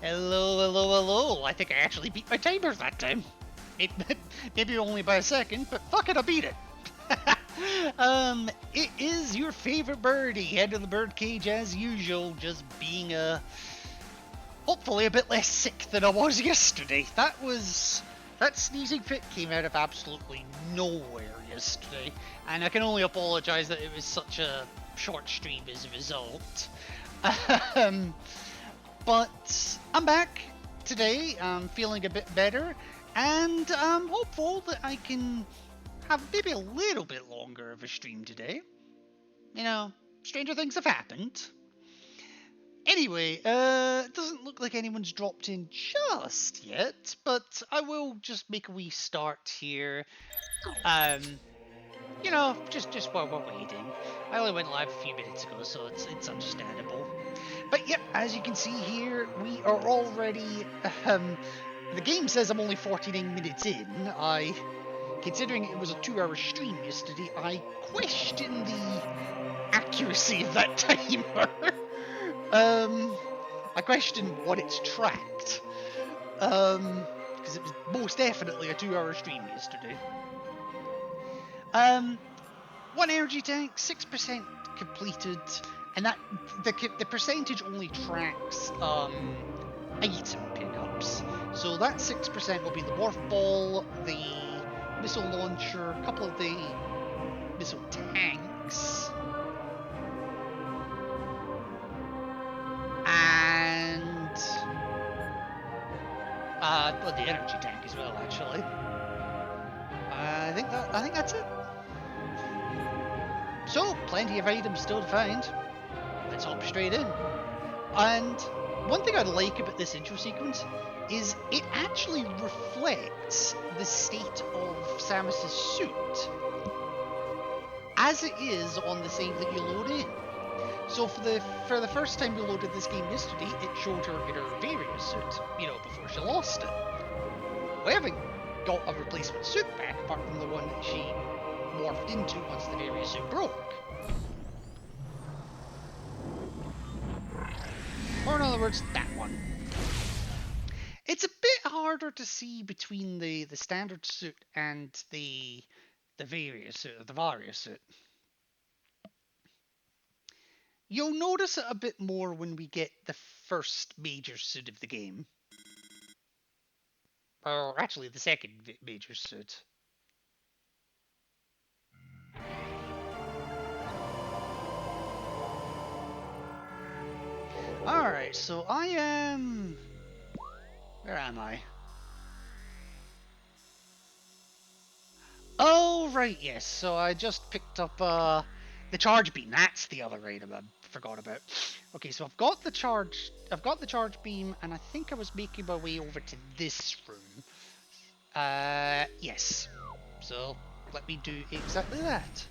Hello, hello, hello. I think I actually beat my timer that time. Maybe only by a second, but fuck it, I beat it. It is your favorite birdie, head of the birdcage as usual, just being hopefully a bit less sick than I was yesterday. That sneezing fit came out of absolutely nowhere yesterday, and I can only apologise that it was such a short stream as a result. um, but I'm back today. I'm feeling a bit better, and I'm hopeful that I can have maybe a little bit longer of a stream today. You know, stranger things have happened. Anyway, it doesn't look like anyone's dropped in just yet, but I will just make a wee start here. Um, just while we're waiting. I only went live a few minutes ago, so it's understandable. But yep, as you can see here, we are already. The game says I'm only 49 minutes in. Considering it was a 2-hour stream yesterday, I question the accuracy of that timer. I question what it's tracked. Because it was most definitely a 2-hour stream yesterday. One energy tank, 6% completed, and that the percentage only tracks item pickups. So that 6% will be the morph ball, the missile launcher, a couple of the missile tanks, and well, the energy tank as well. Actually, I think that's it. So plenty of items still to find. Let's hop straight in. And one thing I like about this intro sequence is it actually reflects the state of Samus's suit as it is on the save that you load in. So for the first time we loaded this game yesterday, it showed her in her Varia suit, before she lost it. We haven't got a replacement suit back apart from the one that she morphed into once the Varia suit broke. Or in other words, that one. It's a bit harder to see between the standard suit and the Varia suit, the Varia suit. You'll notice it a bit more when we get the first major suit of the game. Or actually, the second major suit. Alright, so I am... Where am I? Oh, right, yes. So I just picked up the charge beam. That's the other item I forgot about. Okay, so I've got the charge beam, and I think I was making my way over to this room. Yes. So let me do exactly that.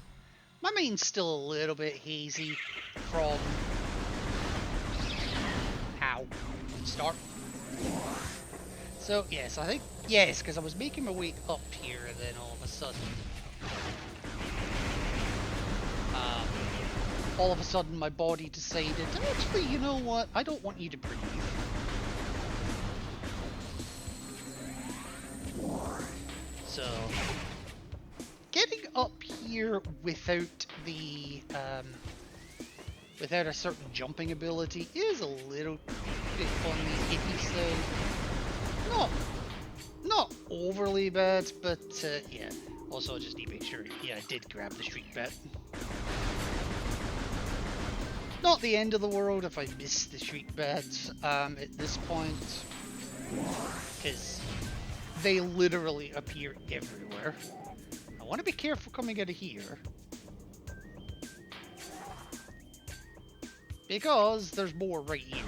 My mind's still a little bit hazy from... How? Start. So, yes, I think... Yes, because I was making my way up here, and then all of a sudden my body decided, actually, you know what? I don't want you to breathe. So... Getting up here without the... without a certain jumping ability is a little bit on the iffy side. Not overly bad, but yeah. Also, I just need to make sure, yeah, I did grab the streak bet. Not the end of the world if I miss the streak bet at this point, because they literally appear everywhere. I want to be careful coming out of here, because there's more right here.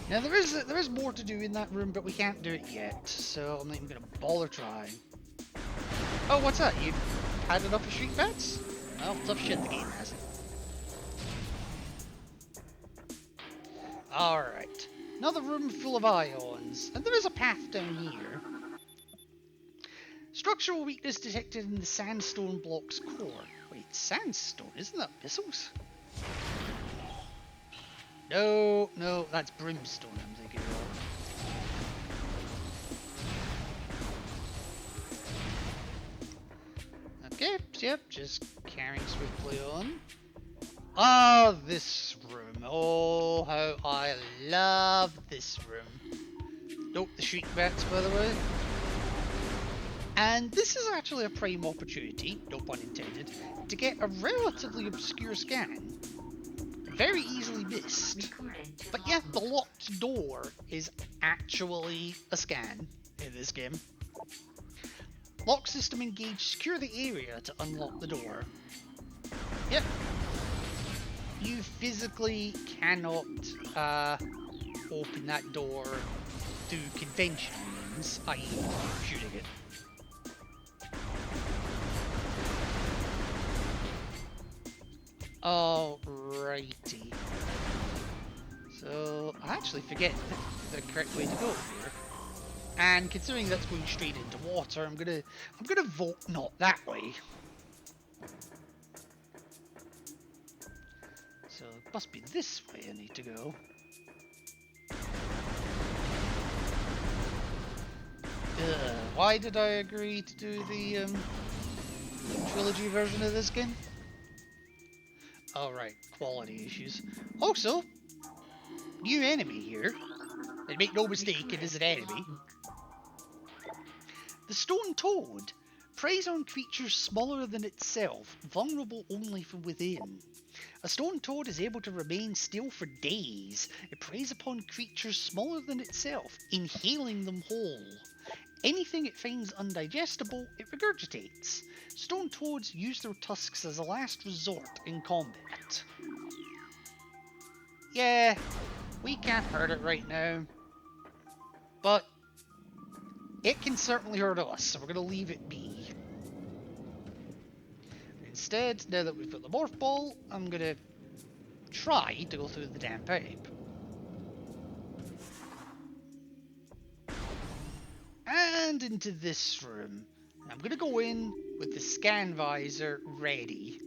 Now there is more to do in that room, but we can't do it yet, so I'm not even gonna bother trying. Oh, what's that? You had enough of street bets? Well, tough shit the game has. Alright. Another room full of ions, and there is a path down here. Structural weakness detected in the sandstone block's core. Wait, sandstone? Isn't that missiles? No, that's brimstone I'm thinking of. Okay, yep, just carrying swiftly on. Ah, this room. Oh, how I love this room. Nope, the shriek bats, by the way. And this is actually a prime opportunity, no pun intended, to get a relatively obscure scan. Very easily missed. But yeah, the locked door is actually a scan in this game. Lock system engaged. Secure the area to unlock the door. Yep. You physically cannot open that door through conventional means, i.e. shooting it. Alrighty. So I actually forget the correct way to go here. And considering that's going straight into water, I'm gonna vote not that way. So it must be this way I need to go. Why did I agree to do the trilogy version of this game? Alright, quality issues. Also, new enemy here. And make no mistake, it is an enemy. The Stone Toad preys on creatures smaller than itself, vulnerable only from within. A stone toad is able to remain still for days. It preys upon creatures smaller than itself, inhaling them whole. Anything it finds undigestible, it regurgitates. Stone toads use their tusks as a last resort in combat. Yeah, we can't hurt it right now. But it can certainly hurt us, so we're going to leave it be. Instead, now that we've got the morph ball, I'm going to try to go through the damn pipe. And into this room. I'm going to go in with the scan visor ready.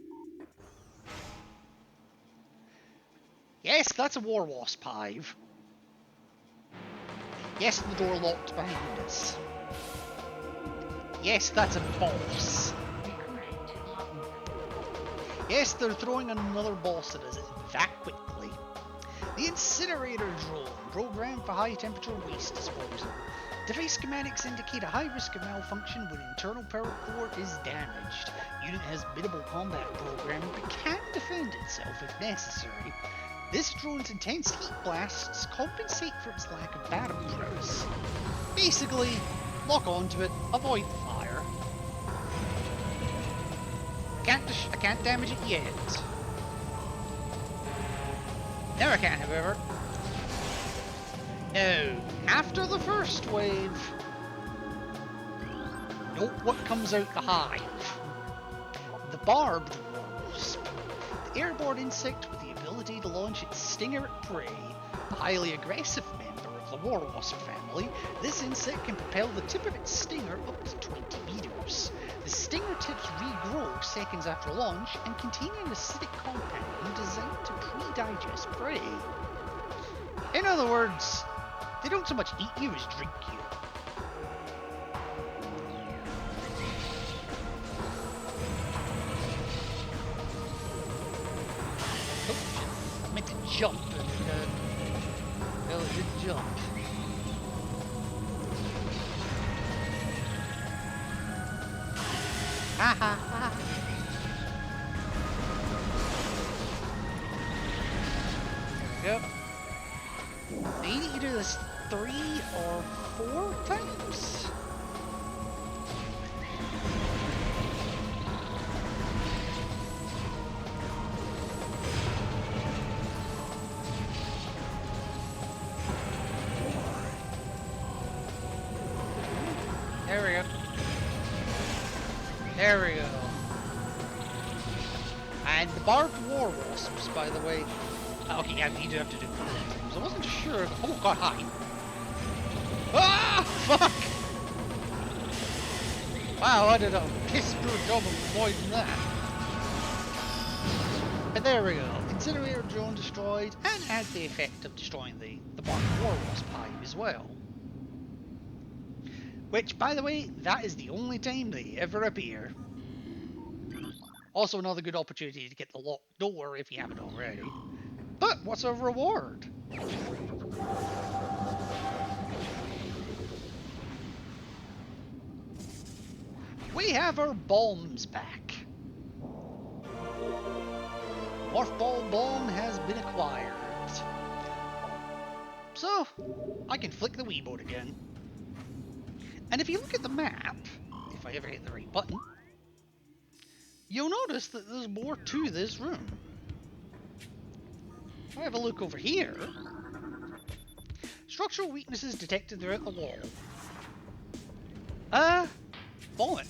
Yes, that's a war wasp hive. Yes, the door locked behind us. Yes, that's a boss. Yes, they're throwing another boss at us that quickly. The incinerator drone, programmed for high temperature waste disposal. Device schematics indicate a high risk of malfunction when internal power core is damaged. Unit has minimal combat programming but can defend itself if necessary. This drone's intense heat blasts compensate for its lack of battle prowess. Basically, lock onto it, avoid the fire. I can't damage it yet. Now I can, however. Now, after the first wave, note what comes out the hive. The barbed wasp. The airborne insect with the ability to launch its stinger at prey. A highly aggressive member of the war wasp family, this insect can propel the tip of its stinger up to 20 meters. The stinger tips regrow seconds after launch and contain an acidic compound designed to pre-digest prey. In other words, they don't so much eat you as drink you. Oh shit, I meant to jump and well, it didn't jump. Ha ha ha. There we go. I need to do this 3 or 4 times. There we go. There we go. And the barbed war wasps, by the way. Okay, yeah, you do have to do that. I wasn't sure. Oh god, hi. Ah! Fuck! Wow, I did a piss poor job of avoiding that. But there we go. Incinerator drone destroyed, and had the effect of destroying the Bark War Wasp hive as well. Which, by the way, that is the only time they ever appear. Also another good opportunity to get the locked door if you haven't already. But what's our reward? We have our bombs back. Morphball bomb has been acquired. So, I can flick the Wiimote again. And if you look at the map, if I ever hit the right button, you'll notice that there's more to this room. If I have a look over here, structural weaknesses detected throughout the wall. Vomit.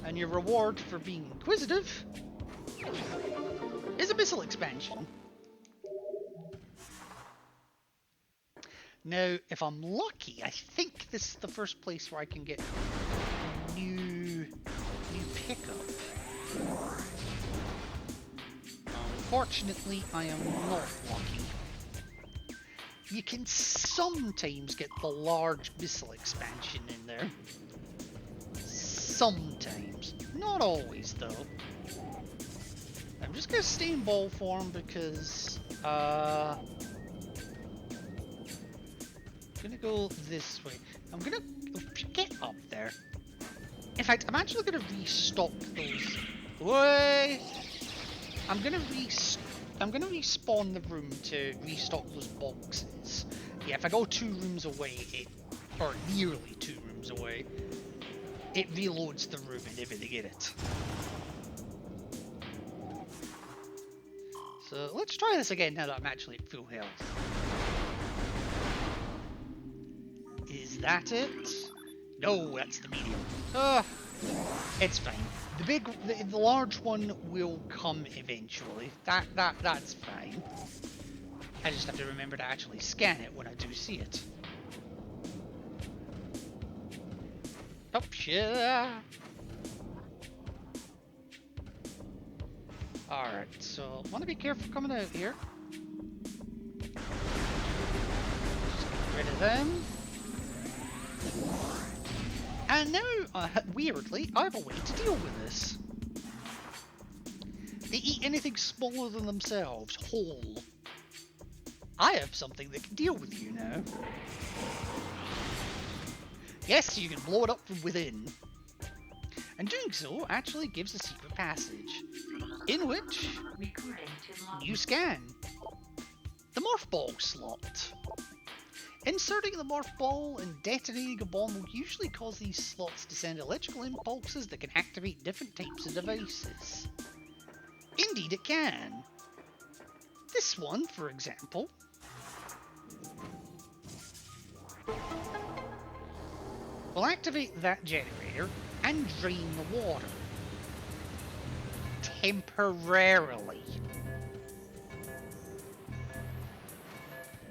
And your reward for being inquisitive is a missile expansion. Now, if I'm lucky, I think this is the first place where I can get a new pickup. Unfortunately, I am not lucky. You can sometimes get the large missile expansion in there. Sometimes. Not always, though. I'm just going to stay in ball form because... I'm going to go this way. I'm going to get up there. In fact, I'm actually going to restock those... Wait! I'm going to respawn the room to restock those boxes. Yeah, if I go 2 rooms away, or nearly 2 rooms away, it reloads the room whenever they get it. So let's try this again now that I'm actually at full health. Is that it? No, that's the medium. It's fine. The large one will come eventually. That's fine. I just have to remember to actually scan it when I do see it. Oh shit! Alright, so want to be careful coming out here. Just get rid of them. And now, weirdly, I have a way to deal with this. They eat anything smaller than themselves, whole. I have something that can deal with you now. Yes, you can blow it up from within. And doing so actually gives a secret passage, in which you scan the morph ball slot. Inserting the morph ball and detonating a bomb will usually cause these slots to send electrical impulses that can activate different types of devices. Indeed it can. This one, for example, will activate that generator and drain the water. Temporarily.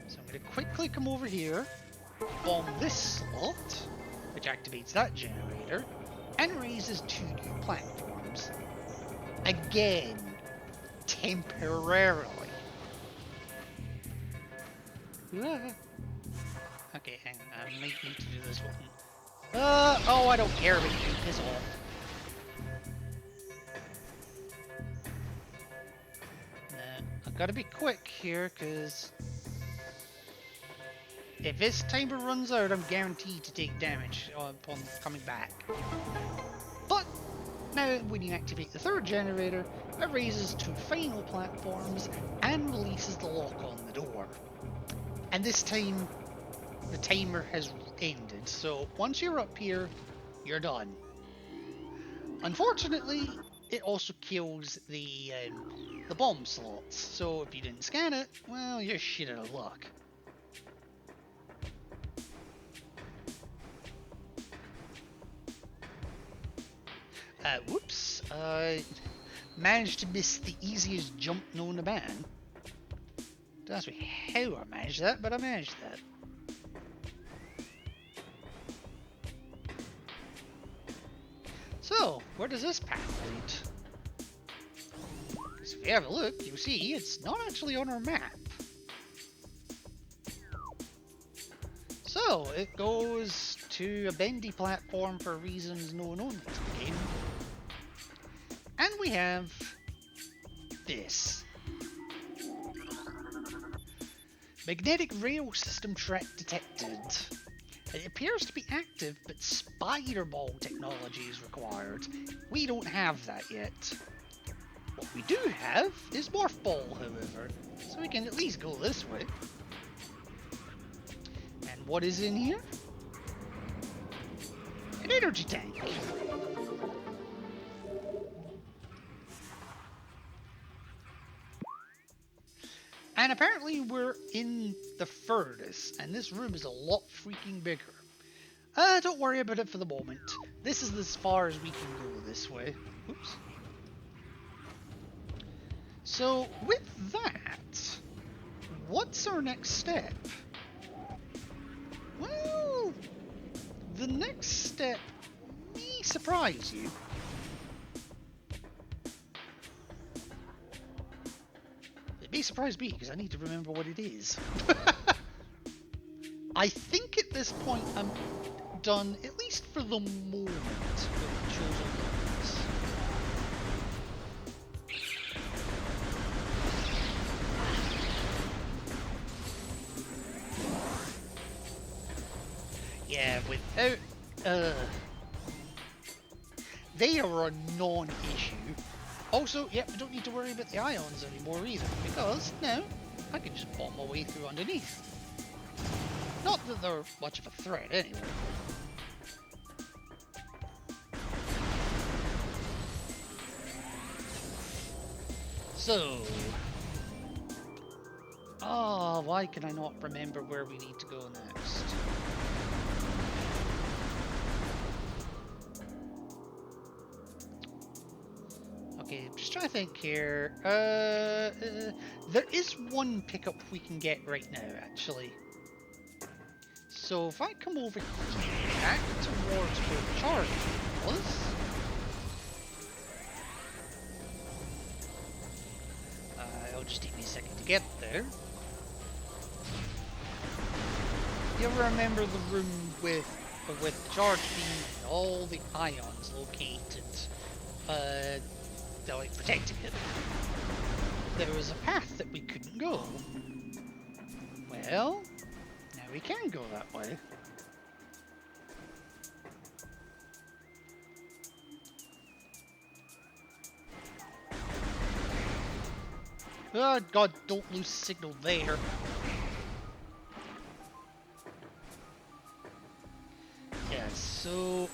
So I'm going to quickly come over here, bomb this slot, which activates that generator, and raises 2 new platforms. Again, temporarily. Okay, hang on, I might need to do this one. Oh, I don't care about you, piss off. I've got to be quick here, because if this timer runs out, I'm guaranteed to take damage upon coming back. But now, when you activate the 3rd generator, it raises 2 final platforms and releases the lock on the door. And this time, the timer has ended, so once you're up here, you're done. Unfortunately, it also kills the bomb slots, so if you didn't scan it, well, you're shit out of luck. Whoops, I managed to miss the easiest jump known to man. Don't ask me how I managed that, but I managed that. So, where does this path lead? Because if you have a look, you'll see it's not actually on our map. So, it goes to a bendy platform for reasons no one owns the game. And we have this. Magnetic rail system track detected. It appears to be active, but spider ball technology is required. We don't have that yet. What we do have is morph ball, however, so we can at least go this way. And what is in here? An energy tank. And apparently we're in the furnace, and this room is a lot freaking bigger. Don't worry about it for the moment. This is as far as we can go this way. Oops. So, with that, what's our next step? Well, the next step may surprise you. It may surprise me, because I need to remember what it is. I think at this point I'm done, at least for the moment, with the chosen ones. Yeah, without, they are a non-issue. Also, yep, I don't need to worry about the ions anymore either, because now I can just bomb my way through underneath. Not that they're much of a threat anyway. So, why can I not remember where we need to go next? Okay, I'm just trying to think here. There is one pickup we can get right now, actually. So if I come over here, back towards where the charge was. It'll just take me a second to get there. You ever remember the room with the charge beam and all the ions located, they're like protecting it? There was a path that we couldn't go. Well, now we can go that way. Oh god, don't lose signal there. Yeah, so...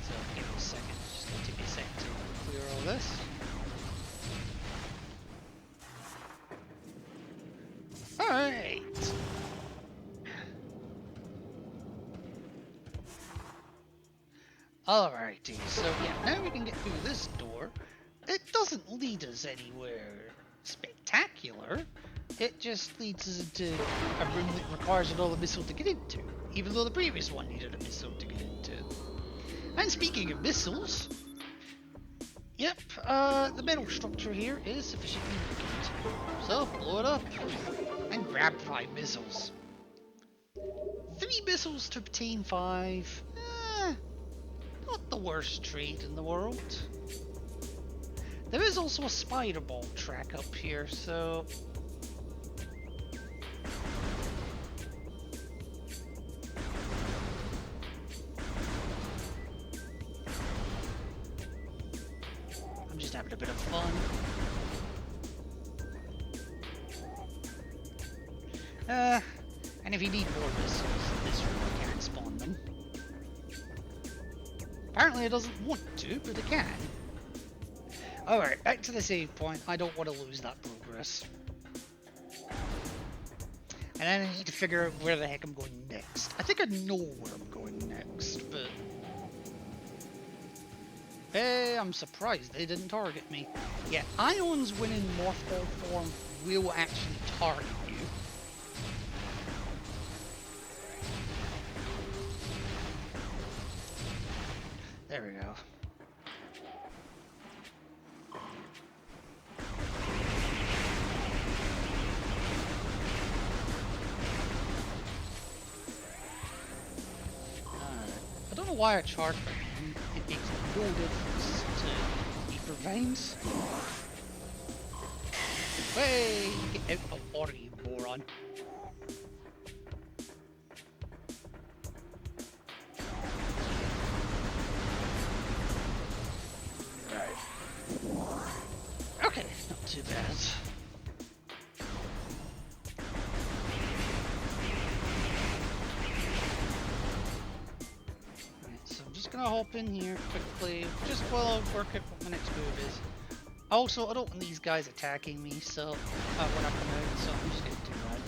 So, give me a second. Just gonna take me a second to clear all this. Alright! Alrighty, so yeah, now we can get through this door. It doesn't lead us anywhere spectacular. It just leads us into a room that requires another missile to get into, even though the previous one needed a missile to get into. And speaking of missiles, yep, the metal structure here is sufficiently weakened. So, blow it up and grab 5 missiles. 3 missiles to obtain 5. Not the worst trade in the world. There is also a spider ball track up here, so... I'm just having a bit of fun. And if you need more missiles in this room, I can't spawn them. Apparently it doesn't want to, but it can. Alright, back to the save point. I don't want to lose that progress. And then I need to figure out where the heck I'm going next. I think I know where I'm going next, but... Hey, I'm surprised they didn't target me. Yeah, ions when in morph ball form will actually target you. There we go. I don't know why it's hard for me. It makes no difference to Reaper Vines. Way! Get out of the water, you moron. Okay, not too bad. Alright, so I'm just gonna hop in here quickly, just while I work out what my next move is. Also, I don't want these guys attacking me, so when I come out, so I'm just gonna do that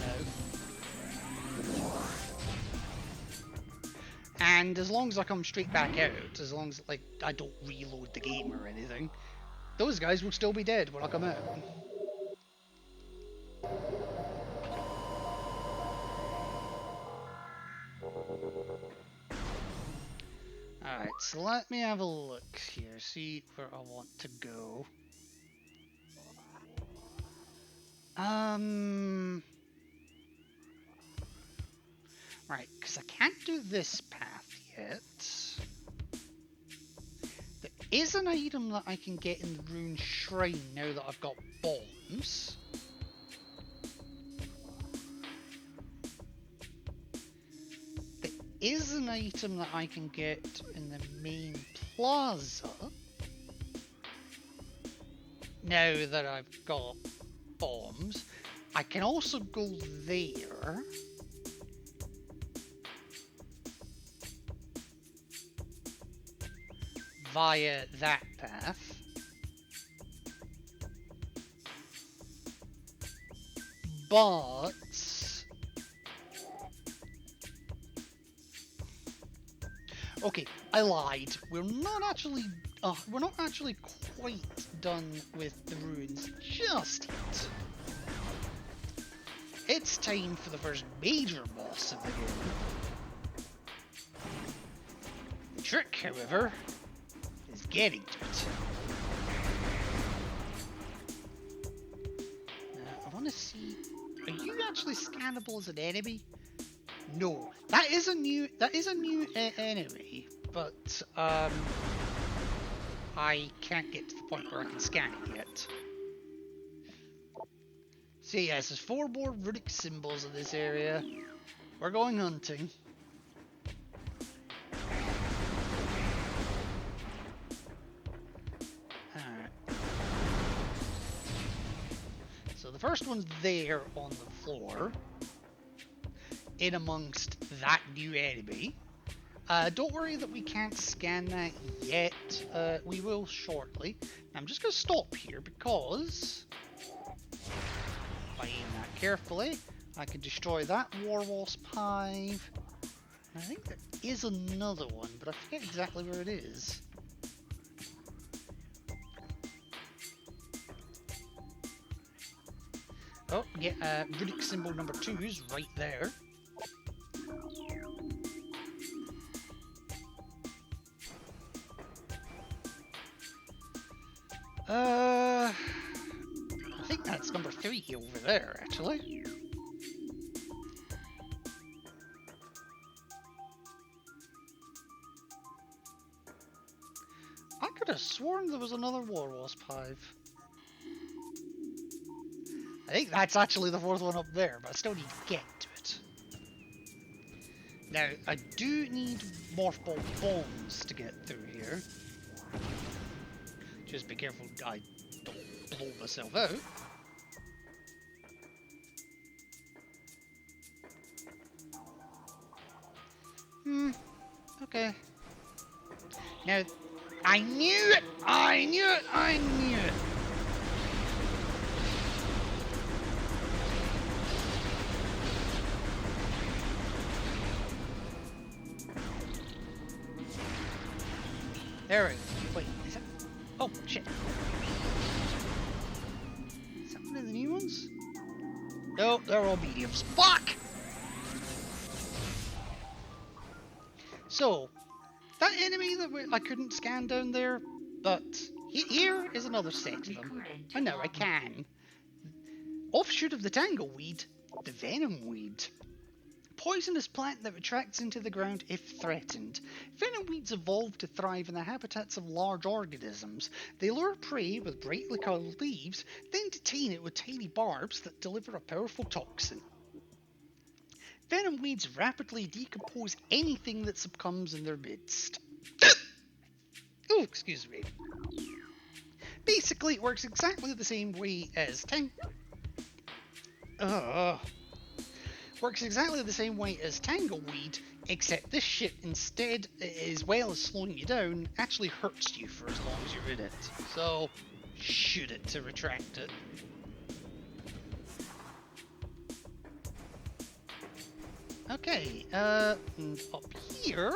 now. And as long as I come straight back out, as long as like I don't reload the game or anything, those guys will still be dead when I come out. Alright, so let me have a look here, see where I want to go. Right, because I can't do this path yet. There is an item that I can get in the Rune Shrine now that I've got bombs. There is an item that I can get in the main plaza now that I've got bombs. I can also go there. Via that path. But okay, I lied. We're not actually quite done with the ruins just yet. It's time for the first major boss of the game. The trick, however, is getting to it. I want to see. Are you actually scannable as an enemy? No, that is a new enemy, but I can't get to the point where I can scan it yet. So yes, there's 4 more runic symbols in this area. We're going hunting. Alright. So the first one's there on the floor, in amongst that new enemy. Don't worry that we can't scan that yet. We will shortly. I'm just going to stop here because if I aim that carefully, I can destroy that Warwasp Hive. I think there is another one, but I forget exactly where it is. Oh, yeah, runic symbol number 2 is right there. I think that's number 3 over there, actually. I could have sworn there was another Warwasp Hive. I think that's actually the 4th one up there, but I still need to get to it. Now, I do need Morph Ball bombs to get through here. Just be careful I don't blow myself out. Okay. Now, I knew it! I knew it! I knew it! There we go. Wait, is that... Oh, shit. Is that one of the new ones? No, they're all mediums. Fuck! So, that enemy that I couldn't scan down there, but here is another set of them. I know I can. Offshoot of the tangleweed, the venom weed. Poisonous plant that retracts into the ground if threatened. Venom weeds evolved to thrive in the habitats of large organisms. They lure prey with brightly coloured leaves, then detain it with tiny barbs that deliver a powerful toxin. Venom weeds rapidly decompose anything that succumbs in their midst. Oh, excuse me. Basically, it works exactly the same way as tangleweed, except this shit instead, as well as slowing you down, actually hurts you for as long as you're in it. So, shoot it to retract it. Okay, and up here.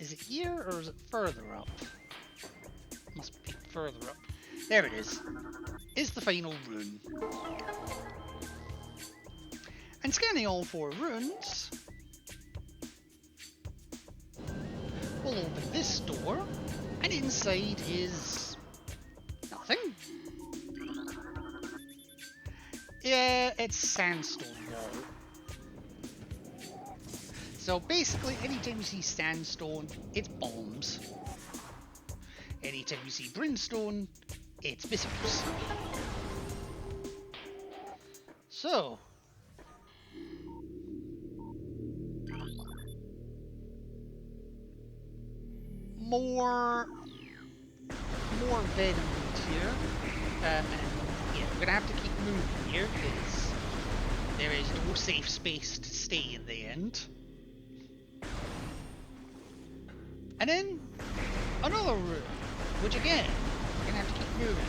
Is it here or is it further up? Must be further up. There it is the final rune. And scanning all 4 runes, we'll open this door, and inside is nothing. Yeah, it's sandstone wall. So basically, anytime you see sandstone, it's bombs. Anytime you see brimstone, it's missiles. So, more venom here, and yeah, we're gonna have to keep moving here because there is no safe space to stay in the end. And then another room, which again, we're gonna have to keep moving.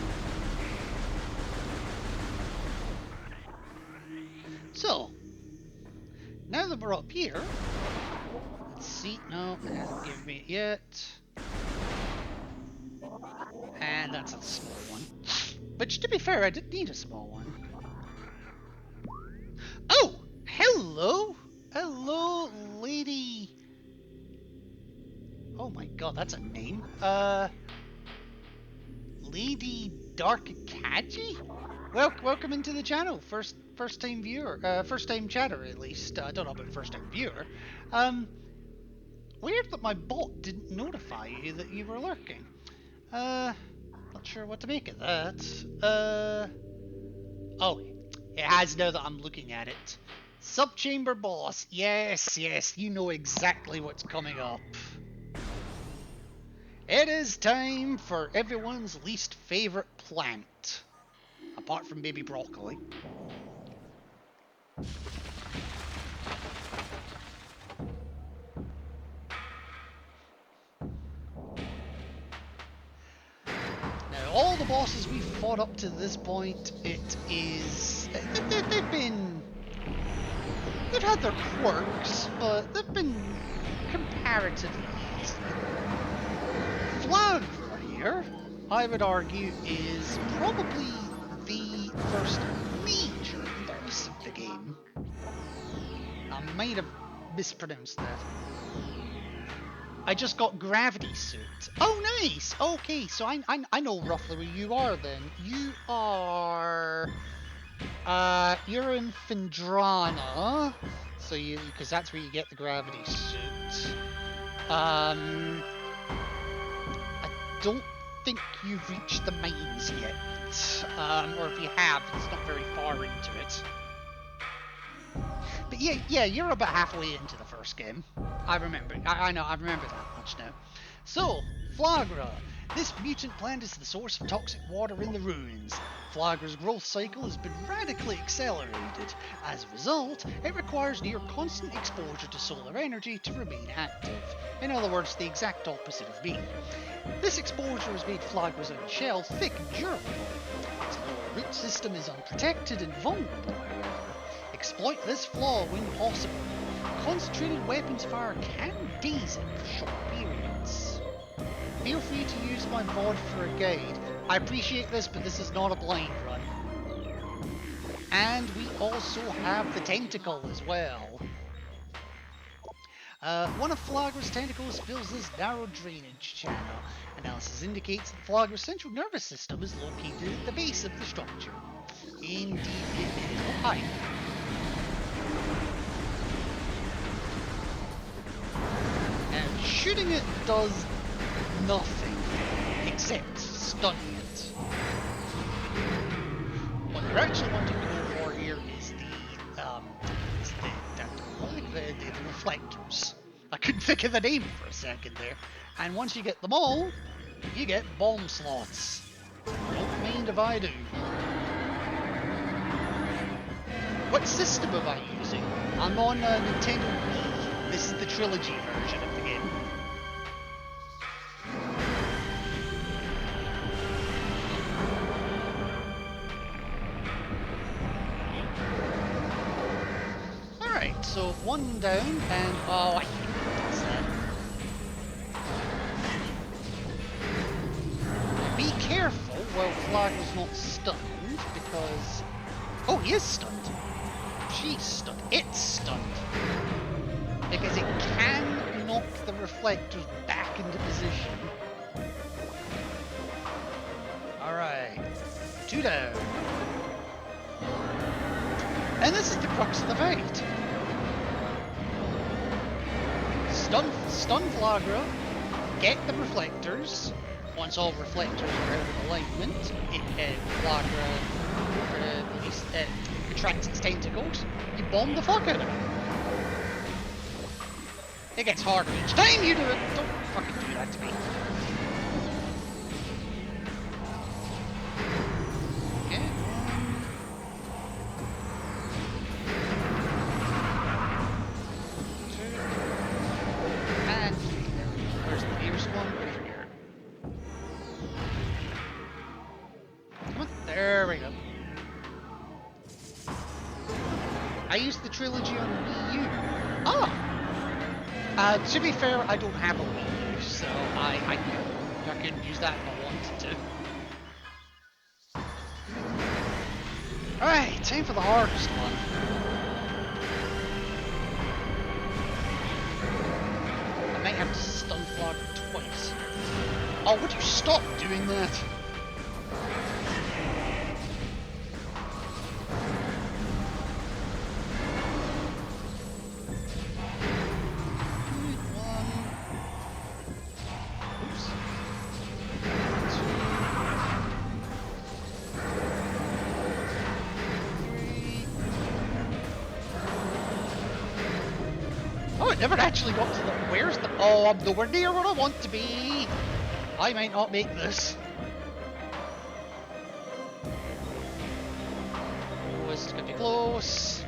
So, now that we're up here, let's see, no, it hasn't given me it yet. And that's a small one. Which, to be fair, I didn't need a small one. Oh! Hello! Hello, lady... Oh my god, that's a name. Lady Darkakaji? Welcome into the channel. First time viewer. First time chatter, at least. I don't know about first time viewer. Weird that my bot didn't notify you that you were lurking. Not sure what to make of that. Oh, it has now that I'm looking at it. Subchamber boss. Yes, you know exactly what's coming up. It is time for everyone's least favourite plant. Apart from baby broccoli. Now, all the bosses we've fought up to this point, they've had their quirks, but they've been comparatively easy. Flagra here, I would argue, is probably the first major boss of the game. I might have mispronounced that. I just got Gravity Suit. Oh, nice! Okay, so I know roughly where you are then. You are... you're in Phendrana. So because that's where you get the Gravity Suit. I don't think you've reached the mines yet. Or if you have, it's not very far into it. But yeah, you're about halfway into the first game. I remember. I know, I remember that much now. So, Flagra. This mutant plant is the source of toxic water in the ruins. Flagra's growth cycle has been radically accelerated. As a result, it requires near constant exposure to solar energy to remain active. In other words, the exact opposite of me. This exposure has made Flagra's outer shell thick and durable. Its lower root system is unprotected and vulnerable, however. Exploit this flaw when possible. Concentrated weapons fire can daze it for short periods. Feel free to use my VOD for a guide. I appreciate this, but this is not a blind run. And we also have the tentacle as well. One of Flagra's tentacles fills this narrow drainage channel. Analysis indicates that Flagra's central nervous system is located at the base of the structure. Indeed, it is. Oh, hi. And shooting it does nothing except stunning it. What you're actually wanting to go for here is the reflectors. I couldn't think of the name for a second there. And once you get them all, you get bomb slots. Don't mind if I do. What system am I using? I'm on a Nintendo Wii. This is the trilogy version of the game. Alright, so one down, and oh, I hate that. Be careful while Flagra's not stunned, because... Oh, he is stunned. She's stunned. It's stunned. Because it can knock the reflectors back into position. Alright. 2 down. And this is the crux of the fight. Stun Flagra, get the reflectors. Once all reflectors are out of alignment, Flagra retracts its tentacles. You bomb the fuck out of it. It gets harder each time you do it. Don't fucking do that to me. Okay. And where's the nearest one? Over here. Come on. There we go. I used the trilogy on Wii U. Oh! To be fair, I don't have a Wii U, so I couldn't use that if I wanted to. Alright, time for the hardest one. I might have to stun Flagra twice. Oh, would you stop doing that? Never actually got to the... Where's the... Oh, I'm nowhere near where I want to be. I might not make this. Oh, this is going to be close.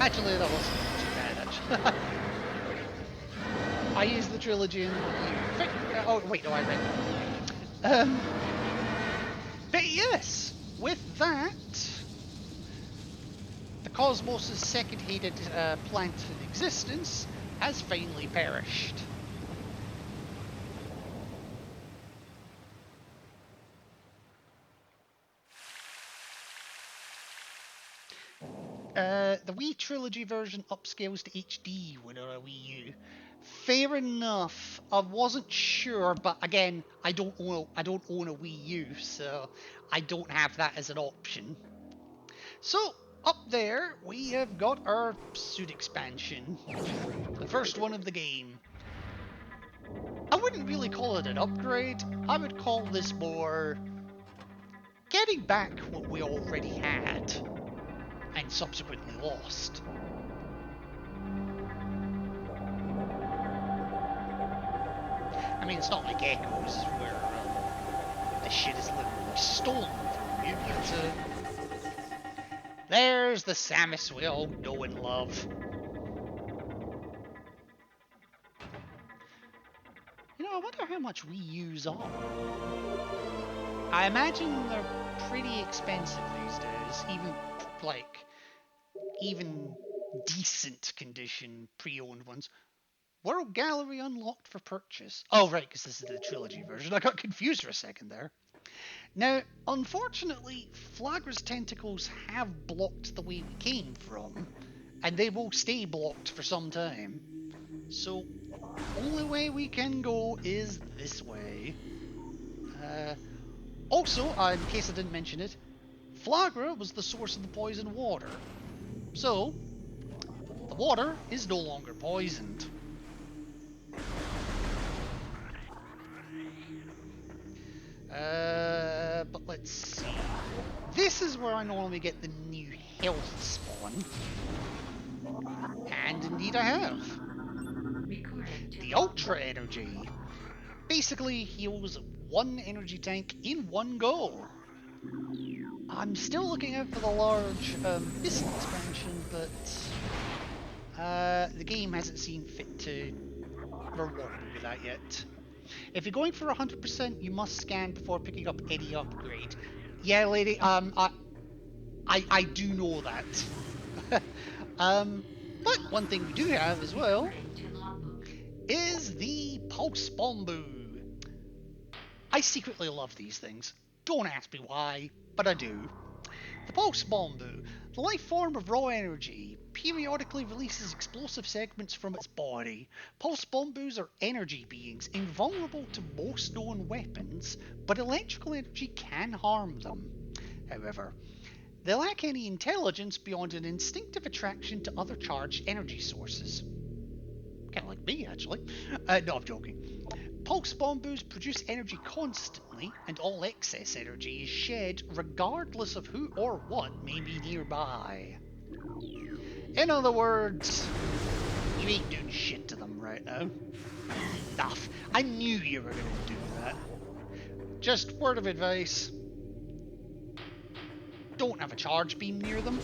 Actually, that wasn't too bad, actually. I used the trilogy in... Oh, wait, no, I read that. But yes, with that... Cosmos' second-hated plant in existence has finally perished. The Wii Trilogy version upscales to HD when on a Wii U. Fair enough. I wasn't sure, but again, I don't own a Wii U, so I don't have that as an option. So, up there, we have got our suit expansion. The first one of the game. I wouldn't really call it an upgrade. I would call this more getting back what we already had and subsequently lost. I mean, it's not like Echoes where the shit is literally stolen from you, but there's the Samus we all know and love. You know, I wonder how much Wii U's are. I imagine they're pretty expensive these days, even decent condition pre-owned ones. World Gallery unlocked for purchase. Oh, right, because this is the trilogy version. I got confused for a second there. Now, unfortunately, Flagra's tentacles have blocked the way we came from, and they will stay blocked for some time. So, only way we can go is this way. Also, in case I didn't mention it, Flagra was the source of the poison water. So, the water is no longer poisoned. But let's see. This is where I normally get the new health spawn. And indeed I have. The Ultra Energy basically heals one energy tank in one go. I'm still looking out for the large missile expansion, but the game hasn't seen fit to reward me with that yet. If you're going for 100%, you must scan before picking up any upgrade. Yeah, lady, I do know that. But one thing we do have as well is the Pulse Bombu. I secretly love these things. Don't ask me why, but I do. The Pulse Bombu, the life form of raw energy, periodically releases explosive segments from its body. Pulse Bombus are energy beings invulnerable to most known weapons, but electrical energy can harm them. However, they lack any intelligence beyond an instinctive attraction to other charged energy sources. Kind of like me, actually. No, I'm joking. Pulse Bombus produce energy constantly, and all excess energy is shed regardless of who or what may be nearby. In other words, you ain't doing shit to them right now. Enough. I knew you were going to do that. Just word of advice. Don't have a charge beam near them.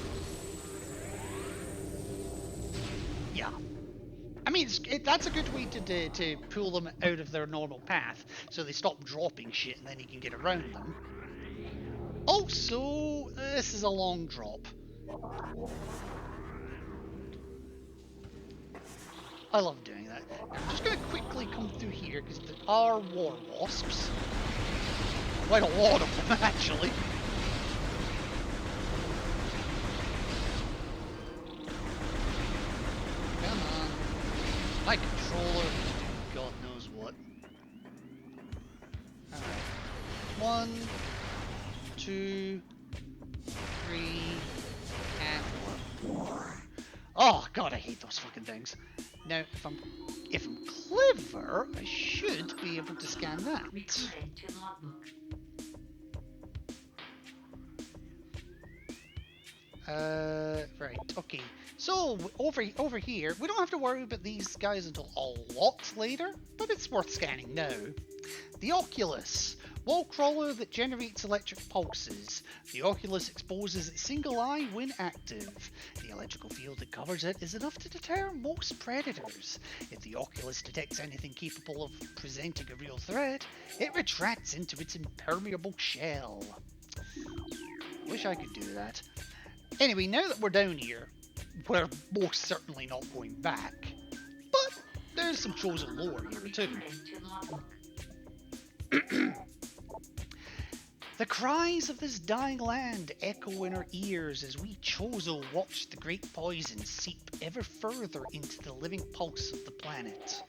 Yeah. I mean, that's a good way to pull them out of their normal path, so they stop dropping shit and then you can get around them. Also, this is a long drop. I love doing that. I'm just going to quickly come through here, because there are war wasps. Quite a lot of them, actually. Come on. My controller is doing God knows what. Alright. 1, 2, 3, and 4. Oh god, I hate those fucking things. Now, if I'm clever, I should be able to scan that. Right, okay. So, over here, we don't have to worry about these guys until a lot later, but it's worth scanning now. The Oculus. Wall crawler that generates electric pulses. The Oculus exposes its single eye when active. The electrical field that covers it is enough to deter most predators. If the Oculus detects anything capable of presenting a real threat, it retracts into its impermeable shell. Wish I could do that. Anyway, now that we're down here, we're most certainly not going back. But there's some chosen lore here too. The cries of this dying land echo in our ears as we Chozo watch the great poison seep ever further into the living pulse of the planet.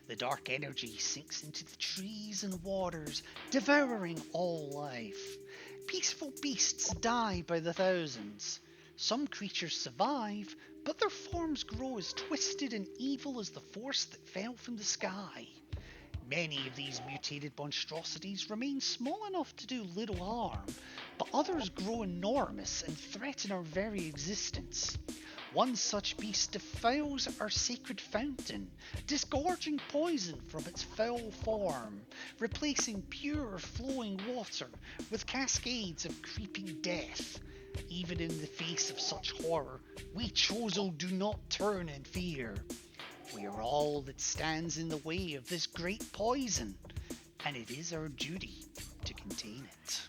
The dark energy sinks into the trees and waters, devouring all life. Peaceful beasts die by the thousands. Some creatures survive, but their forms grow as twisted and evil as the force that fell from the sky. Many of these mutated monstrosities remain small enough to do little harm, but others grow enormous and threaten our very existence. One such beast defiles our sacred fountain, disgorging poison from its foul form, replacing pure flowing water with cascades of creeping death. Even in the face of such horror, we Chozo do not turn in fear. We are all that stands in the way of this great poison, and it is our duty to contain it.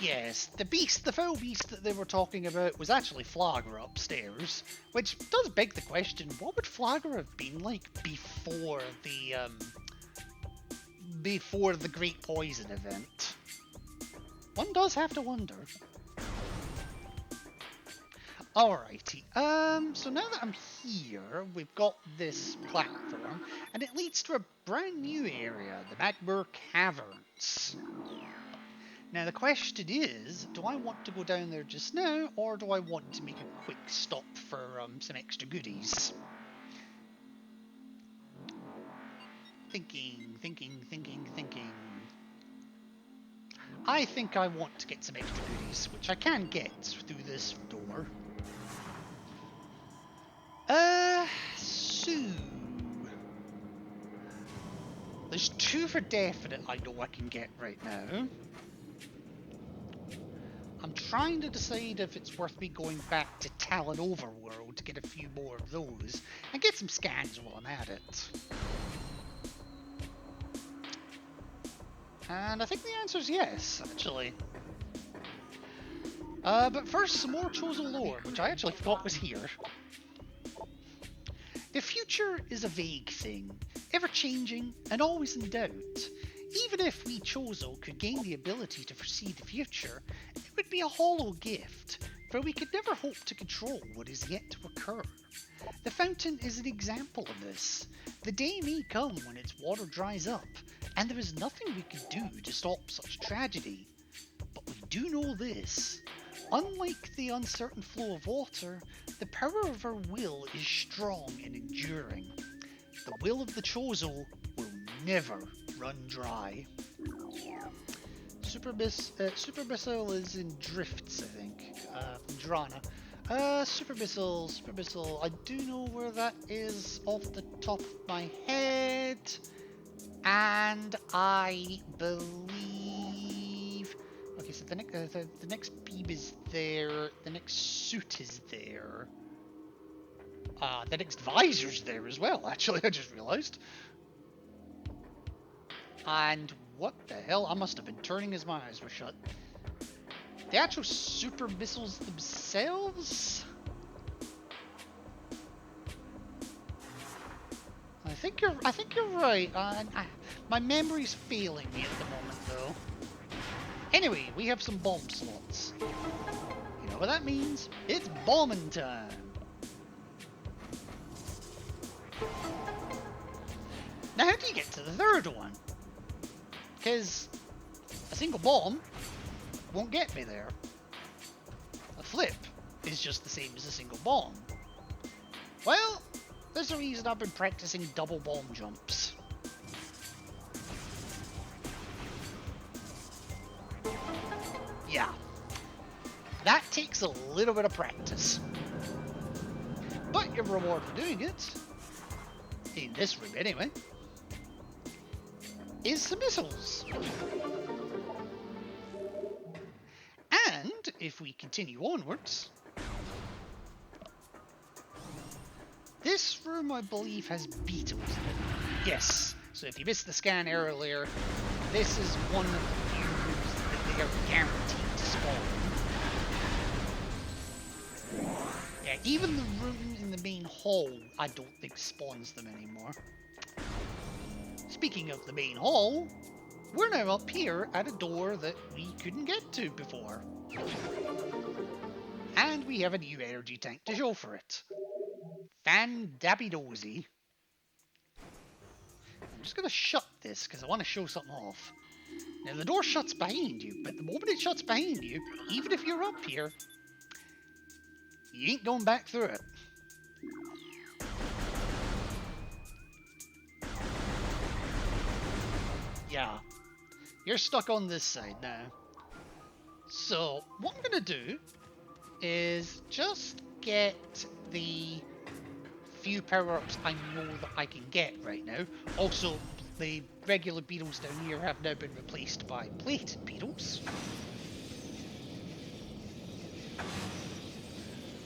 Yes, the foul beast that they were talking about was actually Flagra upstairs, which does beg the question, what would Flagra have been like before the Great Poison event? One does have to wonder. Alrighty. So now that I'm here, we've got this platform, and it leads to a brand new area, the Magmur Caverns. Now the question is, do I want to go down there just now, or do I want to make a quick stop for some extra goodies? Thinking. I think I want to get some extra goodies, which I can get through this door. So... There's two for definite I know I can get right now. I'm trying to decide if it's worth me going back to Talon Overworld to get a few more of those, and get some scans while I'm at it. And I think the answer is yes, actually. But first, some more Chosen Lore, which I actually forgot was here. The future is a vague thing, ever-changing and always in doubt. Even if we Chozo could gain the ability to foresee the future, it would be a hollow gift, for we could never hope to control what is yet to occur. The fountain is an example of this. The day may come when its water dries up, and there is nothing we can do to stop such tragedy. But we do know this. Unlike the uncertain flow of water, the power of our will is strong and enduring. The will of the Chozo will never run dry. Super Missile is in Drifts, I think, from Drana. Super Missile, I do know where that is off the top of my head. And I believe... Okay, so the next beam is there, the next suit is there. The next visor's there as well, actually, I just realised. And what the hell? I must have been turning as my eyes were shut. The actual super missiles themselves? I think you're right. My memory's failing me at the moment, though. Anyway, we have some bomb slots. You know what that means? It's bombing time. Now, how do you get to the third one? Because a single bomb won't get me there. A flip is just the same as a single bomb. Well, there's a reason I've been practicing double bomb jumps. Yeah. That takes a little bit of practice. But your reward for doing it, in this room anyway, is the missiles. And if we continue onwards, this room I believe has beetles in it. Yes, so if you missed the scan earlier, this is one of the few rooms that they are guaranteed to spawn. Yeah, even the room in the main hall I don't think spawns them anymore. Speaking of the main hall, we're now up here at a door that we couldn't get to before. And we have a new energy tank to show for it. Fan-dabby-dozy. I'm just going to shut this because I want to show something off. Now the door shuts behind you, but the moment it shuts behind you, even if you're up here, you ain't going back through it. Yeah, you're stuck on this side now. So what I'm going to do is just get the few power-ups I know that I can get right now. Also, the regular beetles down here have now been replaced by plated beetles.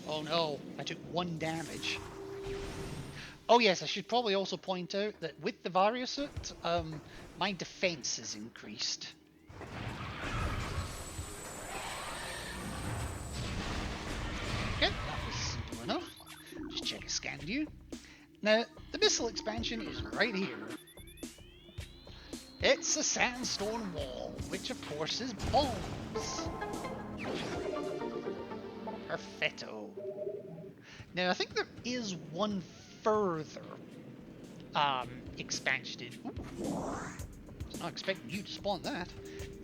Oh no, I took 1 damage. Oh yes, I should probably also point out that with the Varia suit, my defense is increased. Okay, that was simple enough. Just check a scan view. Now, the missile expansion is right here. It's a sandstone wall, which of course is bombs. Perfetto. Now, I think there is one further expansion in... Ooh, I was not expecting you to spawn that.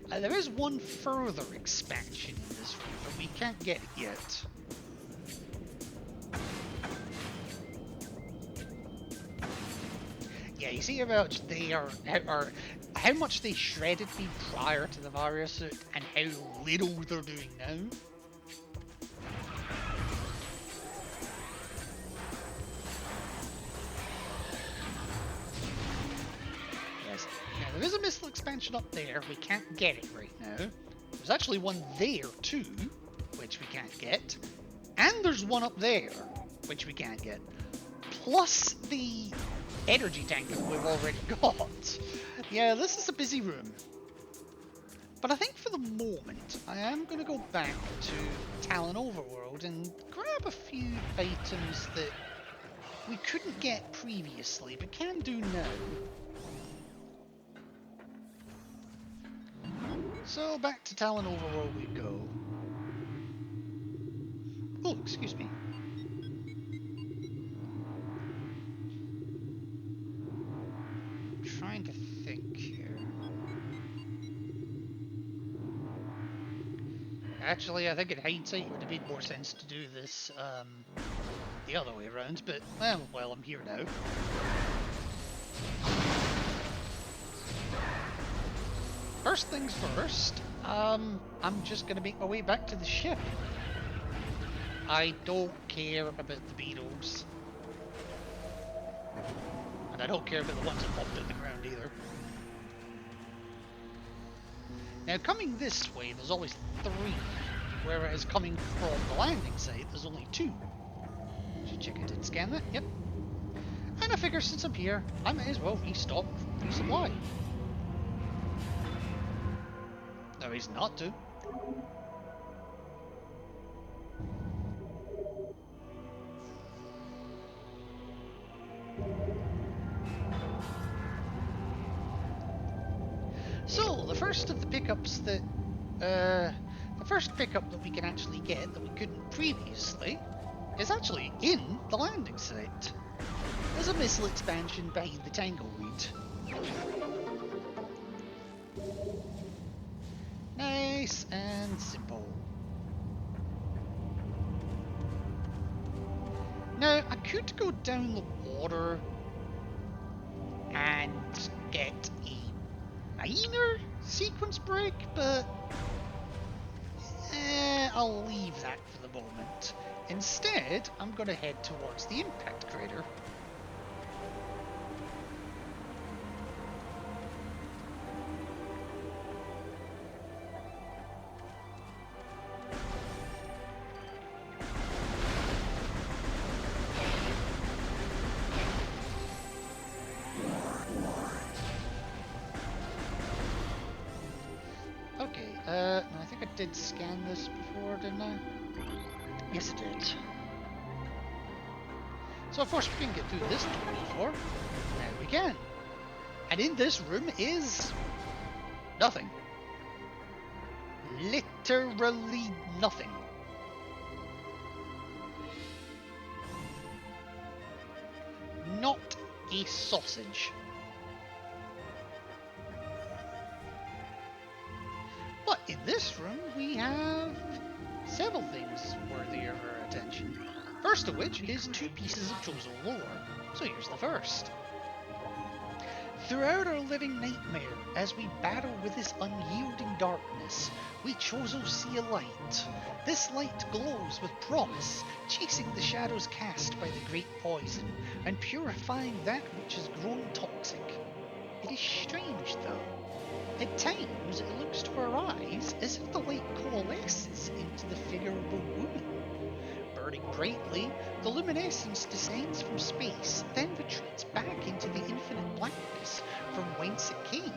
There is one further expansion in this room, but we can't get it yet. Yeah, you see how much they are how much they shredded me prior to the Varia suit, and how little they're doing now. Yes, now there is a missile expansion up there. We can't get it right now. There's actually one there too, which we can't get, and there's one up there, which we can't get. Plus the energy tank that we've already got. Yeah, this is a busy room. But I think for the moment, I am going to go back to Talon Overworld and grab a few items that we couldn't get previously, but can do now. So back to Talon Overworld we go. Oh, excuse me. Trying to think here. Actually, I think in hindsight it would have made more sense to do this the other way around, but well, I'm here now. First things first, I'm just going to make my way back to the ship. I don't care about the beetles. And I don't care about the ones that popped in the ground either. Now, coming this way, there's always 3, whereas coming from the landing site, there's only 2. Should check I did scan that, yep. And I figure since I'm here, I may as well restock, resupply. No reason not to. So, the first of the pickups that, the first pickup that we can actually get that we couldn't previously is actually in the landing site. There's a missile expansion behind the Tangleweed. Nice and simple. Now, I could go down the water and get a minor sequence break, but I'll leave that for the moment. Instead, I'm going to head towards the impact crater. I think I did scan this before, didn't I? Yes, I did. So of course we can get through this door before. Now we can. And in this room is nothing. Literally nothing. Not a sausage. But in this room, we have several things worthy of our attention. First of which is 2 pieces of Chozo lore. So here's the first. Throughout our living nightmare, as we battle with this unyielding darkness, we Chozo see a light. This light glows with promise, chasing the shadows cast by the great poison, and purifying that which has grown toxic. It is strange, though. At times, it looks to our eyes as if the light coalesces into the figure of a woman. Burning brightly, the luminescence descends from space, then retreats back into the infinite blackness from whence it came.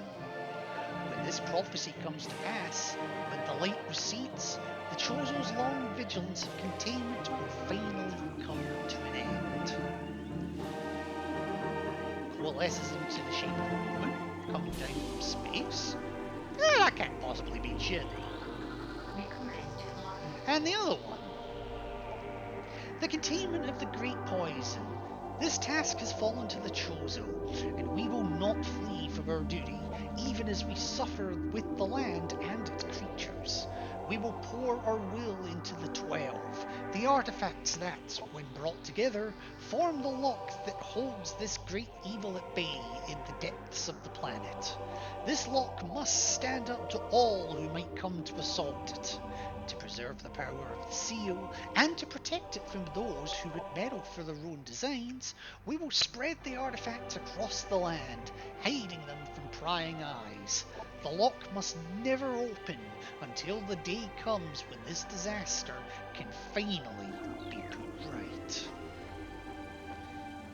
When this prophecy comes to pass, when the light recedes, the Chozo's long vigilance of containment will finally come to an end. Coalesces into the shape of a woman, coming down from space? That can't possibly be shit. And the other one. The containment of the Great Poison. This task has fallen to the Chozo, and we will not flee from our duty, even as we suffer with the land and its creatures. We will pour our will into the 12, the artifacts that, when brought together, form the lock that holds this great evil at bay in the depths of the planet. This lock must stand up to all who might come to assault it. To preserve the power of the seal, and to protect it from those who would meddle for their own designs, we will spread the artifacts across the land, hiding them from prying eyes. The lock must never open until the day comes when this disaster can finally be put right.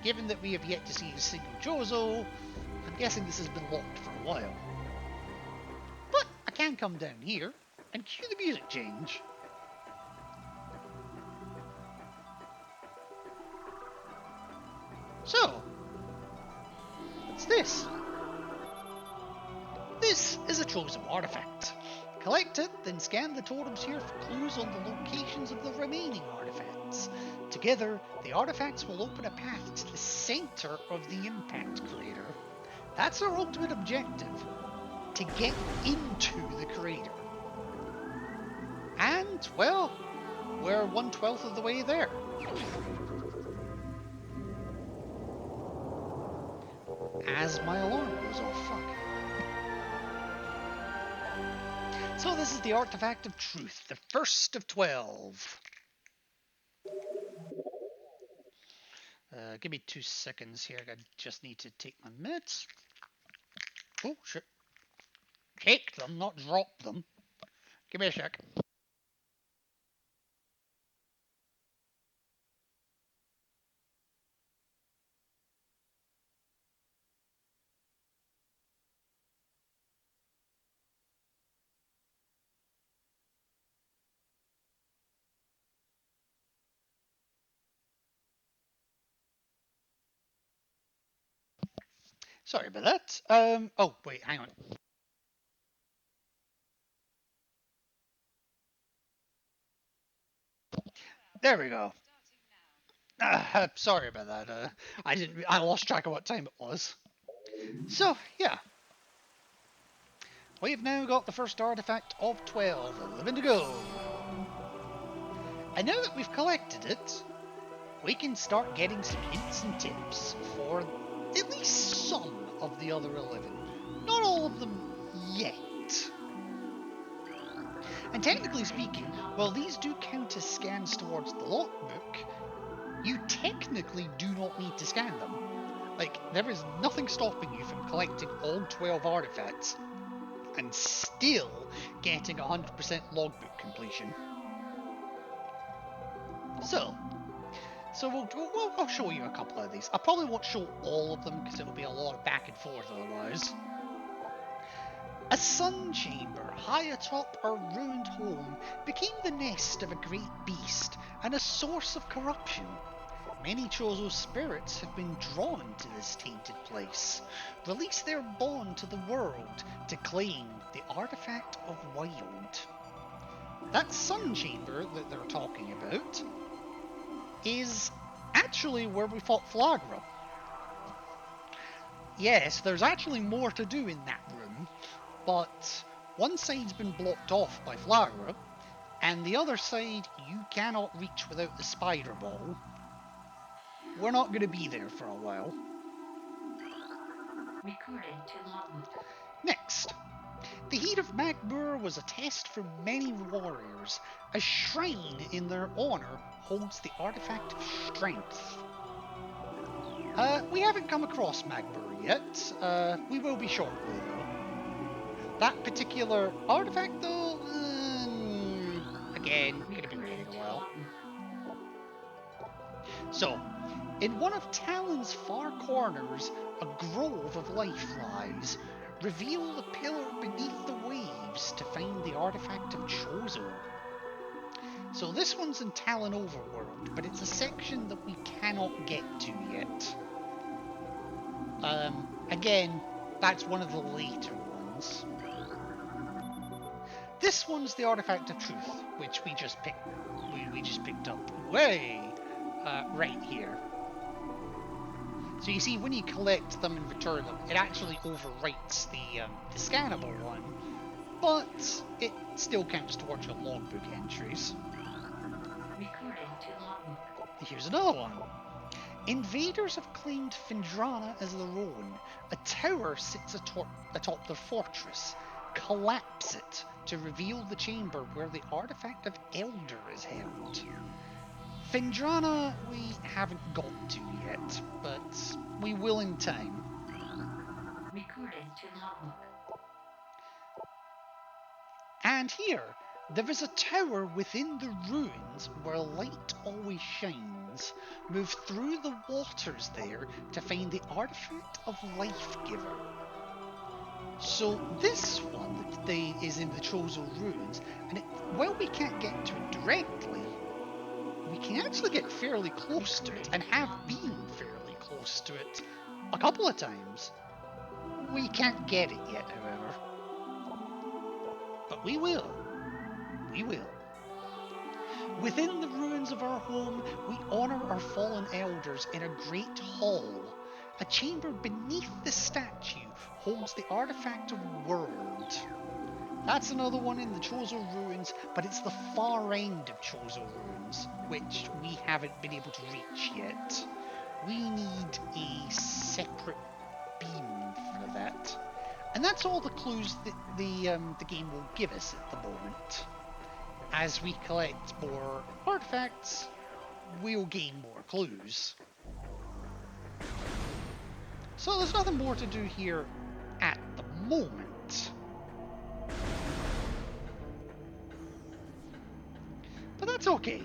Given that we have yet to see a single Chozo, I'm guessing this has been locked for a while. But I can come down here and cue the music change. So, what's this? This is a Chozo artifact. Collect it, then scan the totems here for clues on the locations of the remaining artifacts. Together, the artifacts will open a path to the center of the impact crater. That's our ultimate objective, to get into the crater. And, well, we're 1/12 of the way there. As my alarm goes off, fuck. So this is the Artifact of Truth, the first of 12. Give me 2 seconds here, I just need to take my meds. Oh, shit. Take them, not drop them. Give me a sec. Sorry about that. Oh, wait, hang on. There we go. Sorry about that. I lost track of what time it was. So, yeah. We've now got the first artifact of 12, 11 to go. And now that we've collected it, we can start getting some hints and tips for at least some of the other 11. Not all of them yet. And technically speaking, while these do count as scans towards the logbook, you technically do not need to scan them. Like, there is nothing stopping you from collecting all 12 artifacts and still getting 100% logbook completion. So I'll show you a couple of these. I probably won't show all of them because it'll be a lot of back and forth otherwise. A sun chamber high atop our ruined home became the nest of a great beast and a source of corruption. Many Chozo spirits have been drawn to this tainted place, release their bond to the world to claim the artifact of Wild. That sun chamber that they're talking about is actually where we fought Flagra. Yes, there's actually more to do in that room, but one side's been blocked off by Flagra, and the other side you cannot reach without the spider ball. We're not going to be there for a while. Recording to logbook. Next, the Heat of Magbur was a test for many warriors. A shrine in their honor holds the artifact of strength. We haven't come across Magbur yet. We will be shortly, though. That particular artifact, though, again, could have been waiting a while. So, in one of Talon's far corners, a grove of life lies. Reveal the pillar beneath the waves to find the artifact of Chozo. So this one's in Talon Overworld, but it's a section that we cannot get to yet. Again, that's one of the later ones. This one's the Artifact of Truth, which we just picked up way right here. So you see, when you collect them and return them, it actually overwrites the scannable one, but it still counts towards your logbook entries. Recording to logbook. Here's another one. Invaders have claimed Findrana as their own. A tower sits atop their fortress. Collapse it to reveal the chamber where the artifact of Elder is held. Findrana we haven't got to yet, but we will in time. Recording to logbook. And here, there is a tower within the ruins where light always shines. Move through the waters there to find the artifact of Life Giver. So this one is in the Chozo ruins, and while we can't get to it directly, we can actually get fairly close to it, and have been fairly close to it a couple of times. We can't get it yet, however. But we will. We will. Within the ruins of our home, we honour our fallen elders in a great hall. A chamber beneath the statue holds the artifact of World. That's another one in the Chozo ruins, but it's the far end of Chozo ruins, which we haven't been able to reach yet. We need a separate beam for that. And that's all the clues that the game will give us at the moment. As we collect more artifacts, we'll gain more clues. So there's nothing more to do here at the moment. But that's okay.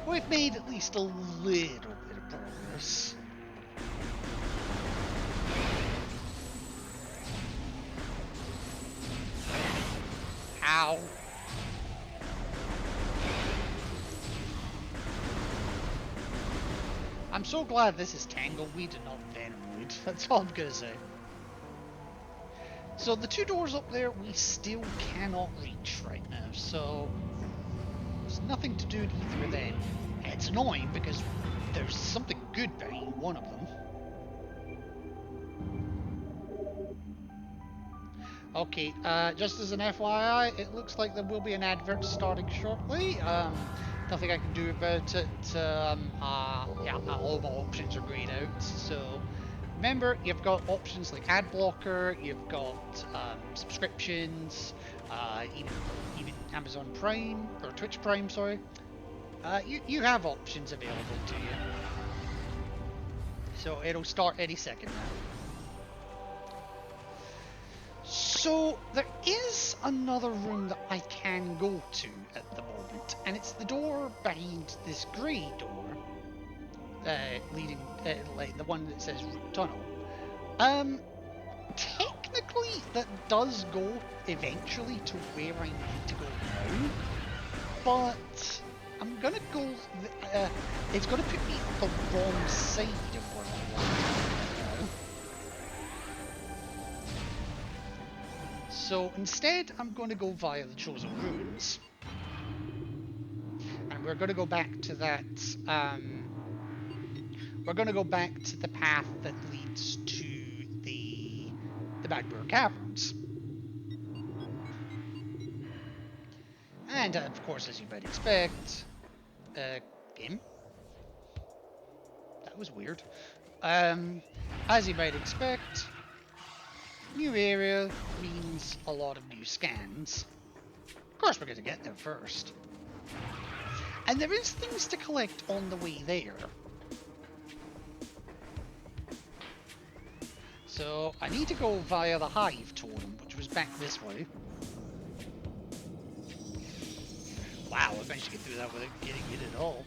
We've made at least a little bit of progress. Ow. I'm so glad this is Tangleweed and not Venomweed. That's all I'm gonna say. So the two doors up there we still cannot reach right now, so there's nothing to do at either of them. And it's annoying because there's something good behind one of them. Okay, just as an FYI, it looks like there will be an advert starting shortly. Nothing I can do about it. Yeah, all my options are grayed out. So remember, you've got options like ad blocker, you've got subscriptions, even Amazon Prime or Twitch Prime, sorry. You have options available to you. So it'll start any second now. So there is another room that I can go to at the moment, and it's the door behind this grey door, leading, like the one that says Root Tunnel. Technically, that does go eventually to where I need to go now, but I'm gonna go. It's gonna put me on the wrong side of where I want to go now. So instead, I'm going to go via the Chosen Ruins. And we're going to go back to that, we're going to go back to the path that leads to the Magmoor Caverns. And of course, as you might expect, game? That was weird. As you might expect, new area means a lot of new scans. Of course we're going to get there first. And there is things to collect on the way there. So I need to go via the Hive Totem, which was back this way. Wow, I managed to get through that without getting hit at all.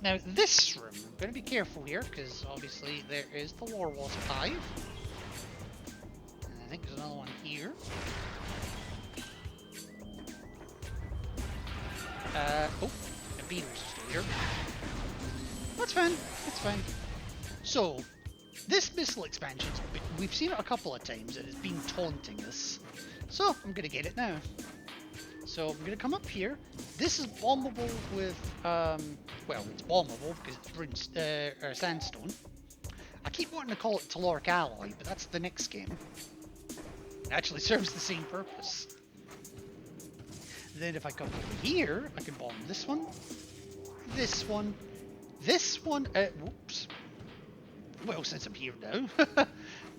Now this room, I'm going to be careful here, because obviously there is the Lore Wasp Hive. And I think there's another one here. Oh, the beetles are still here. That's fine, that's fine. So, this missile expansion, we've seen it a couple of times and it's been taunting us. So, I'm going to get it now. So, I'm going to come up here. This is bombable with, well, it's bombable because it's sandstone. I keep wanting to call it Telluric Alloy, but that's the next game. It actually serves the same purpose. Then if I come over here, I can bomb this one, this one, whoops. Well, since I'm here now,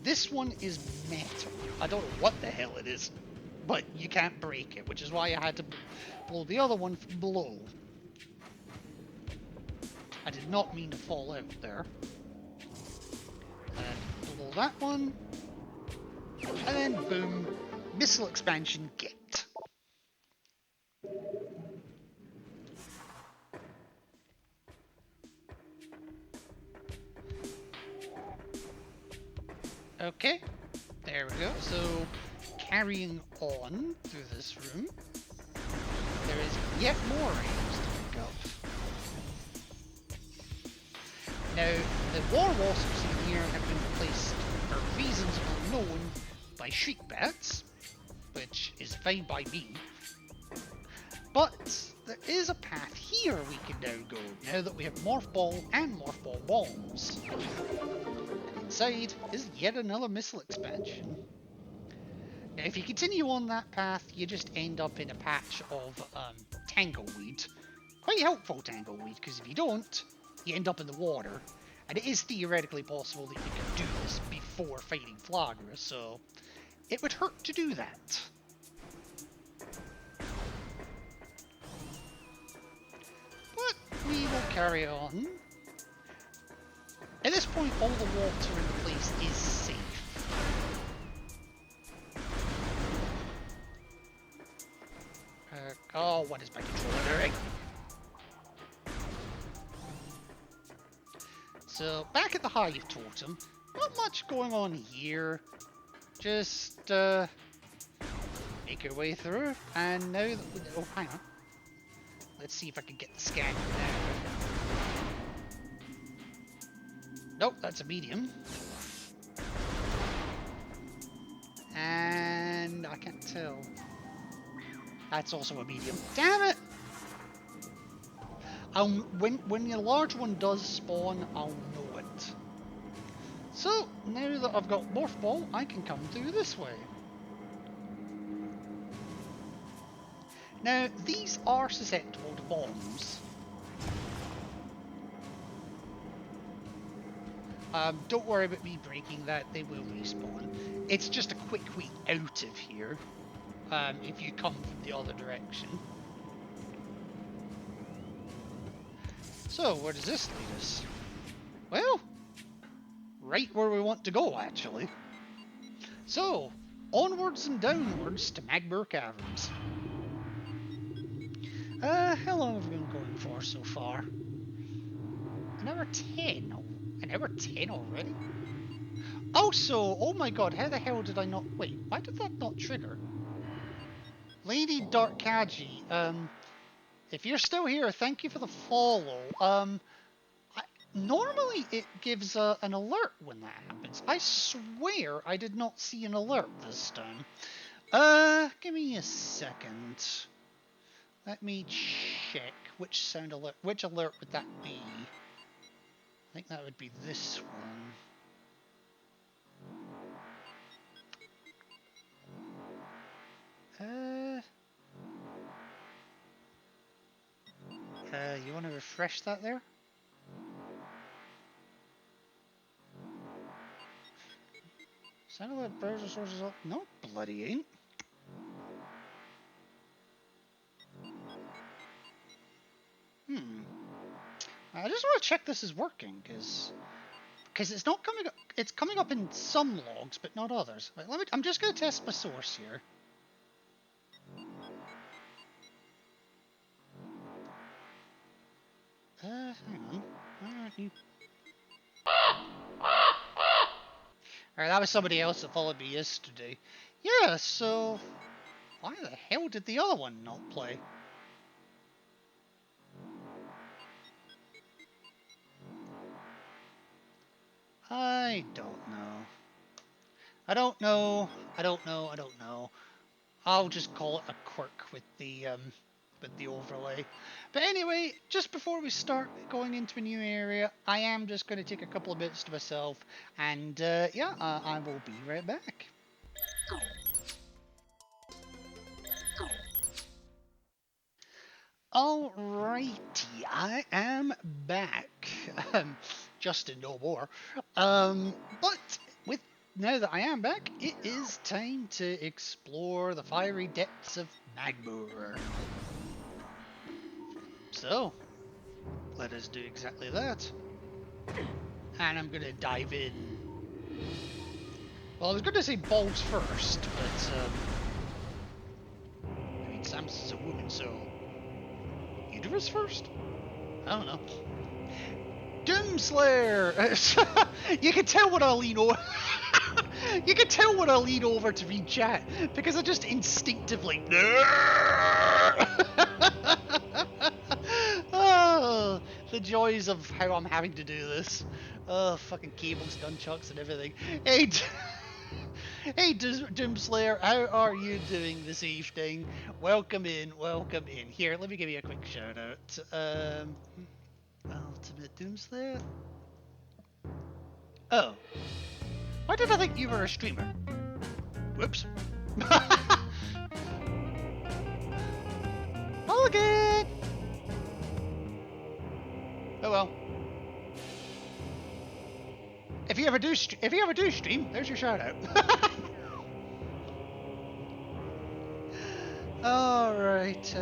this one is metal. I don't know what the hell it is, but you can't break it, which is why I had to blow the other one from below. I did not mean to fall out there. And blow that one, and then boom, missile expansion get. Okay, there we go. So, carrying on through this room, there is yet more items to pick up. Now, the war wasps in here have been replaced for reasons unknown by shriek bats, which is fine by me. But there is a path here we can now go, now that we have Morph Ball and Morph Ball bombs. Inside is yet another missile expansion. Now, if you continue on that path, you just end up in a patch of Tangleweed. Quite helpful Tangleweed, because if you don't, you end up in the water. And it is theoretically possible that you can do this before fighting Flagra, so it would hurt to do that. But we will carry on. At this point, all the water in the place is safe. Oh, what is my controller doing? So, back at the Hive Totem, not much going on here. Just, make our way through, and now that we... Oh, hang on. Let's see if I can get the scanner now. Nope, that's a medium. And I can't tell. That's also a medium. Damn it! When the large one does spawn, I'll know it. So, now that I've got Morph Ball, I can come through this way. Now, these are susceptible to bombs. Don't worry about me breaking that, they will respawn. It's just a quick way out of here, if you come from the other direction. So, where does this lead us? Well, right where we want to go, actually. So, onwards and downwards to Magmar Caverns. How long have we been going for so far? An hour 10. An hour 10 already? Also, oh my god, how the hell did I not... Wait, why did that not trigger? Lady Darkaji, if you're still here, thank you for the follow. Normally it gives an alert when that happens. I swear I did not see an alert this time. Give me a second. Let me check which which alert would that be? I think that would be this one. You want to refresh that there? Satellite browser sources up? No, bloody ain't. I just want to check this is working, because it's not coming up. It's coming up in some logs, but not others. Right, I'm just going to test my source here. Hang on. Why aren't you? Alright, that was somebody else that followed me yesterday. Yeah, so why the hell did the other one not play? I don't know. I don't know. I don't know. I don't know. I'll just call it a quirk with the overlay. But anyway, just before we start going into a new area, I am just going to take a couple of minutes to myself, and yeah, I will be right back. Alrighty, I am back. Justin no more. But with now that I am back, it is time to explore the fiery depths of Magmoor. So, let us do exactly that. And I'm gonna dive in. Well, I was gonna say balls first, but I mean Samson's a woman, so uterus first? I don't know. Doomslayer! You can tell when I lean over. You can tell when I lean over to read chat because I just instinctively. Oh, the joys of how I'm having to do this. Oh, fucking cables, nunchucks, and everything. Hey, hey, Doomslayer, how are you doing this evening? Welcome in, welcome in. Here, let me give you a quick shout out. Ultimate Doomslayer. Oh, why did I think you were a streamer? Whoops. Mulligan! Oh well. If you ever do stream, there's your shout out. All right.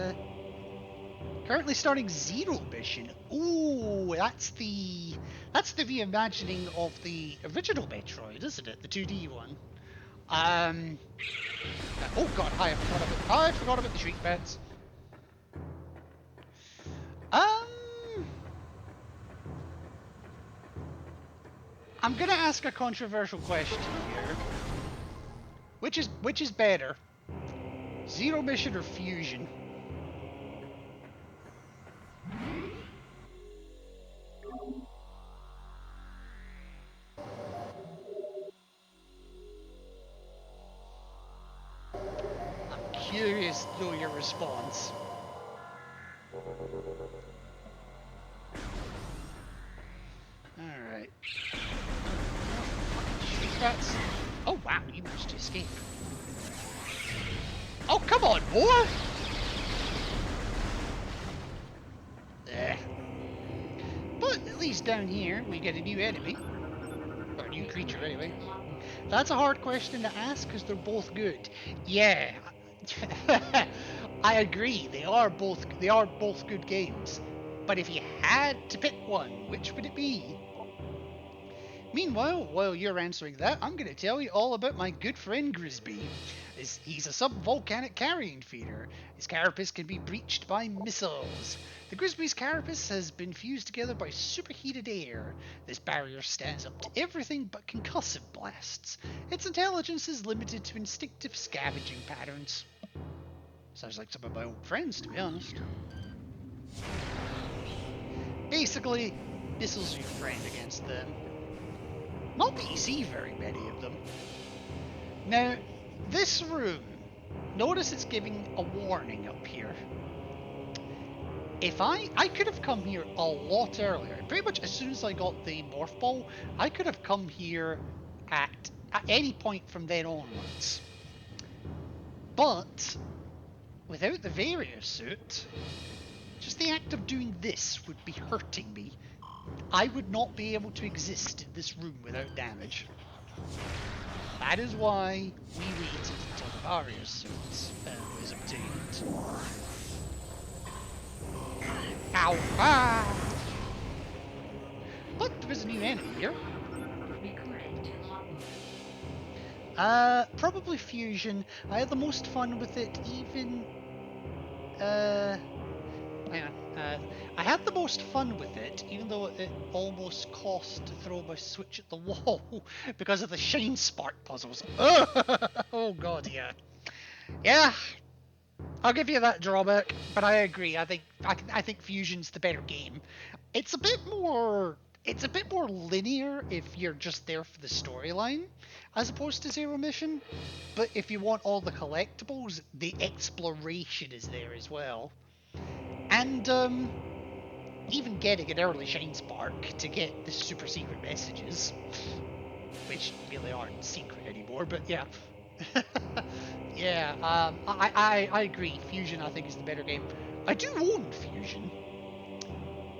Currently starting Zero Mission. Ooh, that's the reimagining of the original Metroid, isn't it? The 2D one. Oh god, I forgot about the shriek beds. I'm gonna ask a controversial question here. Which is better? Zero Mission or Fusion? I'm curious to know your response. Alright. That's... Oh wow, you managed to escape. Oh, come on, boy! There. But at least down here, we get a new enemy. Or a new creature, anyway. That's a hard question to ask, because they're both good. Yeah. I agree, they are both good games. But if you had to pick one, which would it be? Meanwhile, while you're answering that, I'm going to tell you all about my good friend Grisby. He's a sub-volcanic carrion feeder. His carapace can be breached by missiles. The Grisby's carapace has been fused together by superheated air. This barrier stands up to everything but concussive blasts. Its intelligence is limited to instinctive scavenging patterns. Sounds like some of my old friends, to be honest. Basically, missiles are your friend against them. Not that you see very many of them. Now, this room, notice it's giving a warning up here. If I could have come here a lot earlier. Pretty much as soon as I got the morph ball, I could have come here at any point from then onwards. But without the Varia suit, just the act of doing this would be hurting me. I would not be able to exist in this room without damage. That is why we waited until the Varia suit was obtained. Ow! Ah! But there is a new enemy here. Recording to logbook. Probably Fusion. I had the most fun with it even... hang on. I had the most fun with it, even though it almost cost to throw my Switch at the wall because of the Shine Spark puzzles. Oh god, yeah. Yeah, I'll give you that drawback, but I agree. I think Fusion's the better game. It's a bit more It's a bit more linear if you're just there for the storyline, as opposed to Zero Mission. But if you want all the collectibles, the exploration is there as well. And even getting an early Shine Spark to get the super secret messages, which really aren't secret anymore, but yeah. Yeah, I agree. Fusion, I think, is the better game. I do own Fusion.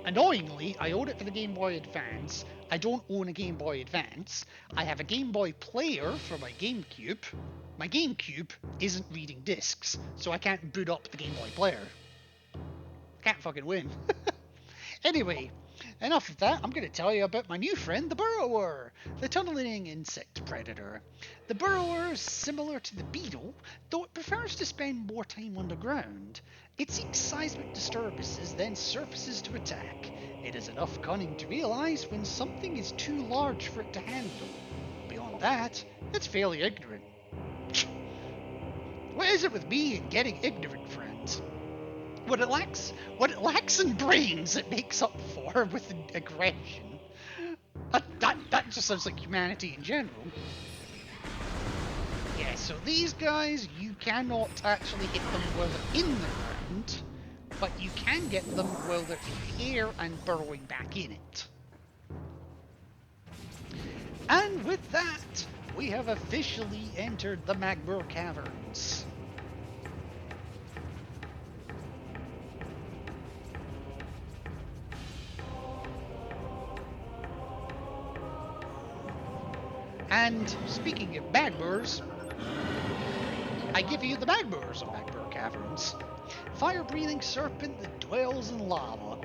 Annoyingly, I own it for the Game Boy Advance. I don't own a Game Boy Advance. I have a Game Boy Player for my GameCube. My GameCube isn't reading discs, so I can't boot up the Game Boy Player. Can't fucking win. Anyway, enough of that. I'm going to tell you about my new friend, the burrower, the tunneling insect predator. The burrower is similar to the beetle, though it prefers to spend more time underground. It seeks seismic disturbances, then surfaces to attack. It has enough cunning to realise when something is too large for it to handle. Beyond that, it's fairly ignorant. What is it with me and getting ignorant, friends? What it lacks in brains, it makes up for with aggression. That just sounds like humanity in general. Yeah, so these guys, you cannot actually hit them while they're in the ground, but you can get them while they're in the air and burrowing back in it. And with that, we have officially entered the Magmoor Caverns. And speaking of Magmoors, I give you the Magmoors of Magmoor Caverns. Fire-breathing serpent that dwells in lava.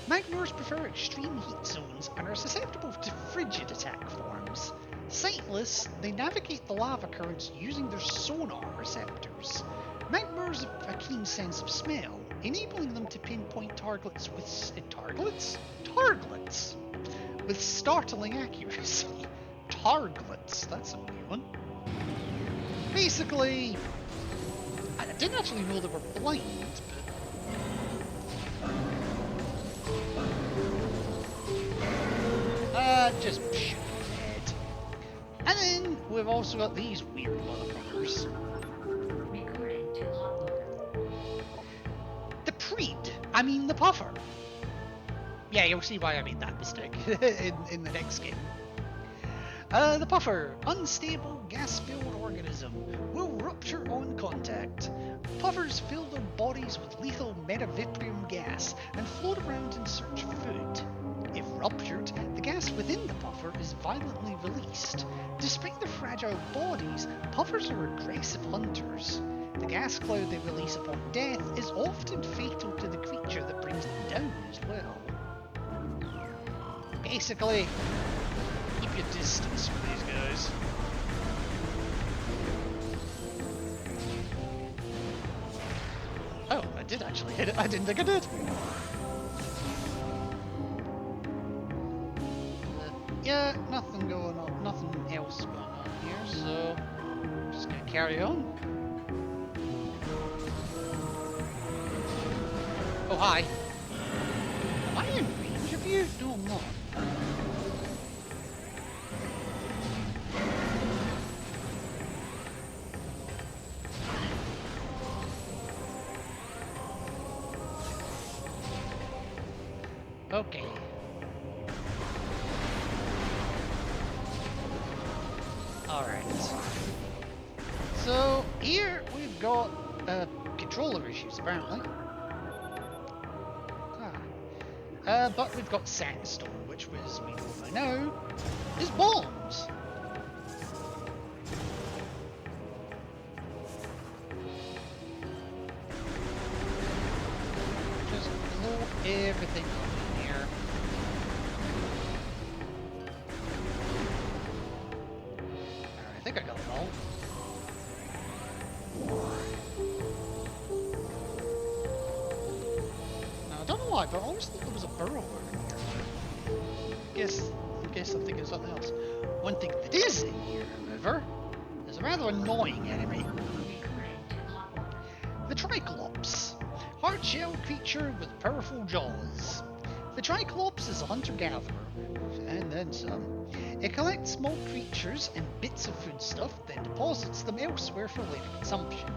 Magmoors prefer extreme heat zones and are susceptible to frigid attack forms. Sightless, they navigate the lava currents using their sonar receptors. Magmoors have a keen sense of smell, enabling them to pinpoint targets with startling accuracy. Targlets, that's a new one. Basically, I didn't actually know they were blind, but just shoot head. And then we've also got these weird motherfuckers. The Preed, the Puffer. Yeah, you'll see why I made that mistake in the next game. The Puffer, unstable gas-filled organism, will rupture on contact. Puffers fill their bodies with lethal metavibrium gas and float around in search of food. If ruptured, the gas within the puffer is violently released. Despite their fragile bodies, puffers are aggressive hunters. The gas cloud they release upon death is often fatal to the creature that brings them down as well. Basically, keep your distance from these guys. Oh, I did actually hit it. I didn't think I did. Yeah, nothing going on. Nothing else going on here, so just gonna carry on. Oh, hi. Am I in range of you? No, I'm not. Okay. Alright. So, here we've got controller issues, apparently. But we've got sandstone, which was, we know by now, is bombs. Just blow everything up in here. Alright, I think I got it all. Now, I don't know why, but I always thought there was a burrower in here. I guess I'm thinking of something else. One thing that is in here, however, is a rather annoying enemy. The Triclops. Hard-shelled creature with powerful jaws. The Triclops is a hunter-gatherer, and then some. It collects small creatures and bits of foodstuff, then deposits them elsewhere for later consumption.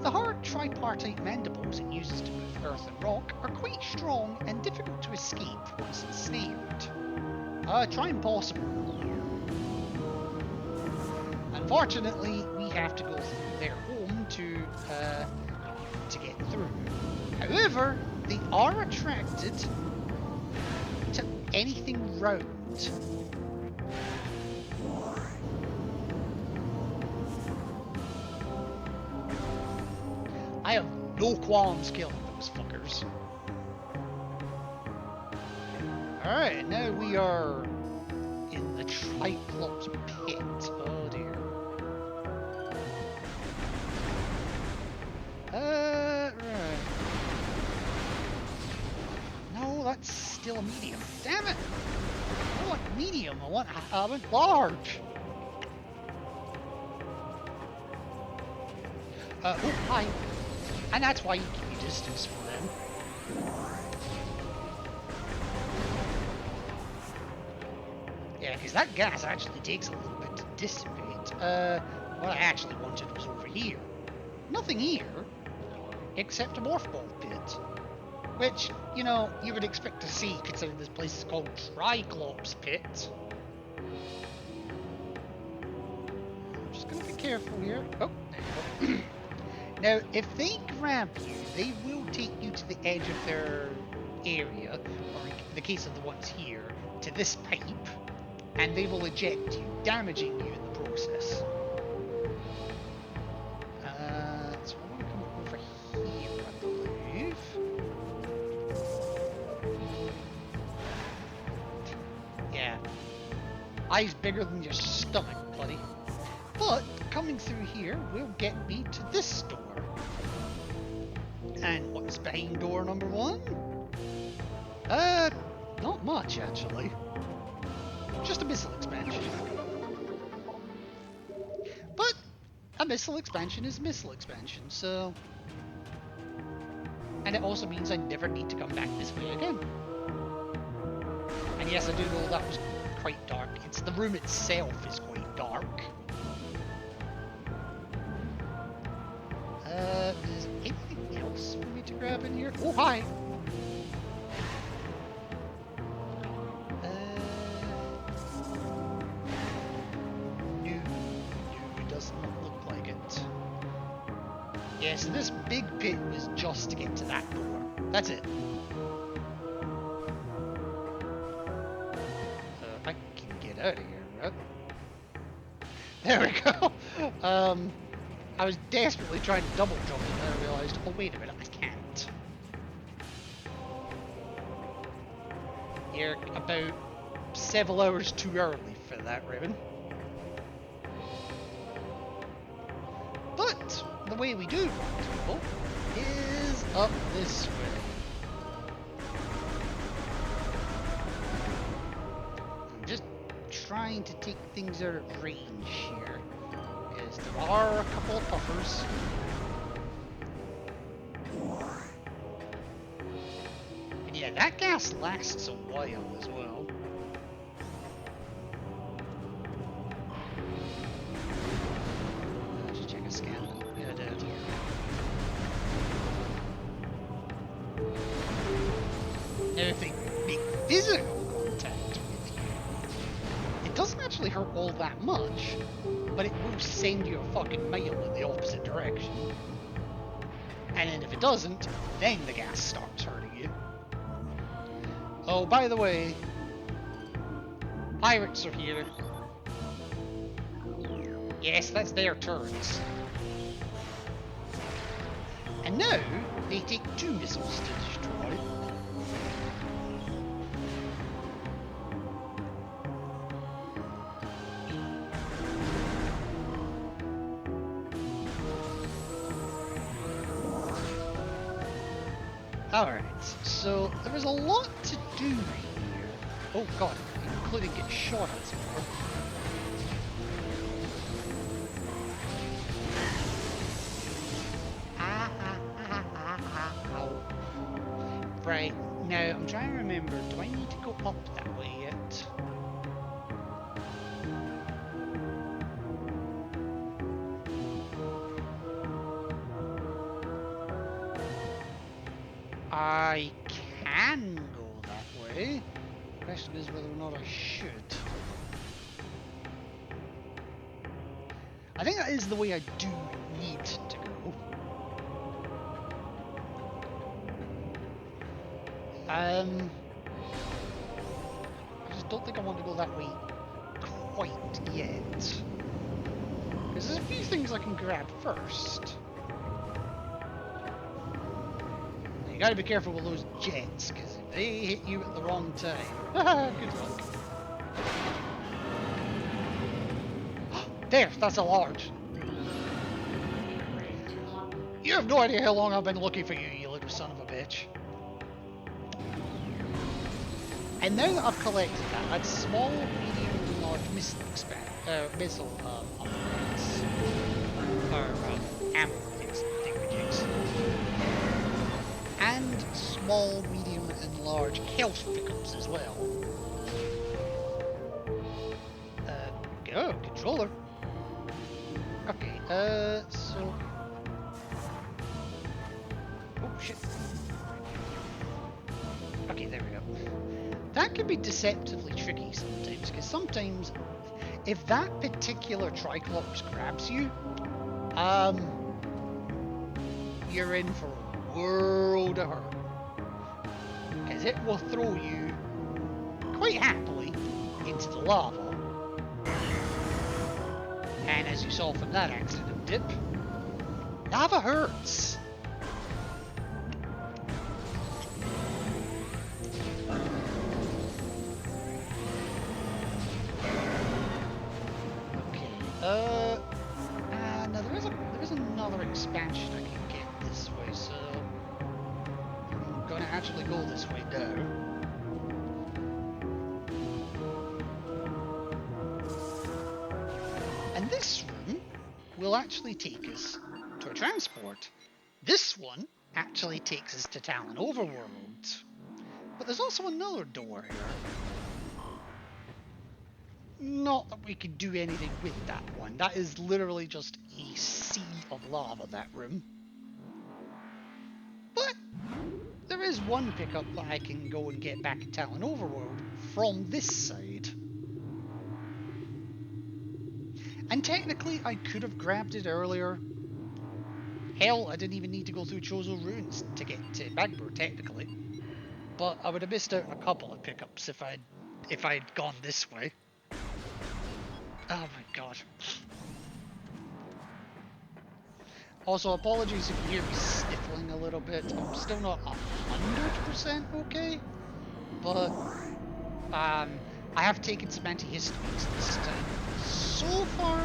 The hard tripartite mandibles it uses to move earth and rock are quite strong and difficult to escape once ensnared. Try impossible. Unfortunately, we have to go through their home to get through. However, they are attracted to anything round. I have no qualms killing those fuckers. Alright, now we are in the Triclops pit. Oh dear. Right. No, that's still a medium. Damn it! I don't want medium, I want large. Oh, hi. And that's why you keep your distance from them. Yeah, because that gas actually takes a little bit to dissipate. What I actually wanted was over here. Nothing here, except a morph ball pit. Which, you know, you would expect to see, considering this place is called Triclops Pit. I'm just gonna be careful here. Oh, there you go. Now, if they grab you, they will take you to the edge of their area, or in the case of the ones here, to this pipe, and they will eject you, damaging you in the process. So I want to come over here, I believe. Yeah. Eyes bigger than your stomach, buddy. But coming through here will get me to this door. And what's behind door number 1? Not much actually. Just a missile expansion. But a missile expansion is a missile expansion, so... And it also means I never need to come back this way again. And yes, I do know that was quite dark. It's the room itself is quite dark. Is anything else for me to grab in here? Oh, hi! No, it does not look like it. Yeah, so this big pit was just to get to that door. That's it. I can get out of here, right? There we go! I was desperately trying to double jump and then I realised, oh wait a minute, I can't. You're about several hours too early for that, Raven. But the way we do find people is up this way. I'm just trying to take things out of range here. Because there are a couple of puffers. And yeah, that gas lasts a while as well. Just check a scan. Yeah, I did. Now if they make physical contact with you, it doesn't actually hurt all that much. But it will send you a fucking mile in the opposite direction. And then if it doesn't, then the gas starts hurting you. Oh, by the way, pirates are here. Yes, that's their turns. And now, they take 2 missiles to destroy. Alright, so there is a lot to do here. Oh god, including get shot at some more. Ow. Right, Now, I'm trying to remember, do I need to go up that way yet? I can go that way. The question is whether or not I should. I think that is the way I do need to go. I just don't think I want to go that way quite yet. Because there's a few things I can grab first. You gotta be careful with those jets, because if they hit you at the wrong time, good luck. There, that's a large. You have no idea how long I've been looking for you, you little son of a bitch. And now that I've collected that, that's small, medium, and large missile upgrades. Or ammo thingamajigs. And small, medium, and large health pickups as well. Go, controller. Okay, so... Oh, shit. Okay, there we go. That can be deceptively tricky sometimes, because sometimes if that particular Triclops grabs you, you're in for a world of hurt. Because it will throw you quite happily into the lava. And as you saw from that accident dip, lava hurts. Now there is another expansion I can get this way, so I'm going to actually go this way now. And this room will actually take us to a transport. This one actually takes us to Talon Overworld. But there's also another door here. Not that we could do anything with that one. That is literally just a sea of lava, that room. But there is one pickup that I can go and get back at Talon Overworld from this side. And technically, I could have grabbed it earlier. Hell, I didn't even need to go through Chozo Ruins to get to Bagbor, technically. But I would have missed out on a couple of pickups if I'd gone this way. Oh my god. Also, apologies if you hear me sniffling a little bit. I'm still not 100% okay, but I have taken some antihistamines this time. So far,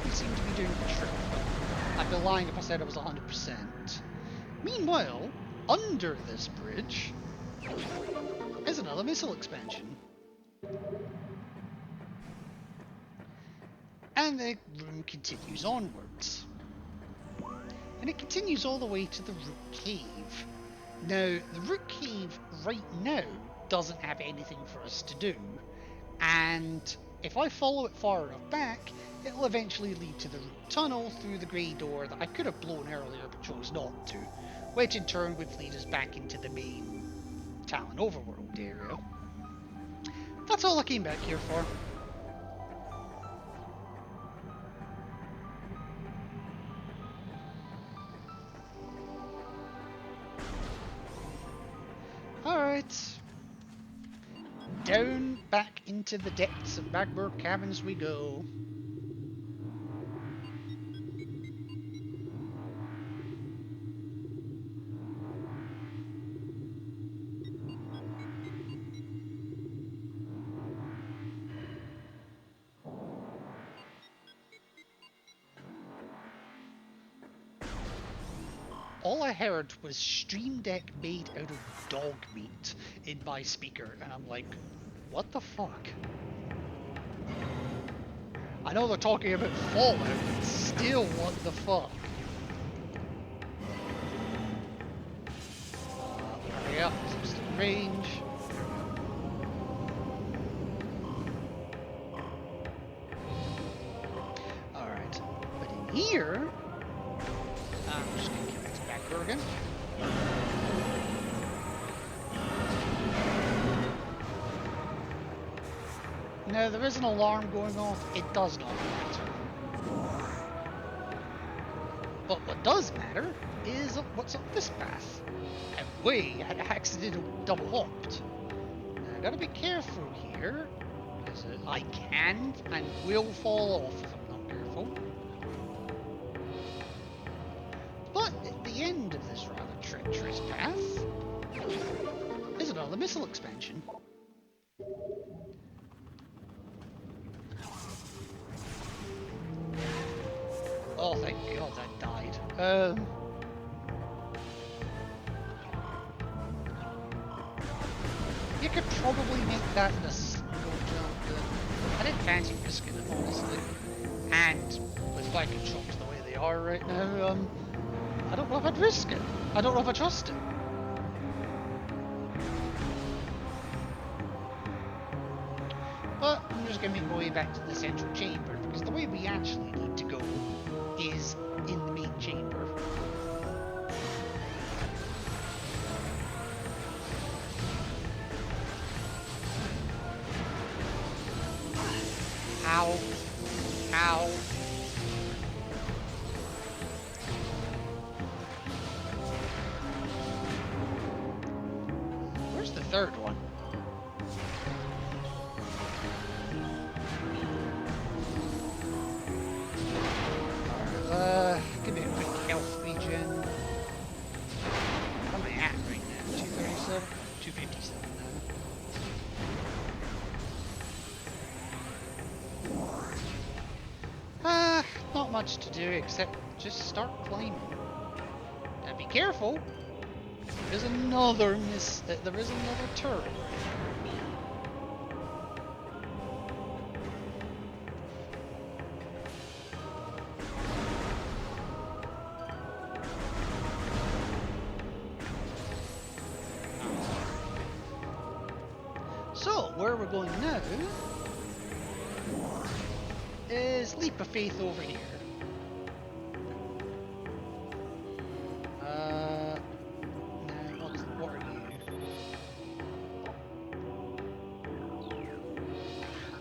we seem to be doing the trick. I'd be lying if I said I was 100%. Meanwhile, under this bridge is another missile expansion. And the room continues onwards. And it continues all the way to the Root Cave. Now, the Root Cave right now doesn't have anything for us to do. And if I follow it far enough back, it'll eventually lead to the Root Tunnel through the grey door that I could have blown earlier but chose not to. Which in turn would lead us back into the main Talon Overworld area. That's all I came back here for. Alright. Down back into the depths of Bagbor Caverns we go. All I heard was Stream Deck made out of dog meat in my speaker, and I'm like, what the fuck? I know they're talking about Fallout, but still, what the fuck? Hurry up, I'm still range. Alright, but in here, I'm just going to connect back door again. No, there is an alarm going off. It does not matter. But what does matter is what's up this path. And we had accidentally double hopped. Now, I gotta be careful here, because I can and will fall off if I'm not careful. But at the end of this rather treacherous path is another missile expansion. Oh, thank God that died. You could probably make that in a single jump, but I didn't fancy risking it, honestly. And with flight controls the way they are right now, I don't know if I'd risk it. I don't know if I trust it. But I'm just going to make my way back to the central chamber, because the way we actually need to go is in the main chamber. Ow. Ow. Where's the third one? Give me a quick health regen. What am I at right now? 237? 257 now. Not much to do except just start climbing. Now be careful. There is another turret. So, where we're going now is Leap of Faith over here. Now, what are you?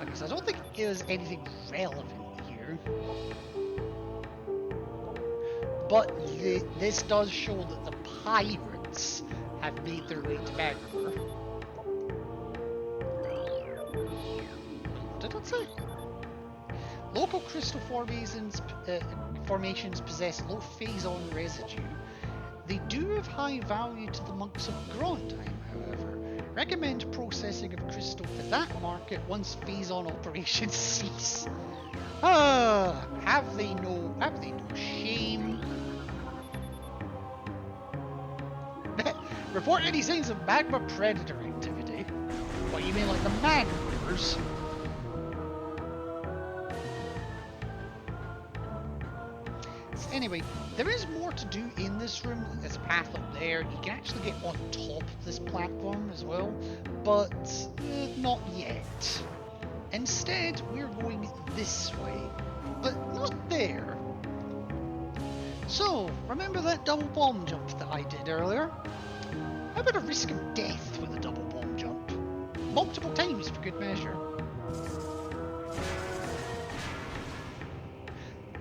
Okay, so I don't think there's anything relevant here. But this does show that the pirates have made their way to Bagmore. What did it say? Local crystal formations possess low phazon residue. They do have high value to the monks of Grondheim, however. Recommend processing of crystal for that market once phazon operations cease. Have they no shame? Report any signs of magma predator activity. What, you mean like the magmers? Anyway, there is more to do in this room. There's a path up there. You can actually get on top of this platform as well, but not yet. Instead, we're going this way, but not there. So, remember that double bomb jump that I did earlier? How about a risk of death with a double bomb jump? Multiple times for good measure.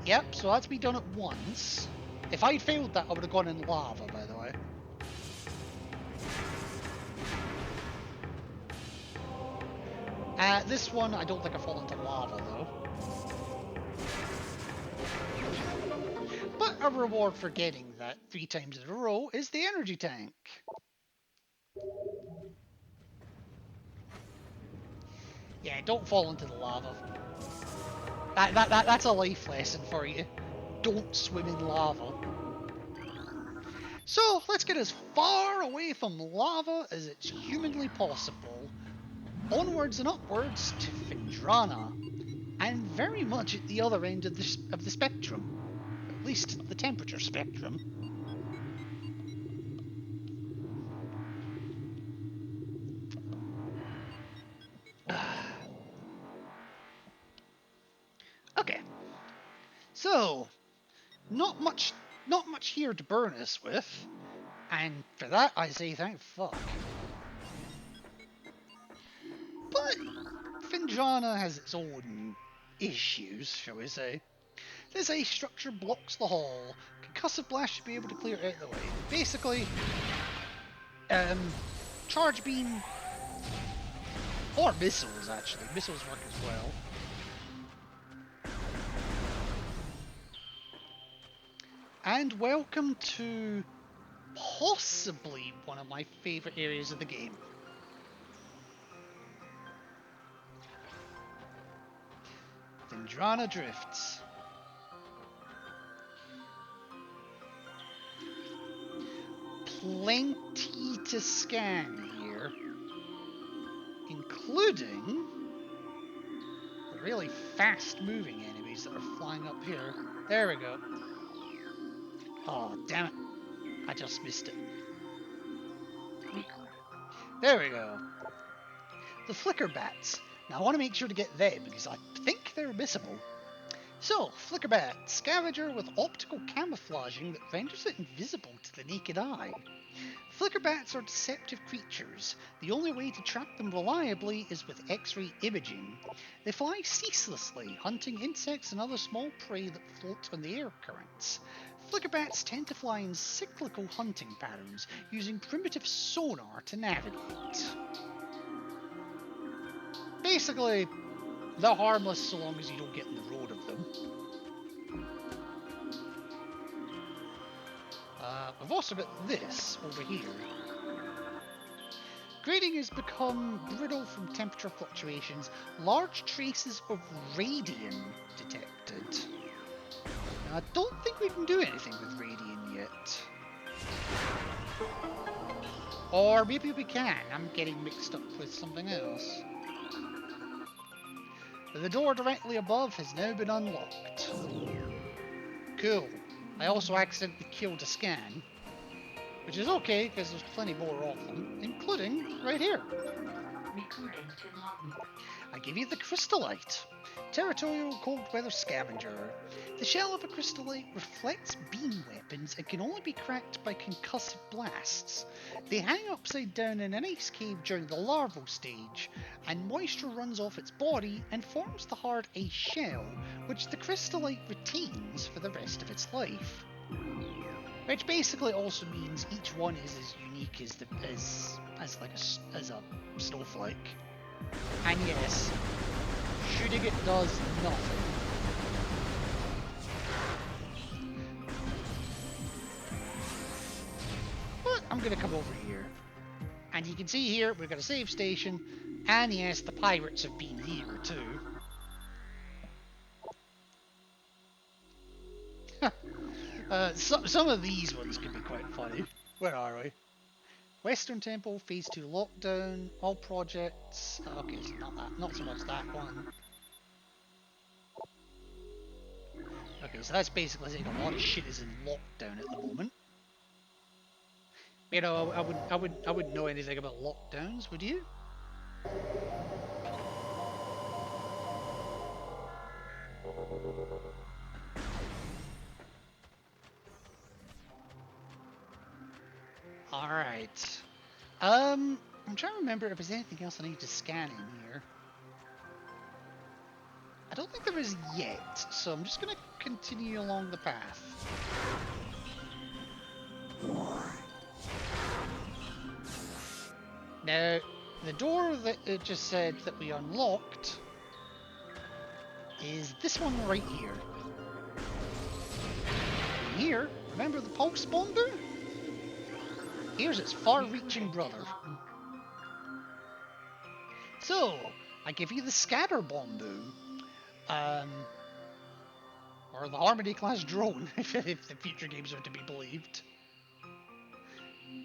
Yep, so that's me done it once. If I'd failed that, I would have gone in lava, by the way. This one, I don't think I fall into lava, though. But a reward for getting that 3 times in a row is the energy tank. Yeah, don't fall into the lava. That's a life lesson for you. Don't swim in lava. So, let's get as far away from lava as it's humanly possible. Onwards and upwards to Phendrana. And very much at the other end of the spectrum. At least the temperature spectrum. So, not much here to burn us with, and for that I say thank fuck. But Finjana has its own issues, shall we say. This ice structure blocks the hall. Concussive blast should be able to clear it out of the way. Basically, charge beam, or missiles actually. Missiles work as well. And welcome to possibly one of my favourite areas of the game. Phendrana Drifts. Plenty to scan here, including the really fast-moving enemies that are flying up here. There we go. Oh, damn it. I just missed it. There we go. The flicker bats. Now I want to make sure to get them because I think they're missable. So, flicker bat, scavenger with optical camouflaging that renders it invisible to the naked eye. Flicker bats are deceptive creatures. The only way to track them reliably is with X-ray imaging. They fly ceaselessly, hunting insects and other small prey that float on the air currents. Flicker bats tend to fly in cyclical hunting patterns, using primitive sonar to navigate. Basically, they're harmless so long as you don't get in the road of them. We've also got this over here. Grading has become brittle from temperature fluctuations. Large traces of radium detected. Now, I don't think we can do anything with radium yet. Or maybe we can. I'm getting mixed up with something else. The door directly above has now been unlocked. Cool. I also accidentally killed a scan, which is okay because there's plenty more of them, including right here. I give you the crystallite. Territorial cold weather scavenger. The shell of a crystallite reflects beam weapons and can only be cracked by concussive blasts. They hang upside down in an ice cave during the larval stage, and moisture runs off its body and forms the hard ice shell, which the crystallite retains for the rest of its life. Which basically also means each one is as unique as a snowflake. And yes, shooting it does nothing. But I'm gonna come over here. And you can see here, we've got a save station. And yes, the pirates have been here too. Some of these ones can be quite funny. Where are we? Western Temple, Phase 2 lockdown, all projects. Okay, so not so much that one. Okay, so that's basically saying a lot of shit is in lockdown at the moment. You know, I wouldn't know anything about lockdowns, would you? Alright. I'm trying to remember if there's anything else I need to scan in here. I don't think there is yet, so I'm just going to continue along the path. Now, the door that it just said that we unlocked is this one right here. And here, remember the pulse bomber? Here's its far-reaching brother. So, I give you the Scatter Bombu. Or the Harmony-class drone, if the future games are to be believed.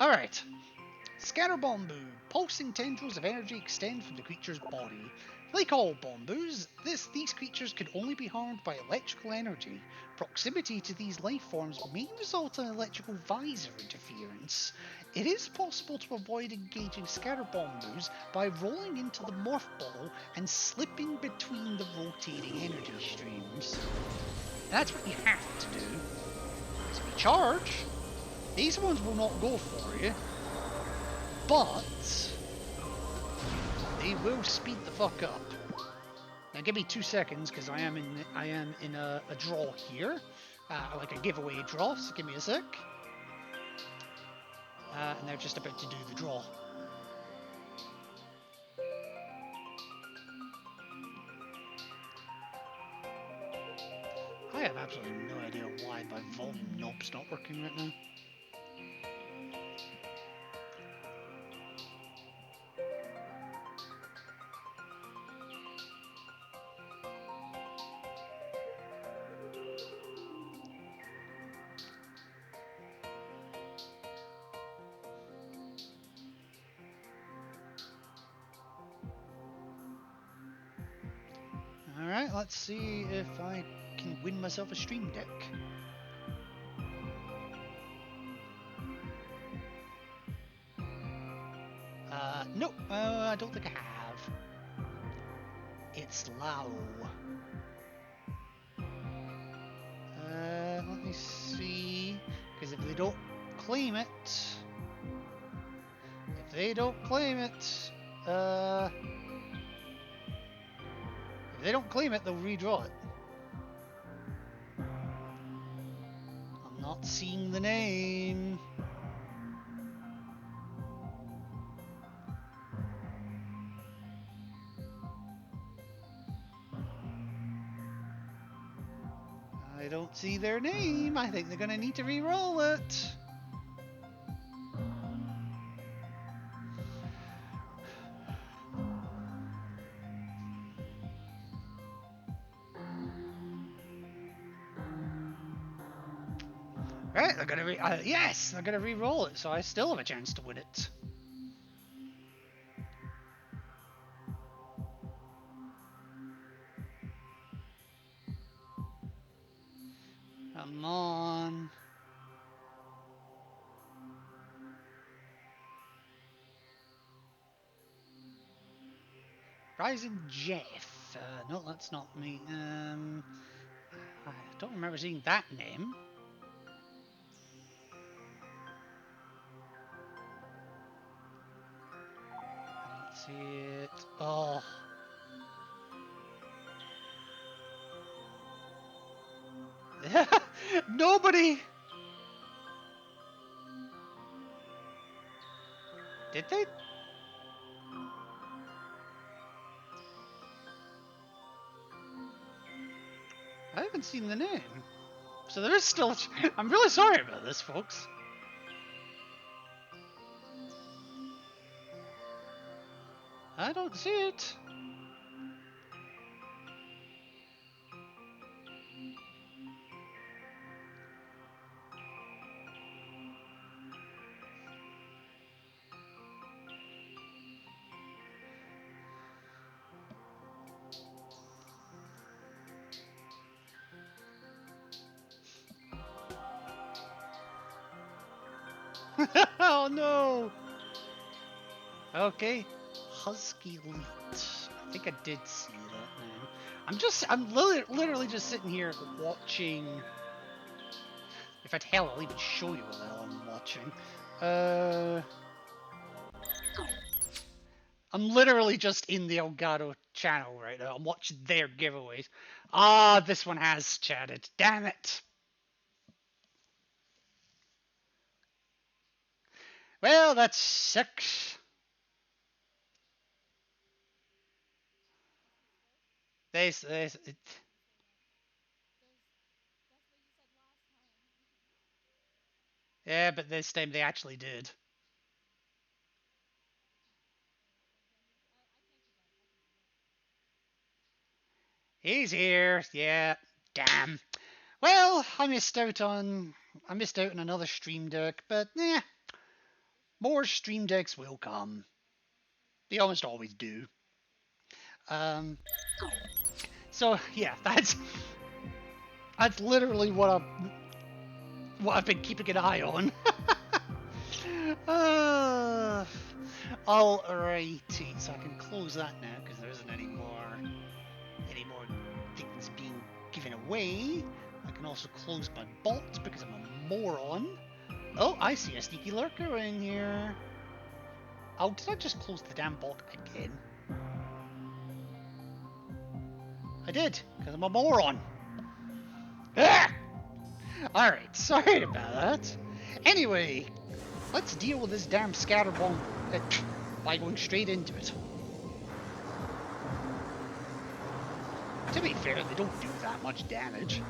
Alright. Scatter Bombu. Pulsing tendrils of energy extend from the creature's body. Like all Bombus, these creatures can only be harmed by electrical energy. Proximity to these life forms may result in electrical visor interference. It is possible to avoid engaging Scatter Bombus by rolling into the morph ball and slipping between the rotating energy streams. That's what you have to do. So if you charge, these ones will not go for you, but they will speed the fuck up. Now give me 2 seconds because I am in a draw here, like a giveaway draw. So give me a sec. And they're just about to do the draw. I have absolutely no idea why my volume knob's not working right now. Alright, let's see if I can win myself a stream deck. Nope, I don't think I have. It's low. Let me see, because if they don't claim it, if they don't claim it, they'll redraw it. I'm not seeing the name. I don't see their name. I think they're gonna need to re-roll it. Right, they're gonna yes, they're gonna re-roll it, so I still have a chance to win it. Come on. Rising Jeff. No, that's not me. I don't remember seeing that name. I don't see it. Oh. Nobody! Did they? I haven't seen the name. So there is still... I'm really sorry about this, folks. I don't see it. Oh no! Okay, Husky Leet. I think I did see that name. I'm literally just sitting here watching. In fact, hell, I'll even show you what the hell I'm watching. I'm literally just in the Elgato channel right now. I'm watching their giveaways. Ah, this one has chatted. Damn it! Well, that's 6. Yeah, but this time they actually did. He's here. Yeah. Damn. Well, I missed out on another stream deck, but yeah, more stream decks will come. They almost always do. Um, so yeah, that's literally what I've been keeping an eye on. Alrighty, so I can close that now because there isn't any more things being given away. I can also close my bolt because I'm a moron. Oh, I see a sneaky lurker in here. Oh, did I just close the damn bolt again? I did, because I'm a moron. Ah! Alright, sorry about that. Anyway, let's deal with this damn scatterbomb by going straight into it. To be fair, they don't do that much damage.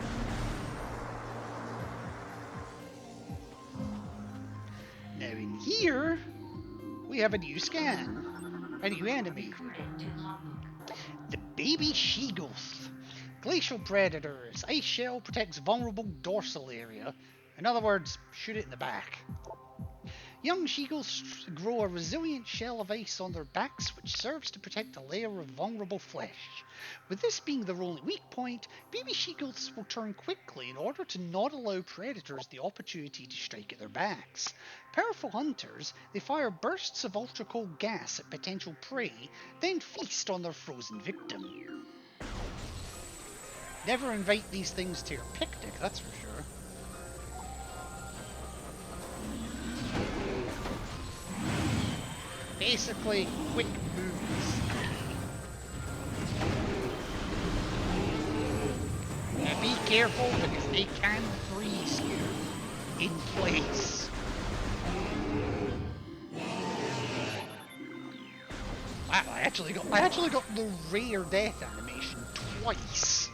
Now in here, we have a new scan. A new enemy. The baby she-goth. Glacial predators. Ice shell protects vulnerable dorsal area. In other words, shoot it in the back. Young she-goths grow a resilient shell of ice on their backs, which serves to protect a layer of vulnerable flesh. With this being their only weak point, baby she-goths will turn quickly in order to not allow predators the opportunity to strike at their backs. Powerful hunters, they fire bursts of ultra-cold gas at potential prey, then feast on their frozen victim. Never invite these things to your picnic, that's for sure. Basically, quick moves. Now be careful because they can freeze you in place. Wow, I actually got the rare death animation twice.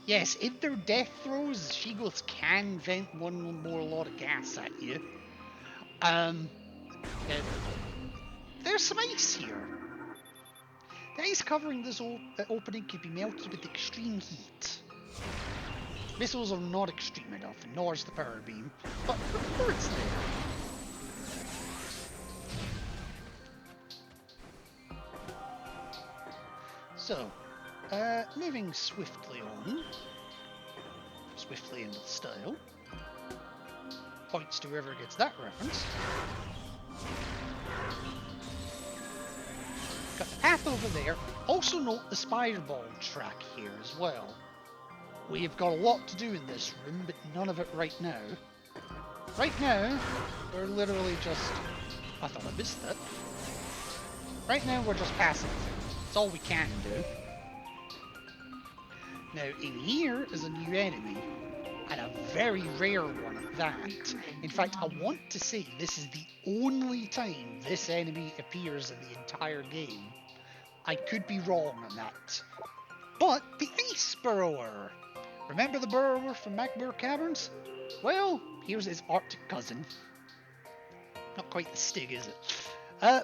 Yes, in their death throes, she-goths can vent one more lot of gas at you. There's some ice here. The ice covering this opening can be melted with extreme heat. Missiles are not extreme enough, nor is the power beam, but it's there. So, moving swiftly on. Swiftly in style. Points to whoever gets that reference. Got the path over there. Also note the spider-ball track here as well. We've got a lot to do in this room, but none of it right now. Right now, we're literally just... I thought I missed that. Right now, we're just passing through. That's all we can do. Now, in here is a new enemy. And a very rare one at that. In fact, I want to say this is the only time this enemy appears in the entire game. I could be wrong on that. But the Ice Burrower! Remember the Burrower from Magmar Caverns? Well, here's his Arctic cousin. Not quite the Stig, is it?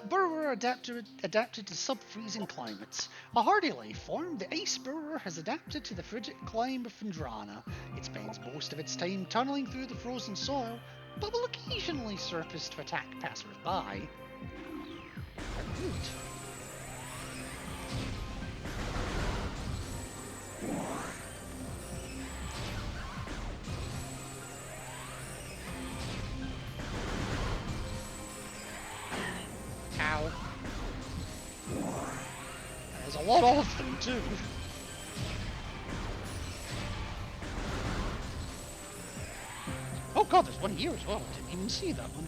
Burrower adapted to sub-freezing climates. A hardy life form, the Ice Burrower has adapted to the frigid climate of Phendrana. It spends most of its time tunneling through the frozen soil, but will occasionally surface to attack passers-by. Good. Ow. There's a lot of them too. Oh god, there's one here as well. I didn't even see that one.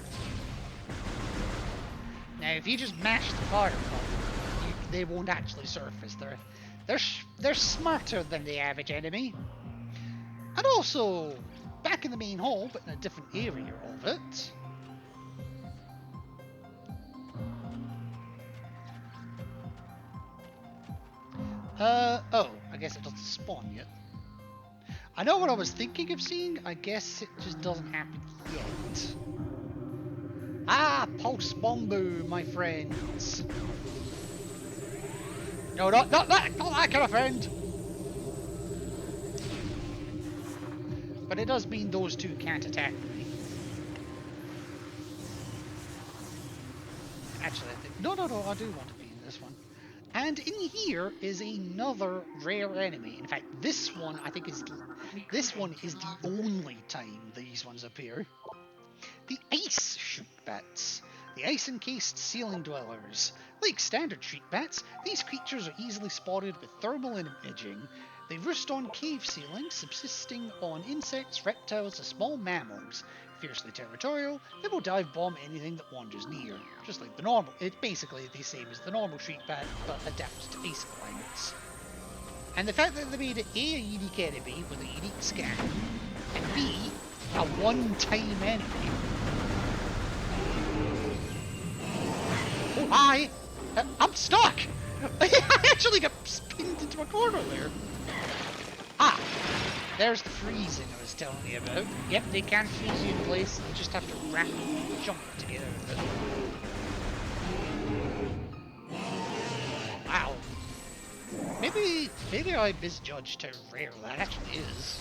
Now, if you just mash the fire button, they won't actually surface. They're smarter than the average enemy. And also, back in the main hall, but in a different area of it. Oh, I guess it doesn't spawn yet. I know what I was thinking of seeing, I guess it just doesn't happen yet. Ah, Pulse Bombu, my friends. No, not that kind of friend. But it does mean those two can't attack me. Actually, I think... No, I do want to be in this And in here is another rare enemy. In fact, this one I think is the only time these ones appear. The ice shriek bats. The ice-encased ceiling dwellers. Like standard shriek bats, these creatures are easily spotted with thermal imaging. They roost on cave ceilings, subsisting on insects, reptiles, and small mammals. Fiercely territorial, they will dive bomb anything that wanders near. Just like the normal, it's basically the same as the normal shriek bat, but adapted to ice climates. And the fact that they made it A, a unique enemy with a unique scan, and B, a one-time enemy. Oh hi! I'm stuck! I actually got pinned into a corner there. Ah! There's the freezing I was telling you about. Yep, they can freeze you in place, you just have to rapidly jump to get out of it. Wow. Maybe I misjudged how rare that actually is.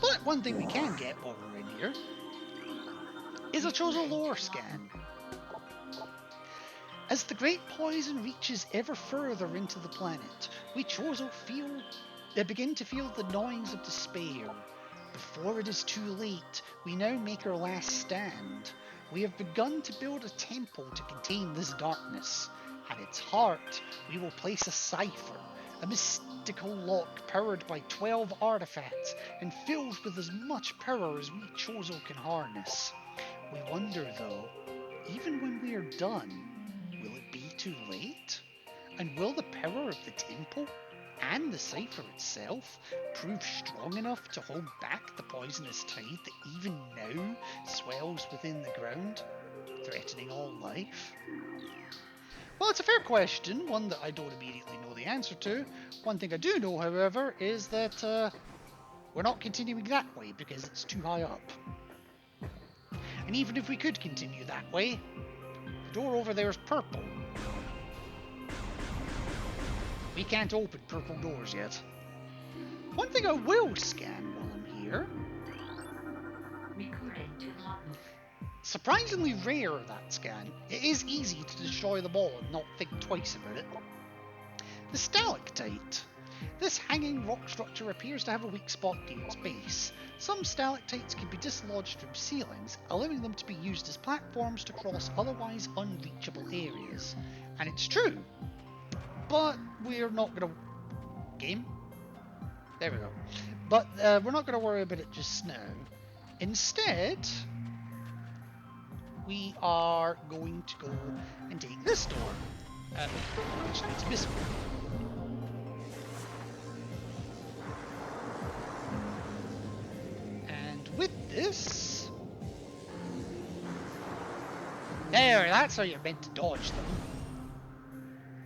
But one thing we can get while we're in here is a Chozo lore scan. As the great poison reaches ever further into the planet, we Chozo begin to feel the gnawings of despair. Before it is too late, we now make our last stand. We have begun to build a temple to contain this darkness. At its heart, we will place a cipher, a mystical lock powered by 12 artifacts and filled with as much power as we Chozo can harness. We wonder though, even when we are done, will it be too late? And will the power of the temple and the cipher itself prove strong enough to hold back the poisonous tide that even now swells within the ground, threatening all life? Well, it's a fair question, one that I don't immediately know the answer to. One thing I do know, however, is that we're not continuing that way because it's too high up. And even if we could continue that way, the door over there is purple. We can't open purple doors yet. One thing I will scan while I'm here. Surprisingly rare, that scan. It is easy to destroy them all and not think twice about it. The stalactite. This hanging rock structure appears to have a weak spot near its base. Some stalactites can be dislodged from ceilings, allowing them to be used as platforms to cross otherwise unreachable areas. And it's true. But we're not going to... Game? There we go. But we're not going to worry about it just now. Instead, we are going to go and take this door. Actually, it's this one. And with this... There, that's how you're meant to dodge them.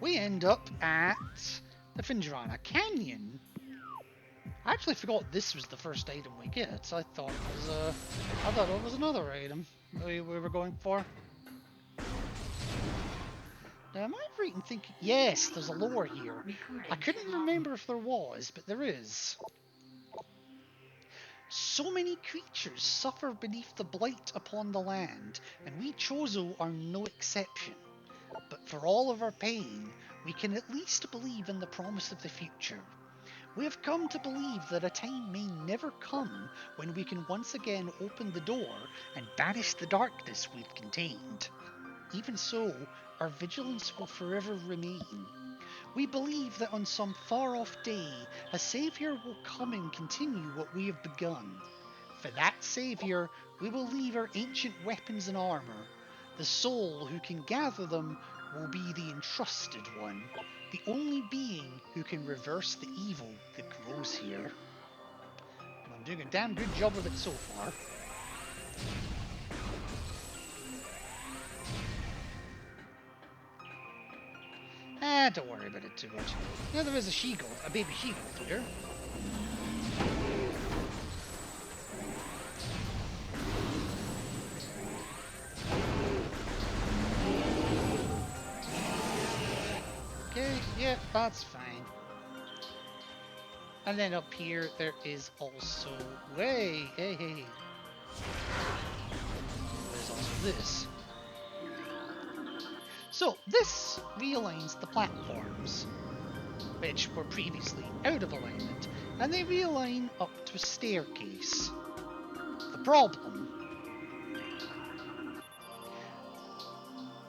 We end up at the Finjarana Canyon. I actually forgot this was the first item we get. I thought it was another item we were going for. Now, am I right in thinking? Yes, there's a lore here. I couldn't remember if there was, but there is. So many creatures suffer beneath the blight upon the land, and we Chozo are no exception. But for all of our pain, we can at least believe in the promise of the future. We have come to believe that a time may never come when we can once again open the door and banish the darkness we've contained. Even so, our vigilance will forever remain. We believe that on some far-off day, a saviour will come and continue what we have begun. For that saviour, we will leave our ancient weapons and armour. The soul who can gather them will be the entrusted one, the only being who can reverse the evil that grows here. And I'm doing a damn good job of it so far. Don't worry about it too much. Now there is a she-goat, a baby she-goat here. Okay, yeah, that's fine. And then up here, there is also... Hey. this. So, this realigns the platforms, which were previously out of alignment, and they realign up to a staircase. The problem: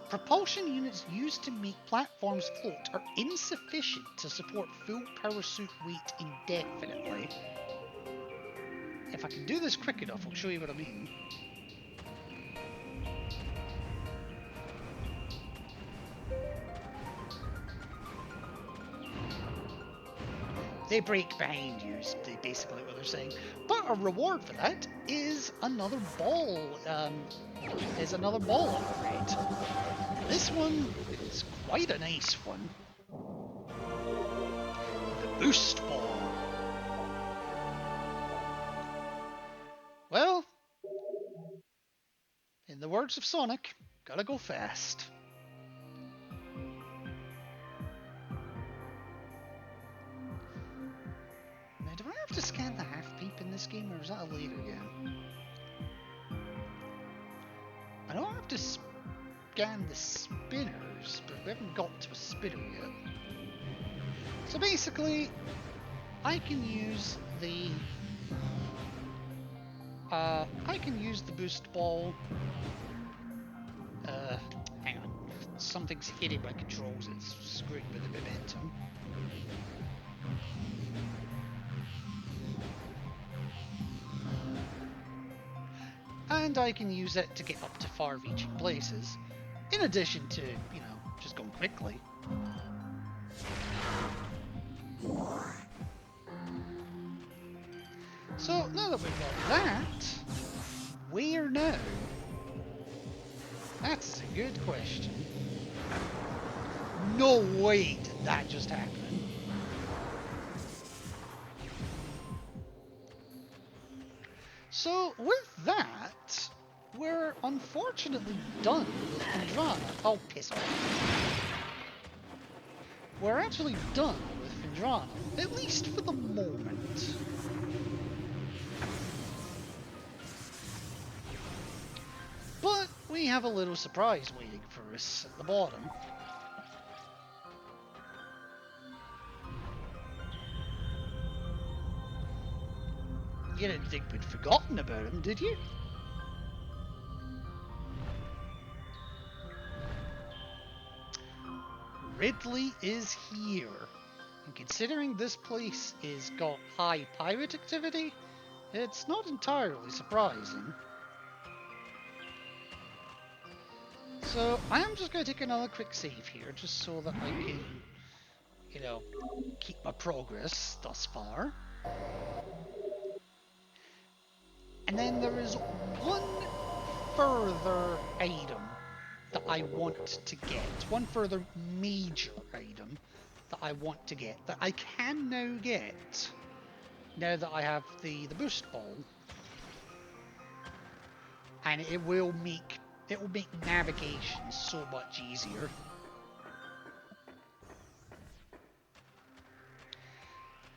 propulsion units used to make platforms float are insufficient to support full power suit weight indefinitely. If I can do this quick enough, I'll show you what I mean. They break behind you, is basically what they're saying. But a reward for that is another ball. Upgrade. This one is quite a nice one. The boost ball. Well, in the words of Sonic, gotta go fast. Now, do I have to scan the half-peep in this game, or is that a later game? I know I have to scan the spinners, but we haven't got to a spinner yet. So basically, I can use the boost ball. Hang on, something's hitting my controls. It's screwing with the momentum. And I can use it to get up to far-reaching places, in addition to, you know, just going quickly. So, now that we've got that, where now? That's a good question. No way did that just happen. So, with that, we're unfortunately done with Phendrana. Oh, piss off. We're actually done with Phendrana, at least for the moment. But we have a little surprise waiting for us at the bottom. You didn't think we'd forgotten about him, did you? Ridley is here. And considering this place is got high pirate activity, it's not entirely surprising. So I am just going to take another quick save here, just so that I can, you know, keep my progress thus far. And then there is one further item that I want to get. One further major item that I want to get, that I can now get, now that I have the boost ball. And it will make navigation so much easier.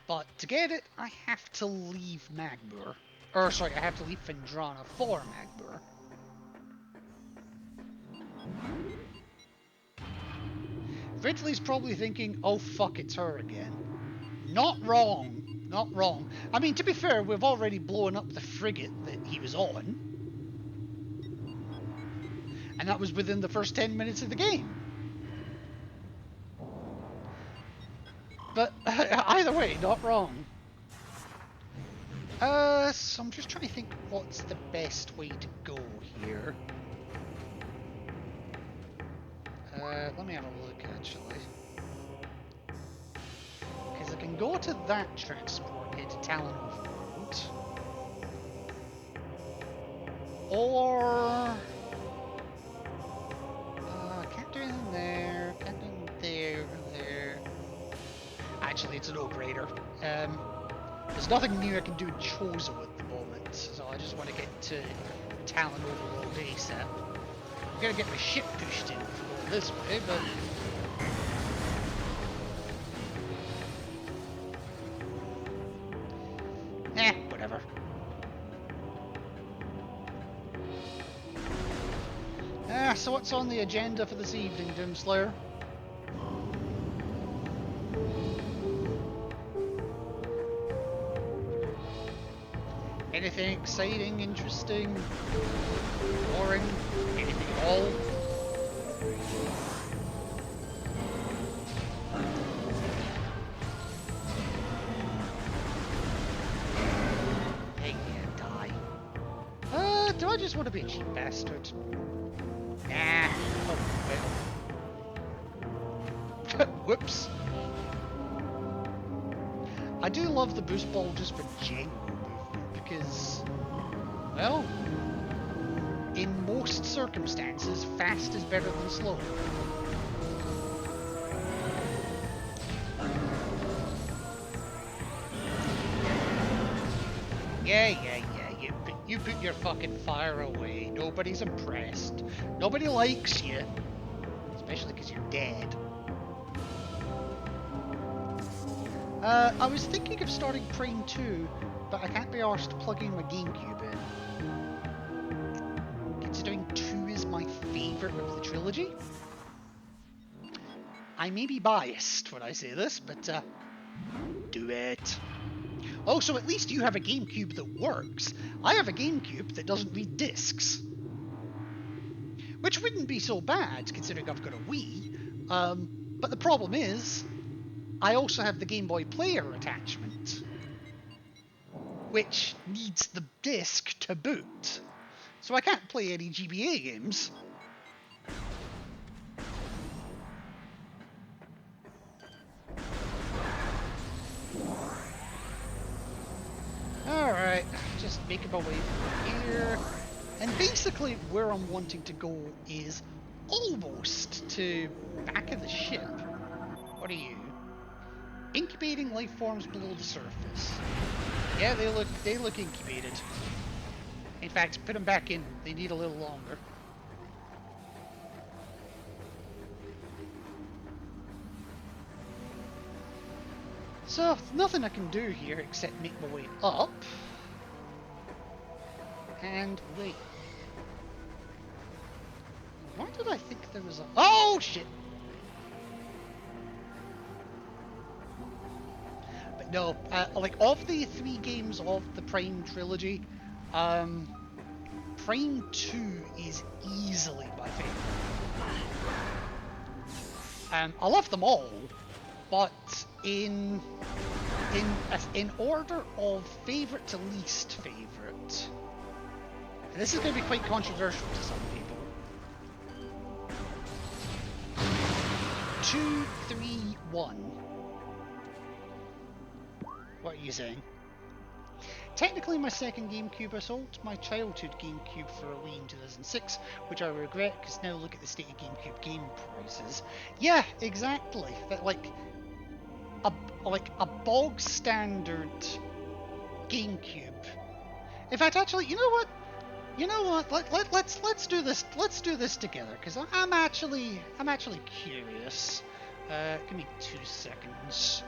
But to get it, I have to leave Magmoor. Or sorry, I have to leave Phendrana for Magmoor. Ridley's probably thinking, oh fuck, it's her again. Not wrong. Not wrong. I mean, to be fair, we've already blown up the frigate that he was on. And that was within the first 10 minutes of the game. But either way, not wrong. So I'm just trying to think what's the best way to go here. Let me have a look, actually. Because I can go to that transport, head to Talon Overworld. Or... can't do anything there, can't do anything there. Actually, it's a no-brainer. There's nothing new I can do in Chozo at the moment, so I just want to get to Talon Overworld ASAP. I'm gonna get my ship pushed in for going this way, but... whatever. so what's on the agenda for this evening, Doomslayer? Anything exciting, interesting, boring, anything at all? Hey, yeah, die. Do I just want to be a cheap bastard? Nah. Oh, well. Whoops. I do love the boost ball just for general movement because, well, in most circumstances, fast is better than slow. Yeah. You put your fucking fire away. Nobody's impressed. Nobody likes you. Especially because you're dead. I was thinking of starting Prime 2, but I can't be arsed plugging my GameCube in. Considering 2 is my favourite of the trilogy. I may be biased when I say this, but do it. Also, at least you have a GameCube that works. I have a GameCube that doesn't read discs. Which wouldn't be so bad, considering I've got a Wii. But the problem is, I also have the Game Boy Player attachment, which needs the disc to boot. So I can't play any GBA games. Alright, just making my way through here. And basically where I'm wanting to go is almost to back of the ship. What are you? Incubating life forms below the surface. Yeah, they look incubated. In fact, put them back in. They need a little longer. So, nothing I can do here except make my way up. And wait. Why did I think there was a... Oh, shit! But no, like, of the 3 games of the Prime trilogy, Prime 2 is easily my favourite. I love them all, but in order of favourite to least favourite, and this is going to be quite controversial to some people. 2, 3, 1. What are you saying? Technically my second GameCube. I sold my childhood GameCube for a Wii in 2006, which I regret because now look at the state of GameCube game prices. Yeah, exactly. That like a bog standard GameCube. In fact, actually, you know what? Let's do this. Let's do this together because I'm actually curious. Give me 2 seconds.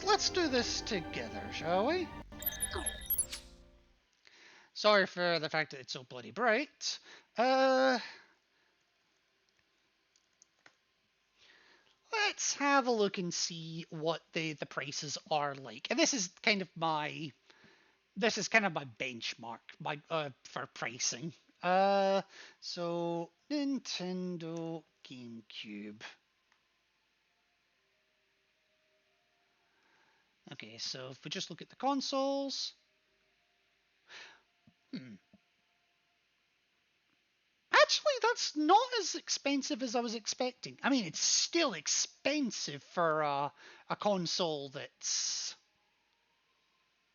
Let's do this together, shall we? Sorry for the fact that it's so bloody bright. Let's have a look and see what the prices are like. And this is kind of my benchmark for pricing. So Nintendo GameCube. Okay, so if we just look at the consoles. Actually, that's not as expensive as I was expecting. I mean, it's still expensive for a console that's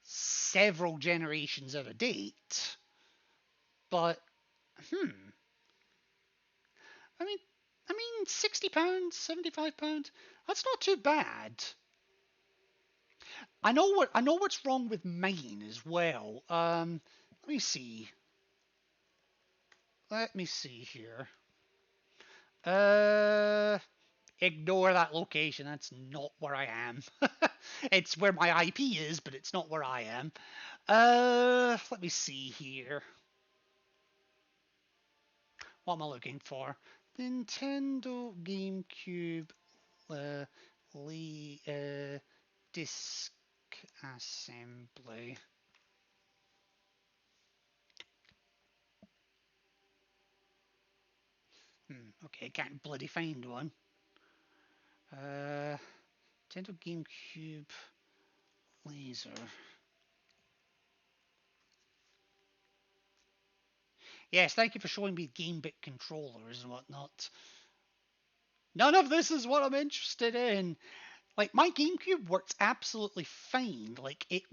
several generations out of date. But, I mean, £60, £75. That's not too bad. I know what's wrong with mine as well. Let me see. Let me see here. Ignore that location. That's not where I am. It's where my IP is, but it's not where I am. Let me see here. what am I looking for? Nintendo GameCube disc assembly. Okay, I can't bloody find one. Nintendo GameCube laser. Yes, thank you for showing me GameBit controllers and whatnot. None of this is what I'm interested in. Like, my GameCube works absolutely fine. Like, it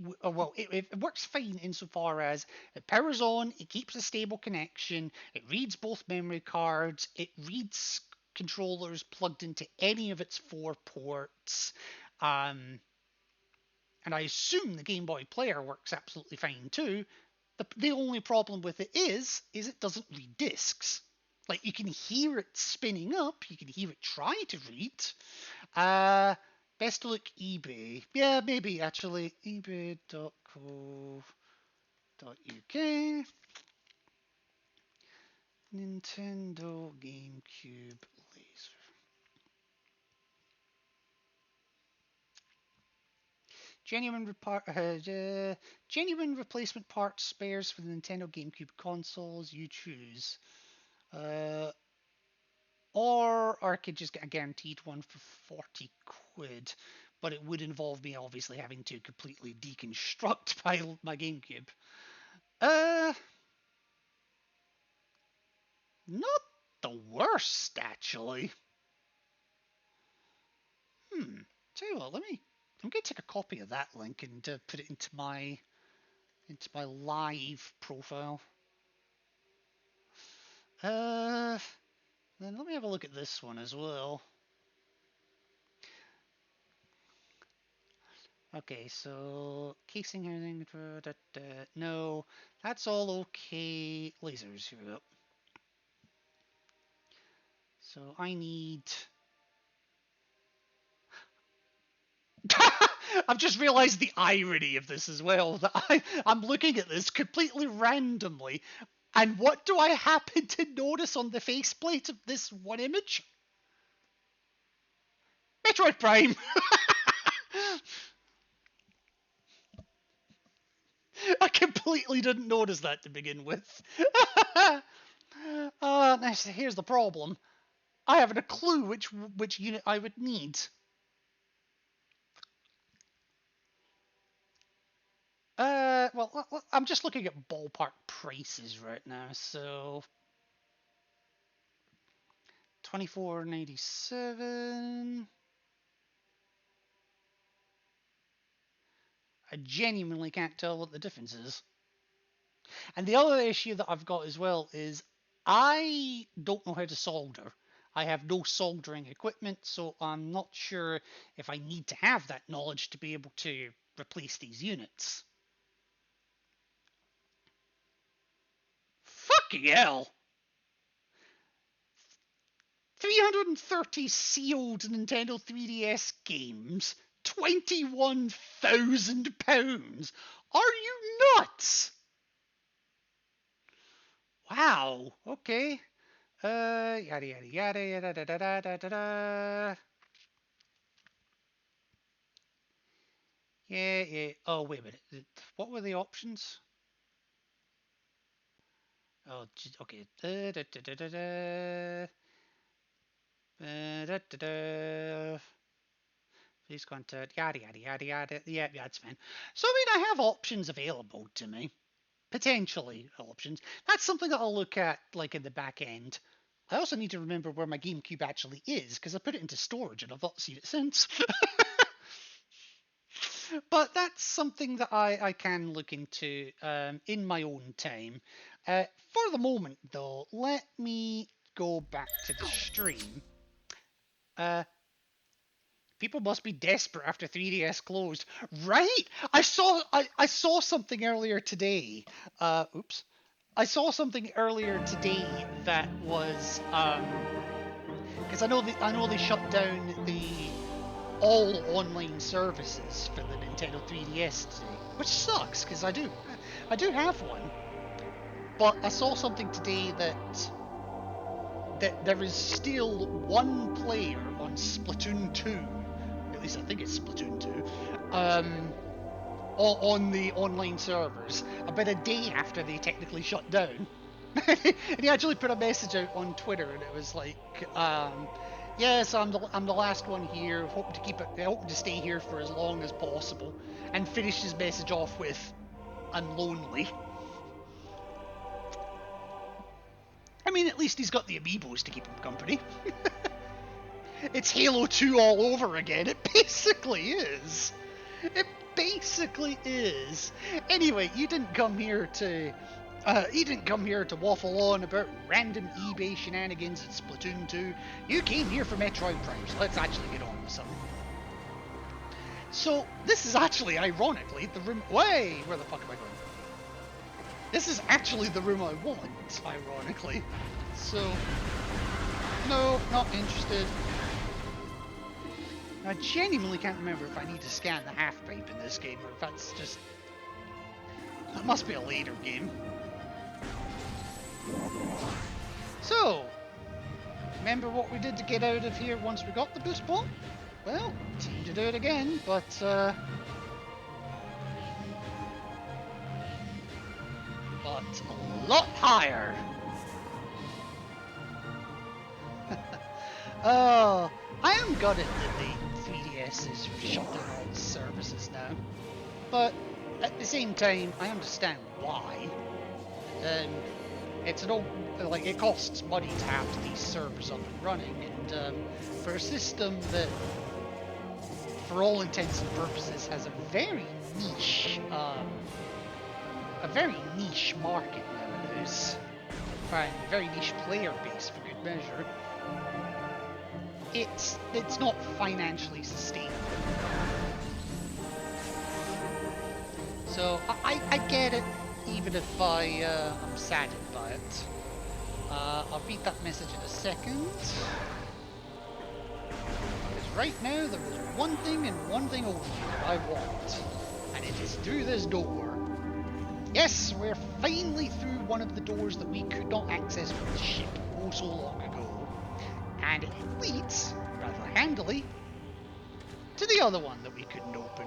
works fine insofar as it powers on, it keeps a stable connection, it reads both memory cards, it reads controllers plugged into any of its 4 ports. And I assume the Game Boy Player works absolutely fine too. The only problem with it is it doesn't read discs. Like, you can hear it spinning up, you can hear it try to read. Best to look eBay. Yeah, maybe actually. ebay.co.uk. Nintendo GameCube laser. Genuine replacement parts spares for the Nintendo GameCube consoles. You choose. Or I could just get a guaranteed one for 40 quid, but it would involve me obviously having to completely deconstruct my GameCube. Not the worst, actually. Tell you what, I'm going to take a copy of that link and put it into my live profile. Then let me have a look at this one as well. Okay, so casing, everything. No, that's all okay. Lasers, here we go. So I need. I've just realised the irony of this as well. That I'm looking at this completely randomly, and what do I happen to notice on the faceplate of this one image? Metroid Prime! I completely didn't notice that to begin with. Now, here's the problem. I haven't a clue which unit I would need. Well, I'm just looking at ballpark prices right now, so... $24.97. I genuinely can't tell what the difference is. And the other issue that I've got as well is I don't know how to solder. I have no soldering equipment, so I'm not sure if I need to have that knowledge to be able to replace these units. Fucking hell! 330 sealed Nintendo 3DS games, £21,000. Are you nuts? Wow. Okay. Yada yada yada yada da da da da da. Yeah. Oh, wait a minute. What were the options? Oh, okay. Please contact yada yada yada yada. Yeah, that's fine. So I mean, I have options available to me. Potentially options. That's something that I'll look at like in the back end. I also need to remember where my GameCube actually is because I put it into storage and I've not seen it since. But that's something that I can look into in my own time. For the moment, though, let me go back to the stream. People must be desperate after 3DS closed. Right! I saw something earlier today. Oops. I saw something earlier today that was because I know they shut down all online services for the Nintendo 3DS today, which sucks because I do have one. But I saw something today that that there is still one player on Splatoon 2, at least I think it's Splatoon 2, on the online servers, about a day after they technically shut down. And he actually put a message out on Twitter, and it was like, yes, I'm the last one here. Hoping to stay here for as long as possible. And finished his message off with, I'm lonely. I mean, at least he's got the amiibos to keep him company. It's Halo 2 all over again. It basically is. It basically is. Anyway, you didn't come here to waffle on about random eBay shenanigans in Splatoon 2. You came here for Metroid Prime, so let's actually get on with something. So, this is actually, ironically, the room... Wait, where the fuck am I going? This is actually the room I want, ironically. So, no, not interested. I genuinely can't remember if I need to scan the half-pipe in this game, or if that's just... That must be a later game. So, remember what we did to get out of here once we got the boost ball? Well, time to do it again, but a lot higher. Oh, I am gutted that the 3DS is shut down all its services now, but at the same time, I understand why. It's an old, like, it costs money to have these servers up and running, and for a system that, for all intents and purposes, has a very niche market nowadays, and a very niche player base for good measure. It's not financially sustainable. So I get it, even if I'm saddened by it. I'll read that message in a second. Because right now there is one thing and one thing only that I want, and it is through this door. Yes, we're finally through one of the doors that we could not access from the ship oh so long ago, and it leads, rather handily, to the other one that we couldn't open.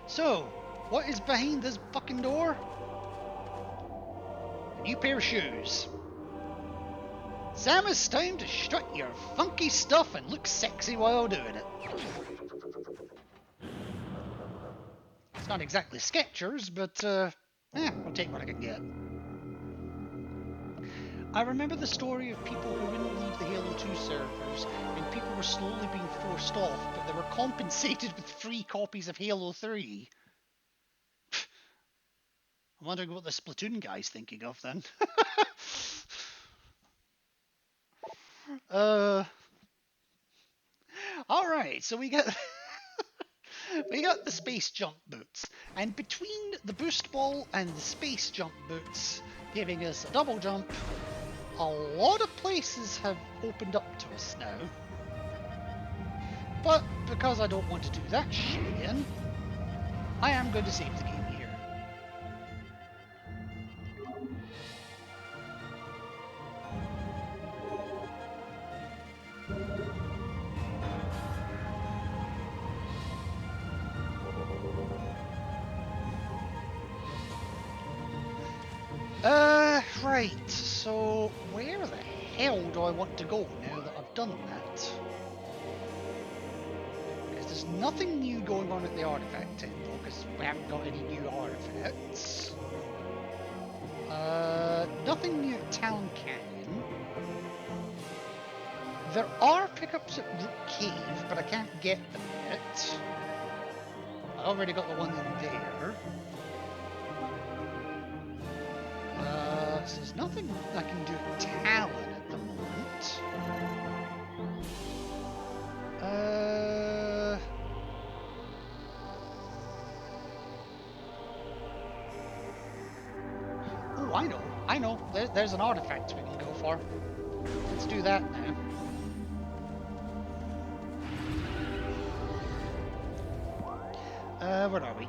So, what is behind this fucking door? A new pair of shoes. Samus, time to strut your funky stuff and look sexy while doing it. It's not exactly Skechers, but I'll take what I can get. I remember the story of people who wouldn't leave the Halo 2 servers, and people were slowly being forced off, but they were compensated with free copies of Halo 3. I'm wondering what the Splatoon guy's thinking of then. Alright, so we got the space jump boots, and between the boost ball and the space jump boots giving us a double jump, a lot of places have opened up to us now. But because I don't want to do that shit again, I am going to save the game here. Right, so where the hell do I want to go now that I've done that? Because there's nothing new going on at the artifact temple, because we haven't got any new artifacts. Nothing new at Town Canyon. There are pickups at Root Cave, but I can't get them yet. I already got the one in there. So there's nothing I can do at Talon at the moment. Oh, I know. There's an artifact we can go for. Let's do that now. Where are we?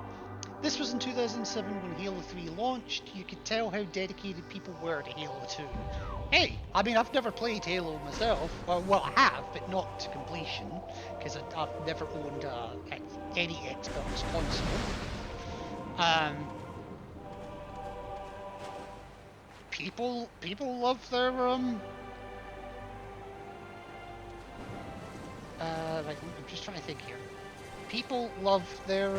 This was in 2007 when Halo 3 launched. You could tell how dedicated people were to Halo 2. Hey, I mean, I've never played Halo myself. Well, I have, but not to completion, because I've never owned any Xbox console. People love their like, I'm just trying to think here. People love their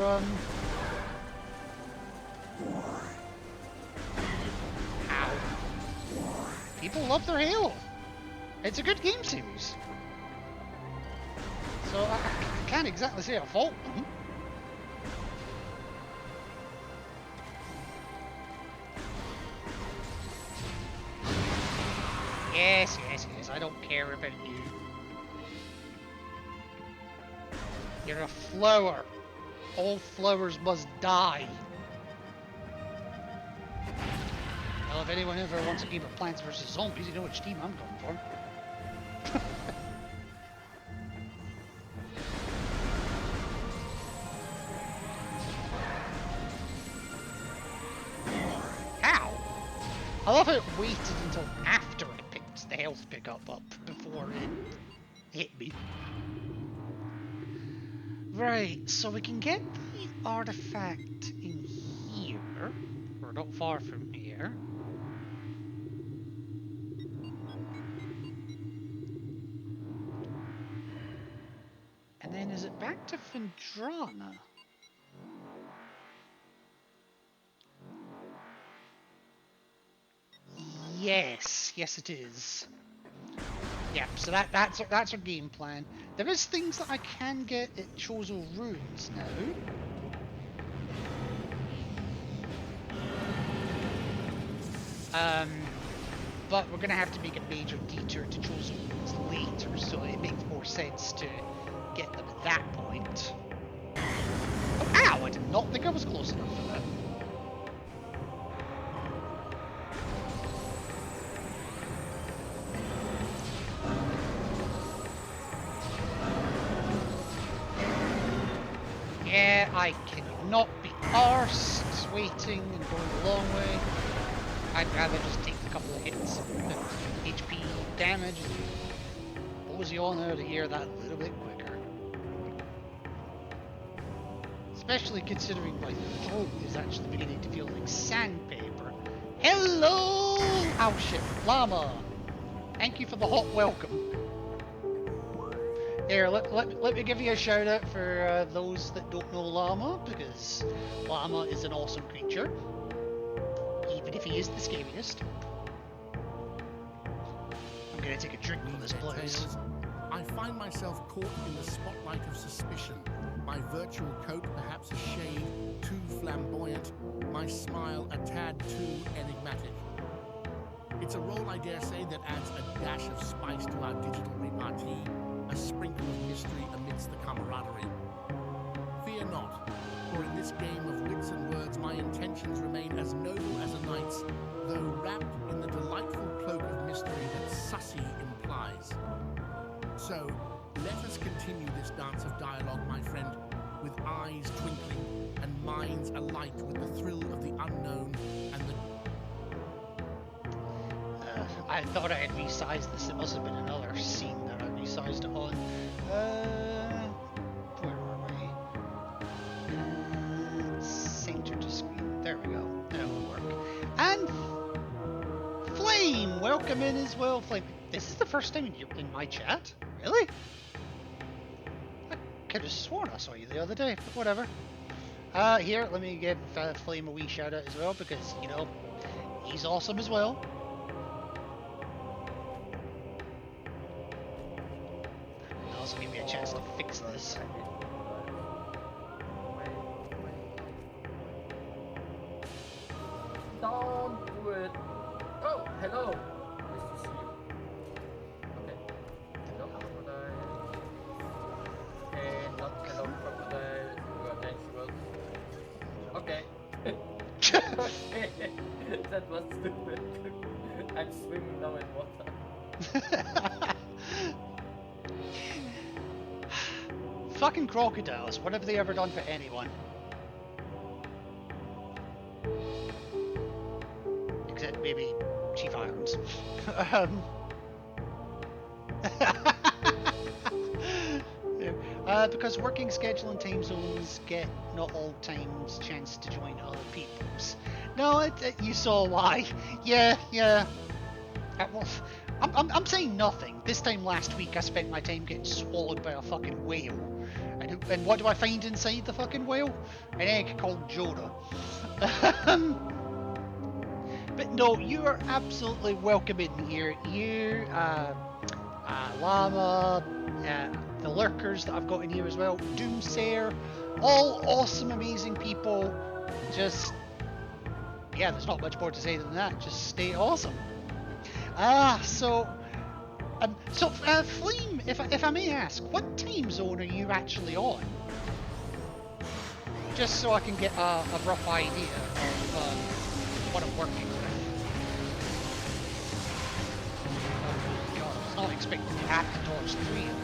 Ow. People love their Halo. It's a good game series. So I can't exactly say I fault them. Yes, I don't care about you. You're a flower. All flowers must die. Well, if anyone ever wants a game of Plants vs. Zombies, you know which team I'm going for. How? I love how it waited until after I picked the health pickup up before it hit me. Right, so we can get the artifact in here. We're not far from here. And then is it back to Vendrana? Yes, it is. Yeah, so that's our game plan. There is things that I can get at Chozo Ruins now. But we're gonna have to make a major detour to Chozo Ruins later, so it makes more sense to get them at that point. Oh, ow! I did not think I was close enough for that. Yeah, I cannot be arsed waiting and going a long way. I'd rather just take a couple of hits of HP damage and mosey on out of here that little bit quicker. Especially considering my throat is actually beginning to feel like sandpaper. Hello! Oh shit, Llama! Thank you for the hot welcome. Here, let me give you a shout out for those that don't know Llama, because Llama is an awesome creature. Even if he is the scariest. I'm gonna take a drink from this place. I find myself caught in the spotlight of suspicion. My virtual coat perhaps a shade too flamboyant, my smile a tad too enigmatic. It's a role, I dare say, that adds a dash of spice to our digital repartee, a sprinkle of mystery amidst the camaraderie. Fear not, for in this game of wits and words my intentions remain as noble as a knight's, though wrapped in the delightful cloak of mystery that Sussy implies. So, let us continue this dance of dialogue, my friend, with eyes twinkling and minds alight with the thrill of the unknown and the... I thought I had resized this. It must have been another scene that I resized it on. Where are we? Center to screen. There we go. That'll work. And Flame, welcome in as well. Flame, this is the first time you're in my chat. Really? I could have sworn I saw you the other day, but whatever. Here, let me give Flame a wee shout out as well, because, you know, he's awesome as well. Also give me a chance to fix this. Don't do it. Oh, hello. Nice to see you. Okay. Hello, crocodile. And not hello, crocodile. You are next world. Okay. That was stupid. I'm swimming now in water. Fucking crocodiles, what have they ever done for anyone? maybe Chief Irons. Because working schedule and time zones get not all times chance to join other people's. No, you saw why. Yeah. Well, I'm saying nothing. This time last week I spent my time getting swallowed by a fucking whale. And what do I find inside the fucking whale? An egg called Jonah. But no, you are absolutely welcome in here. You, Llama, the lurkers that I've got in here as well, Doomsayer, all awesome, amazing people. Just, yeah, there's not much more to say than that. Just stay awesome. Fleam, if I may ask, what time zone are you actually on? Just so I can get a rough idea of what I'm working with. Oh god, I was not expecting to have to dodge 3 of them.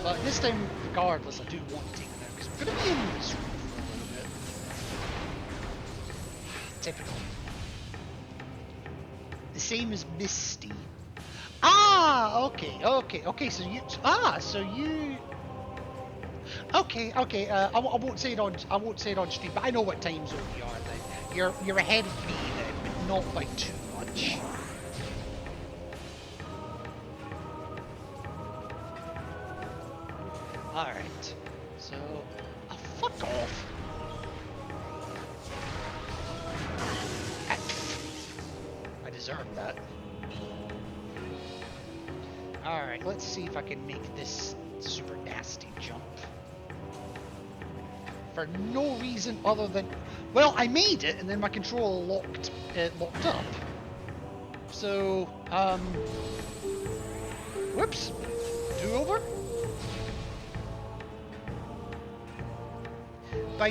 But this time, regardless, I do want to take them out because we're going to be in this room for a little bit. Typical. The same as Misty. Okay. So you. Okay. I won't say it on stream, but I know what time zone you are. Then you're ahead of me then, but not by too much. All right. So, fuck off. I deserve that. Alright, let's see if I can make this super nasty jump. For no reason other than... Well, I made it, and then my controller locked up. So, whoops. Do-over? By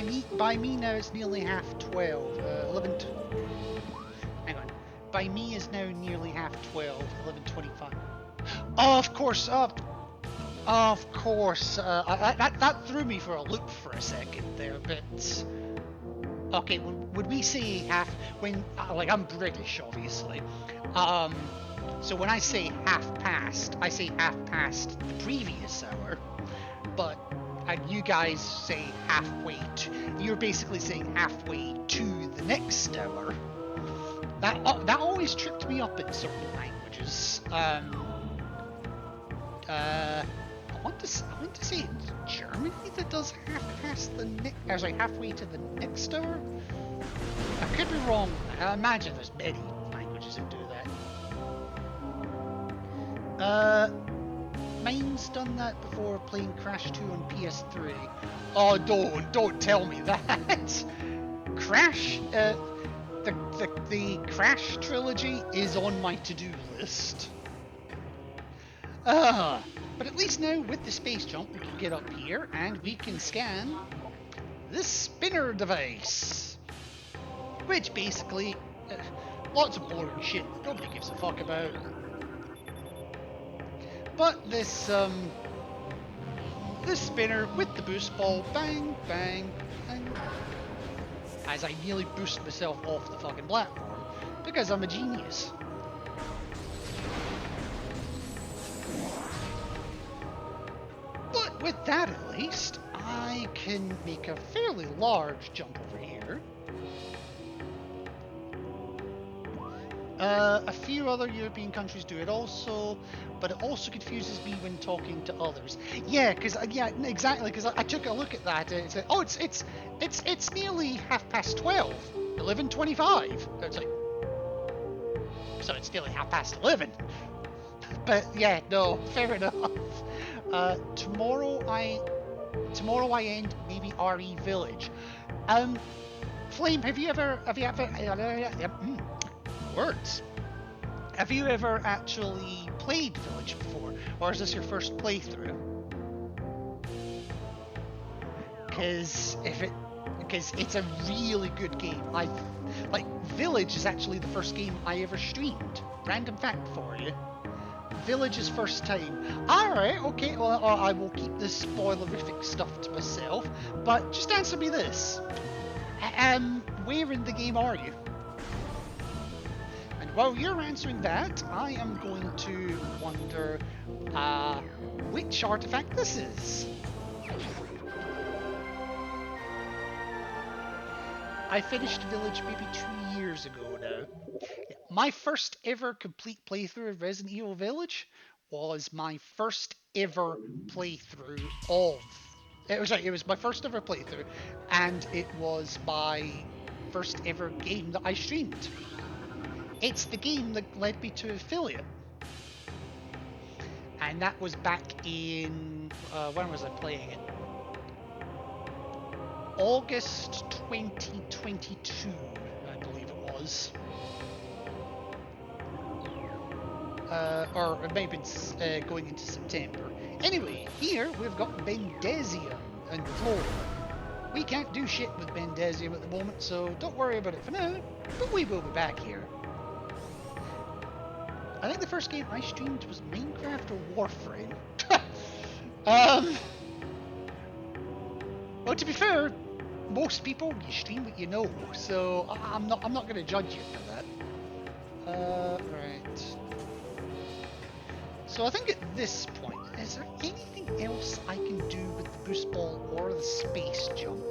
me now it's nearly 12:30. 11... Hang on. By me is now nearly 12:30. 11:25. Oh, of course. That threw me for a loop for a second there, but okay. Would we say half? When like I'm British, obviously. So when I say half past, I say half past the previous hour, but you guys say halfway to. You're basically saying halfway to the next hour. That always tripped me up in certain languages. I want to say it's Germany that does half past the halfway to the next hour. I could be wrong. I imagine there's many languages that do that. Mine's done that before playing Crash 2 on PS3. Oh, don't tell me that. Crash, the Crash trilogy is on my to-do list. But at least now with the space jump we can get up here and we can scan this spinner device, which basically lots of boring shit that nobody gives a fuck about. But this spinner with the boost ball, bang, bang, bang, as I nearly boost myself off the fucking platform because I'm a genius. But with that at least, I can make a fairly large jump over here. A few other European countries do it also, but it also confuses me when talking to others. Yeah, exactly. Because I took a look at that and it said, "Oh, it's nearly 12:30, 11:25." It's like, so it's nearly 11:30. But yeah, no, fair enough. Tomorrow I end maybe RE Village. Flame, have you ever words? Have you ever actually played Village before, or is this your first playthrough? Because it's a really good game. Village is actually the first game I ever streamed. Random fact for you. Village's first time. Alright, okay, well, I will keep this spoilerific stuff to myself, but just answer me this. Where in the game are you? And while you're answering that, I am going to wonder which artifact this is. I finished Village maybe 2 years ago now. My first ever complete playthrough of Resident Evil Village was my first ever playthrough of... It was my first ever playthrough, and it was my first ever game that I streamed. It's the game that led me to affiliate. And that was back in... when was I playing it? August 2022, I believe it was. Or it may have been going into September. Anyway, here we've got Bendezium on the floor. We can't do shit with Bendezium at the moment, so don't worry about it for now, but we will be back here. I think the first game I streamed was Minecraft or Warframe. Well, to be fair, most people, you stream what you know, so I'm not going to judge you for that. Right. So I think at this point, is there anything else I can do with the boost ball or the space jump?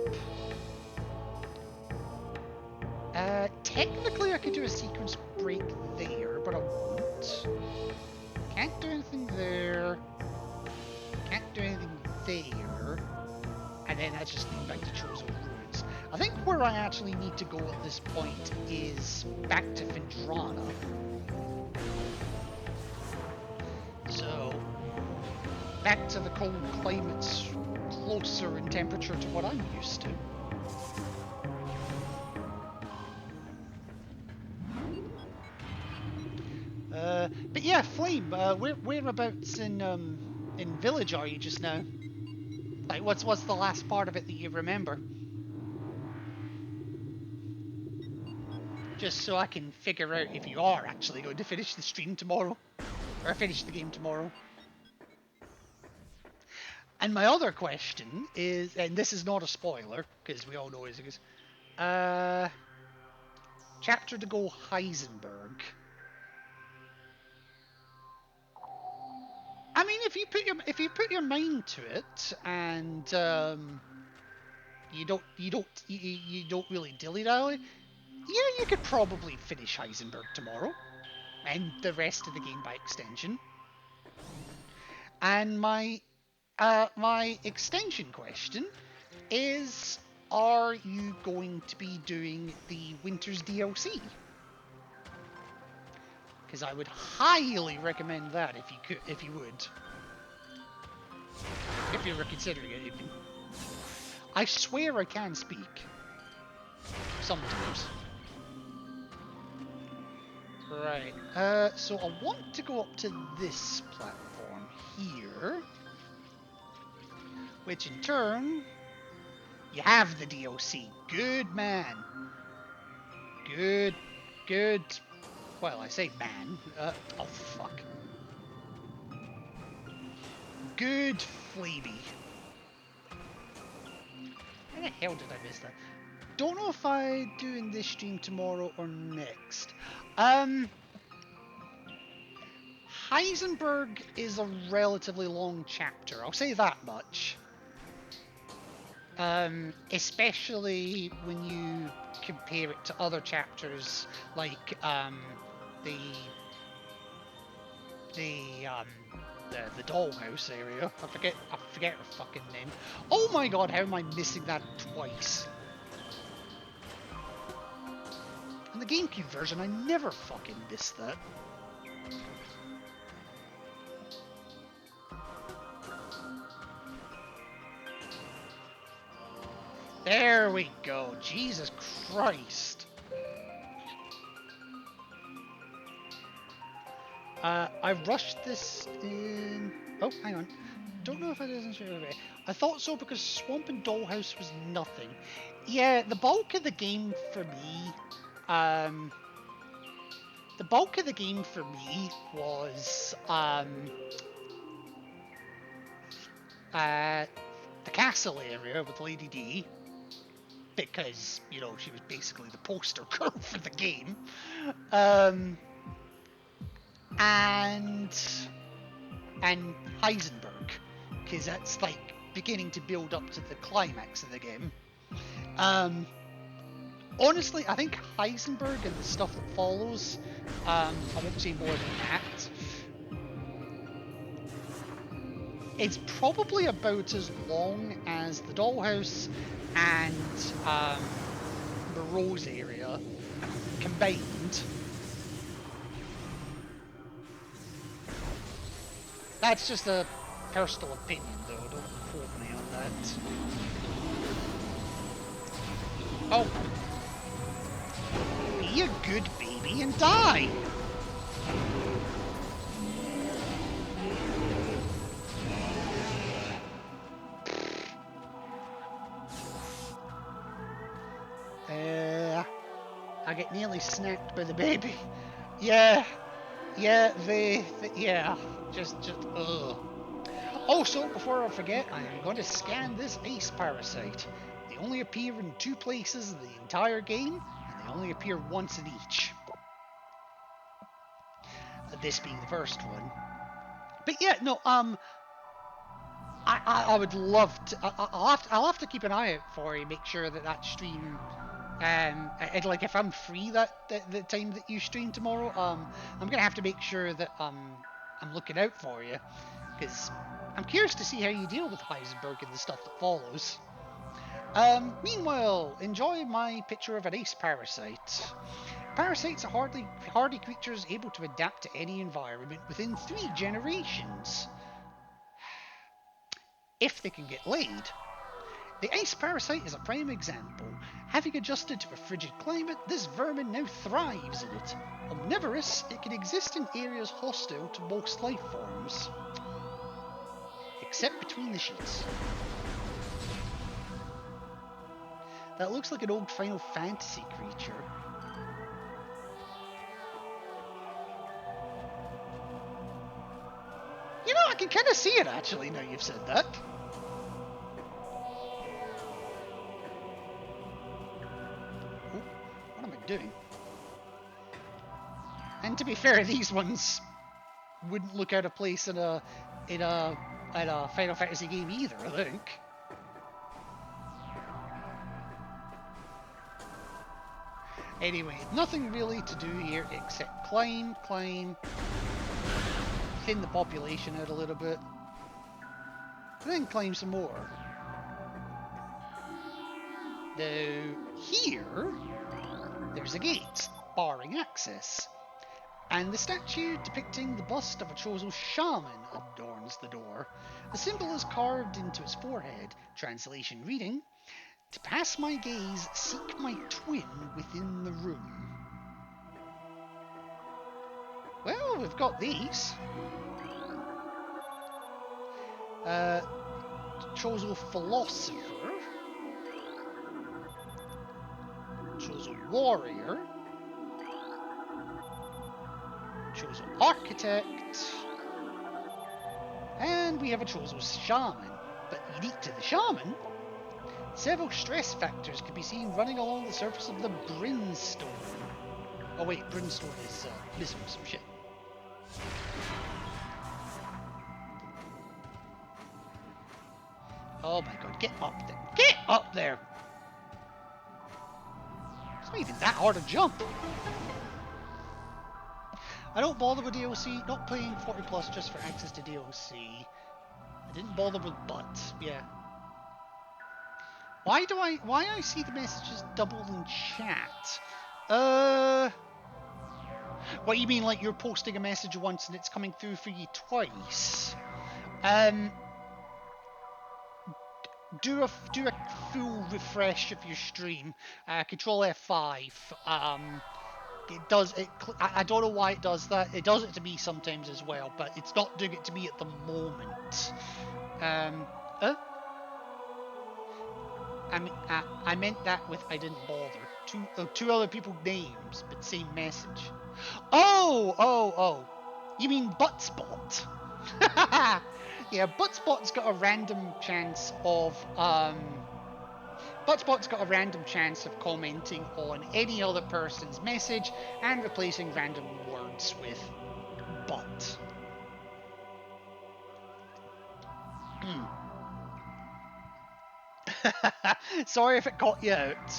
Technically I could do a sequence break there, but I won't. Can't do anything there. Can't do anything there. And then I just need back to Chosen Ruins. I think where I actually need to go at this point is back to Phendrana. So, back to the cold climates, closer in temperature to what I'm used to. But yeah, Flame, whereabouts in Village are you just now? Like, what's the last part of it that you remember? Just so I can figure out if you are actually going to finish the stream tomorrow. Or finish the game tomorrow. And my other question is, and this is not a spoiler, because we all know as it is, chapter to go Heisenberg. I mean, if you put your mind to it, and you don't really dilly-dally, yeah, you could probably finish Heisenberg tomorrow, and the rest of the game by extension. And my extension question is: are you going to be doing the Winter's DLC? Because I would highly recommend that if you would. If you were considering it, even. I swear I can speak. Sometimes. Right. So I want to go up to this platform here. Which in turn, you have the DLC. Good man. Good. Well, I say man. Oh, fuck. Good Flavey. How the hell did I miss that? Don't know if I'm doing this stream tomorrow or next. Heisenberg is a relatively long chapter. I'll say that much. Especially when you compare it to other chapters like the dollhouse area. I forget her fucking name. Oh my god, how am I missing that twice? In the GameCube version, I never fucking missed that. There we go. Jesus Christ. I rushed this in... Oh, hang on. Don't know if I didn't show it. I thought so because Swamp and Dollhouse was nothing. Yeah, the bulk of the game for me the bulk of the game for me was the castle area with Lady D, because, you know, she was basically the poster girl for the game. And Heisenberg, because that's like beginning to build up to the climax of the game. Honestly, I think Heisenberg and the stuff that follows, I won't say more than that, it's probably about as long as the Dollhouse and the Rose area combined. That's just a personal opinion, though. Don't quote me on that. Oh. Be a good baby and die! I get nearly snapped by the baby. Yeah, just, ugh. Also, before I forget, I am going to scan this ace parasite. They only appear in 2 places in the entire game, and they only appear once in each. This being the first one. But yeah, no, I would love to. I'll have to keep an eye out for you, make sure that stream. Like if I'm free the time that you stream tomorrow, I'm gonna have to make sure that I'm looking out for you, because I'm curious to see how you deal with Heisenberg and the stuff that follows. Meanwhile, enjoy my picture of an ace parasite. Parasites are hardy creatures able to adapt to any environment within 3 generations. If they can get laid. The ace parasite is a prime example. Having adjusted to a frigid climate, this vermin now thrives in it. Omnivorous, it can exist in areas hostile to most life forms. Except between the sheets. That looks like an old Final Fantasy creature. You know, I can kind of see it actually now you've said that. Oh, what am I doing? And to be fair, these ones wouldn't look out of place in a Final Fantasy game either, I think. Anyway, nothing really to do here except climb, thin the population out a little bit, and then climb some more. Now, here, there's a gate, barring access, and the statue depicting the bust of a Chozo shaman adorns the door. The symbol is carved into its forehead, translation reading, "To pass my gaze, seek my twin within the room." Well, we've got these. Chozo Philosopher. Chozo Warrior. Chozo Architect. And we have a Chozo Shaman. But unique to the Shaman, several stress factors can be seen running along the surface of the Brimstone. Oh wait, Brimstone is missing some shit. Oh my god, get up there. Get up there! It's not even that hard to jump. I don't bother with DLC, not playing 40 plus just for access to DLC. I didn't bother with butt, yeah. Why I see the messages double in chat? What you mean, like you're posting a message once and it's coming through for you twice? Do a full refresh of your stream. Control F5. It does it. I don't know why it does that. It does it to me sometimes as well, but it's not doing it to me at the moment. I meant that with I didn't bother. Two other people's names, but same message. Oh. You mean Buttspot? Yeah, Buttspot's got a random chance of commenting on any other person's message and replacing random words with butt. Sorry if it caught you out.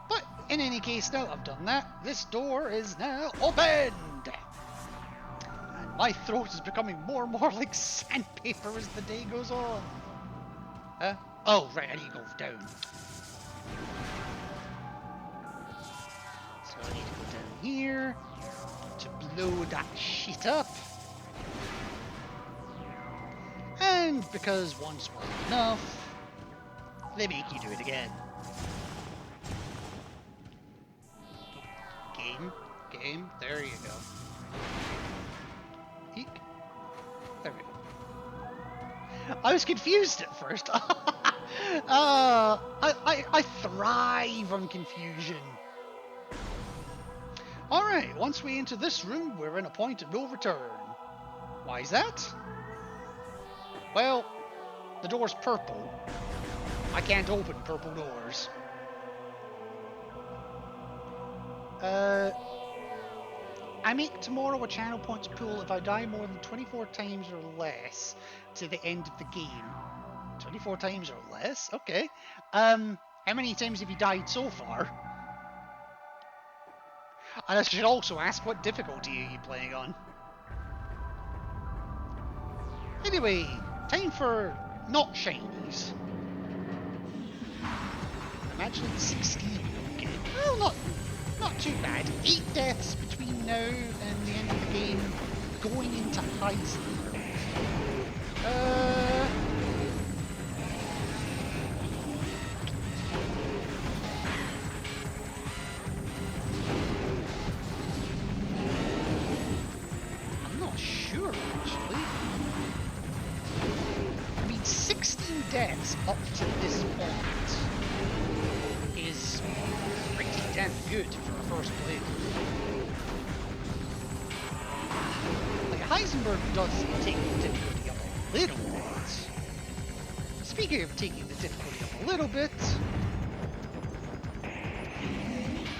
But in any case, now I've done that, this door is now opened! And my throat is becoming more and more like sandpaper as the day goes on. Huh? Oh, right, I need to go down. So I need to go down here to blow that shit up. And because once was enough, they make you do it again. Game, there you go. Eek. There we go. I was confused at first. I thrive on confusion. Alright, once we enter this room, we're in a point of no return. Why is that? Well, the door's purple. I can't open purple doors. I make tomorrow a channel points pool if I die more than 24 times or less to the end of the game. 24 times or less? Okay. How many times have you died so far? And I should also ask, what difficulty are you playing on? Anyway, time for not shinies. Imagine 16. Okay. Well, not too bad. 8 deaths between now and the end of the game, going into Heisenberg. I'm not sure, actually. I mean, 16 deaths up to this point is pretty damn good for a first playthrough. Like, Heisenberg does take the difficulty up a little bit. Speaking of taking the difficulty up a little bit,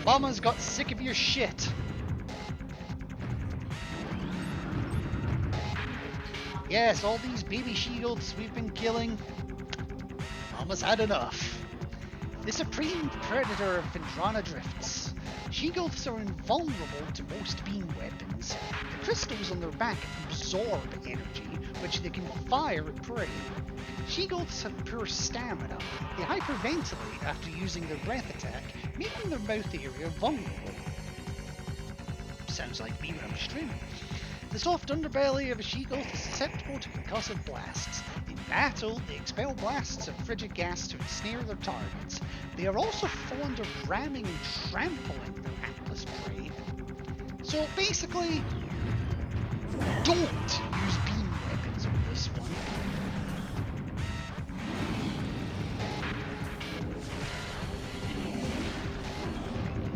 Mama's got sick of your shit. Yes, all these baby she-goats we've been killing, Mama's had enough. The supreme predator of Vendrana drifts. She-goats are invulnerable to most beam weapons. The crystals on their back absorb energy, which they can fire at prey. She-goats have poor stamina. They hyperventilate after using their breath attack, making their mouth area vulnerable. Sounds like me when I'm streaming. The soft underbelly of a she-goat is susceptible to concussive blasts. In battle, they expel blasts of frigid gas to ensnare their targets. They are also fond of ramming and trampling their hapless prey. So basically, don't use beam weapons on this one.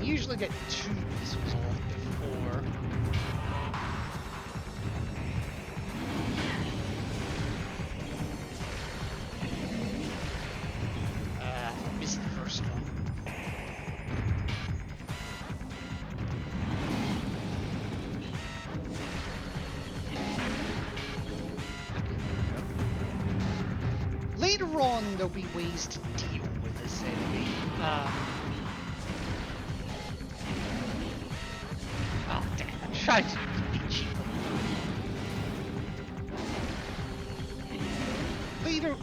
You usually get 2 missiles off before. Missed the first one. Later on, there'll be ways to deal with this enemy. Oh damn! I tried to be cheap.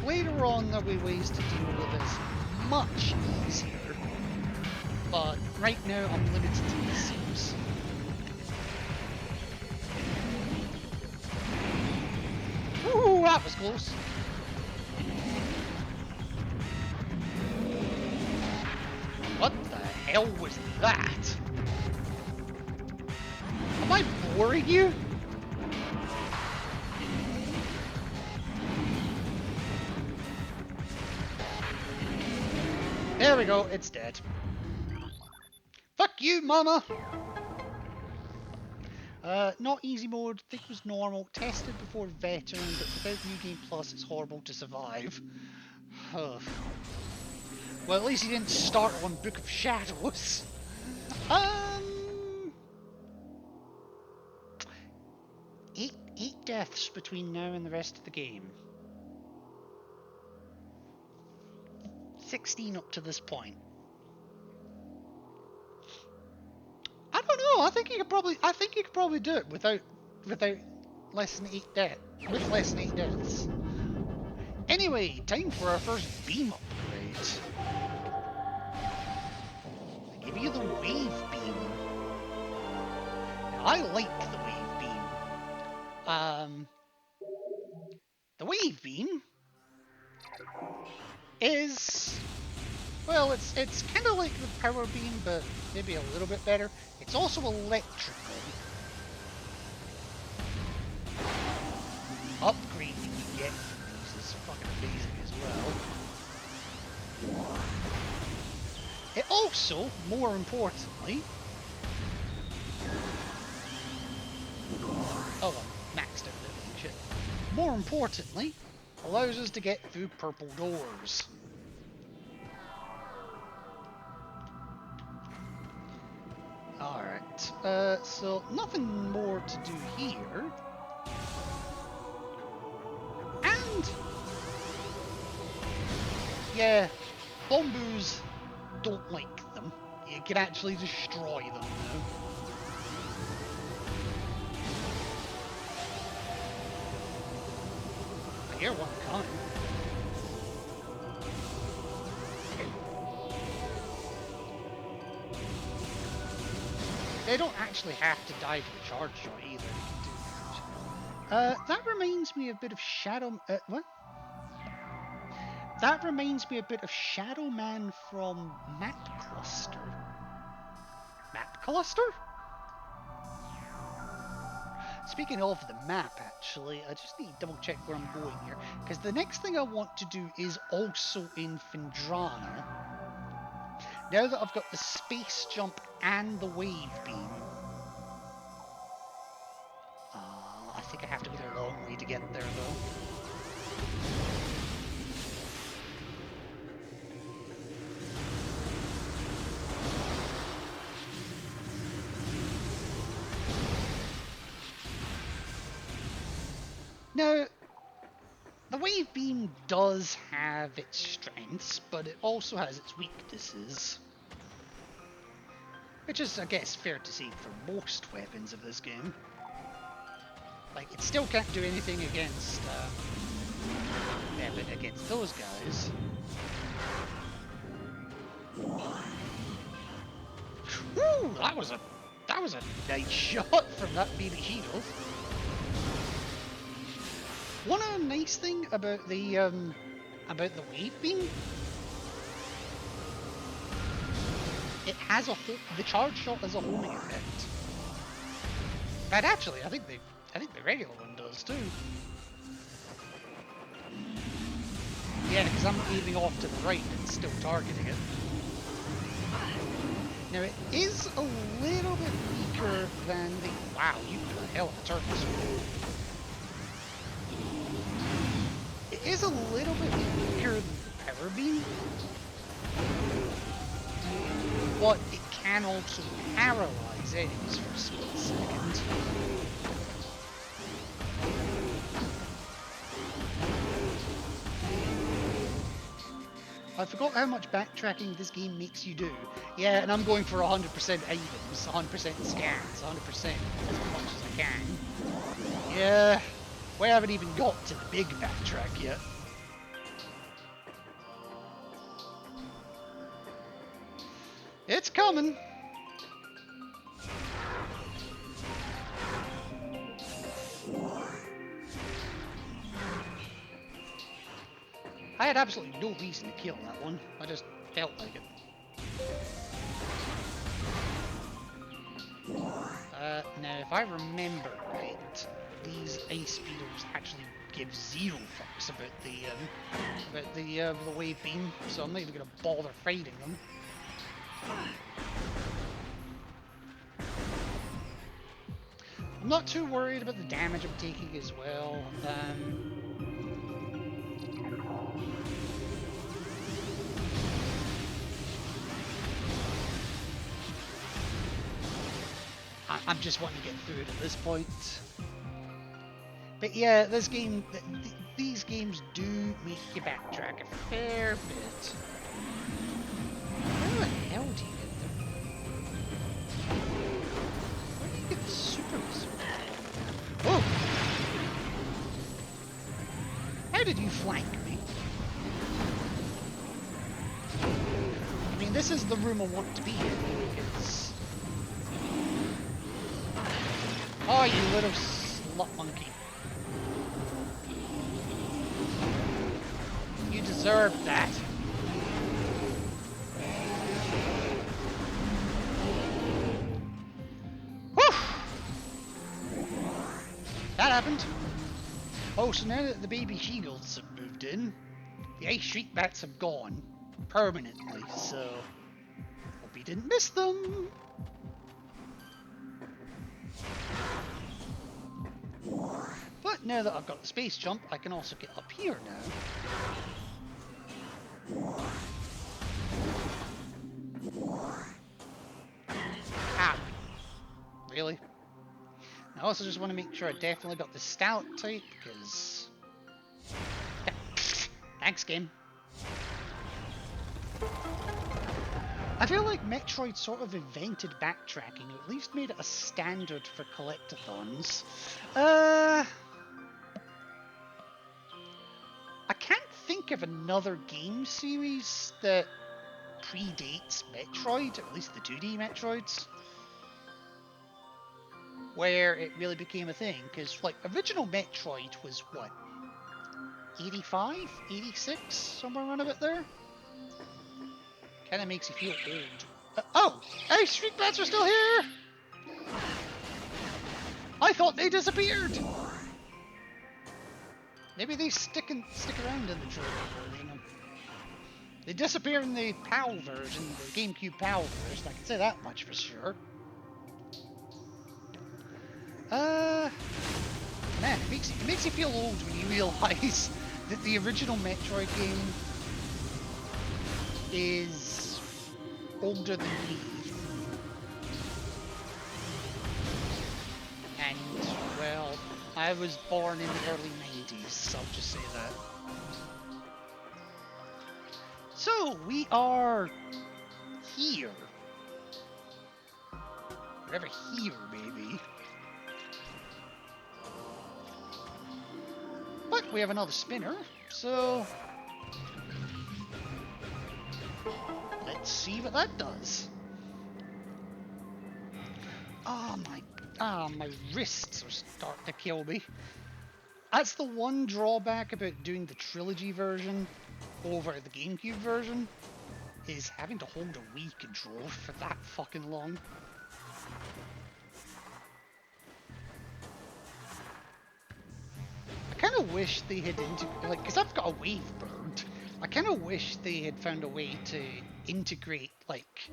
Later on, there'll be ways to deal with this much easier. But right now, I'm limited to the seams. Ooh, that was close. What the hell was that? Am I boring you? There we go, it's dead. Fuck you, mama! Not easy mode, I think it was normal. Tested before veteran, but without New Game Plus, it's horrible to survive. Well, at least he didn't start on Book of Shadows. Eight deaths between now and the rest of the game. 16 up to this point. I don't know. I think you could probably do it without less than 8 deaths. With less than 8 deaths. Anyway, time for our first beam upgrade. I give you the wave beam. Now, I like the wave beam. The wave beam is, well, it's kind of like the power beam, but maybe a little bit better. It's also electrical. Upgrade you get is fucking amazing as well. It also, more importantly, oh, I'm maxed out living shit. More importantly, allows us to get through purple doors. Alright, so nothing more to do here. And, yeah, Bombus don't like them. You can actually destroy them now. I hear one coming. They don't actually have to die to the charge shot either. They can do that. That reminds me a bit of Shadow. What? That reminds me a bit of Shadow Man from Map Cluster. Map Cluster? Speaking of the map, actually, I just need to double check where I'm going here, because the next thing I want to do is also in Phendrana. Now that I've got the space jump and the wave beam, I think I have to go the long way to get there, though. Now, the wave beam does have its strengths, but it also has its weaknesses. Which is, I guess, fair to say for most weapons of this game. Like, it still can't do anything against, against those guys. Woo! That was a nice shot from that baby shield. One nice thing about the wave beam, it has the charge shot has a homing effect. And actually, I think the regular one does too. Yeah, because I'm aiming off to the right and still targeting it. Now it is a little bit weaker than the. Wow, you put a hell of a turret. It is a little bit weaker than the power beam, but it can also paralyze enemies for a split second. I forgot how much backtracking this game makes you do. Yeah, and I'm going for 100% items, 100% scans, 100% as much as I can. Yeah. We haven't even got to the big backtrack yet. It's coming. I had absolutely no reason to kill that one. I just felt like it. Now, if I remember right, these ice speeders actually give zero fucks about the wave beam, so I'm not even gonna bother fighting them. I'm not too worried about the damage I'm taking as well. I'm just wanting to get through it at this point. But yeah, this game, these games do make you backtrack a fair bit. How the hell do you get there? Where do you get the super missile? Whoa! How did you flank me? I mean, this is the room I want to be in, because... Oh, you little slut monkey. You deserve that. Whew! That happened. Oh, so now that the baby she-gulls have moved in, the ice shriek bats have gone permanently, so hope you didn't miss them. But now that I've got the space jump, I can also get up here now. Ah! Really? I also just want to make sure I definitely got the stalactite, because... Yeah. Thanks, game. I feel like Metroid sort of invented backtracking, or at least made it a standard for collectathons. I can't think of another game series that predates Metroid, or at least the 2D Metroids, where it really became a thing, because, like, original Metroid was, what, 85? 86? Somewhere around about there? Kinda makes you feel old. Oh! Hey, Street Bats are still here! I thought they disappeared! Maybe they stick around in the trilogy version. They disappear in the PAL version, the GameCube PAL version, I can say that much for sure. Man, it makes you feel old when you realise that the original Metroid game is older than me. And, well, I was born in the early 90s, so I'll just say that. So, we are here. Wherever here may be. But we have another spinner, so let's see what that does. My wrists are starting to kill me. That's the one drawback about doing the trilogy version over the GameCube version, is having to hold a Wii controller for that fucking long. I kind of wish they had integrated, because I've got a Wavebird. I kind of wish they had found a way to integrate, like,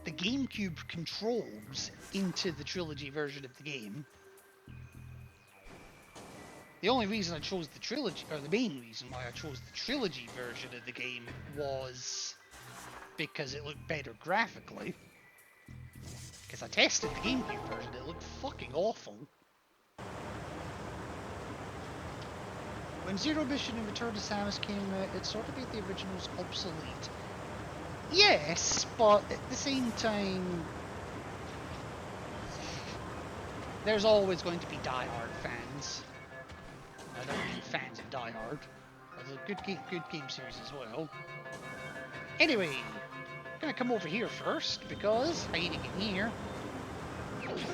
the GameCube controls into the trilogy version of the game. The only reason I chose the trilogy, or the main reason why I chose the trilogy version of the game, was because it looked better graphically. Because I tested the GameCube version, it looked fucking awful. When Zero Mission and Return to Samus came out, it sort of made the originals obsolete. Yes, but at the same time, there's always going to be die-hard fans. I don't mean fans of Die Hard. There's a good game series as well. Anyway, I'm gonna come over here first, because hiding in here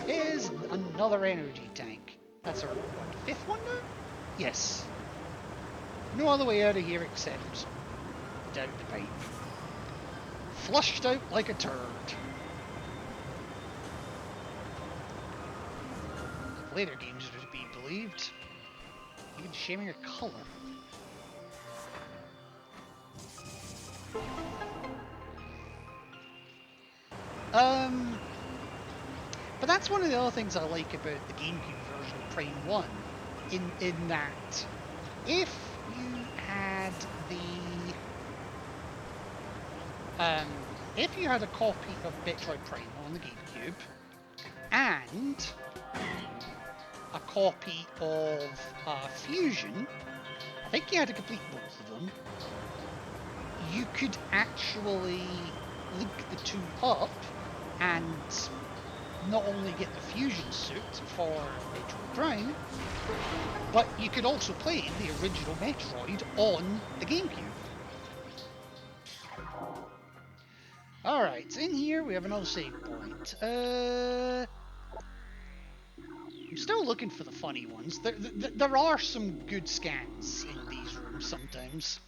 is another energy tank. That's our, what, 5th one now? Yes. No other way out of here except down the pipe. Flushed out like a turd. later games are to be believed. Even shaming her colour. But that's one of the other things I like about the GameCube version of Prime 1, in that if you had if you had a copy of Metroid Prime on the GameCube and a copy of Fusion, I think you had to complete both of them, you could actually link the two up and not only get the Fusion suit for Metroid Prime, but you could also play the original Metroid on the GameCube. Alright, in here we have another save point. I'm still looking for the funny ones. There are some good scans in these rooms sometimes.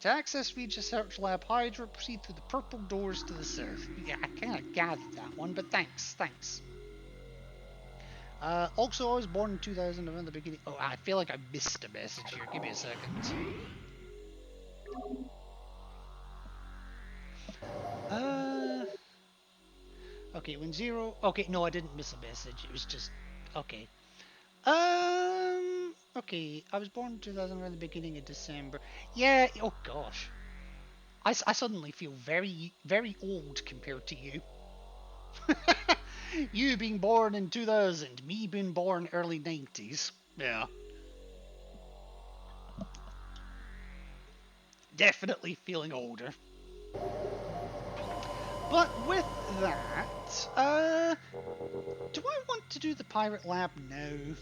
To access Research Lab Hydra, proceed through the purple doors to the south. Yeah, I kind of gathered that one, but thanks. Also, I was born in 2000 around the beginning. Oh, I feel like I missed a message here. Give me a second. Okay, when zero... Okay, no, I didn't miss a message. It was just... Okay. Okay, I was born in 2000 around the beginning of December. Yeah, oh gosh. I suddenly feel very, very old compared to you. You being born in 2000, me being born early 90s. Yeah. Definitely feeling older. But with that, do I want to do the Pirate Lab now?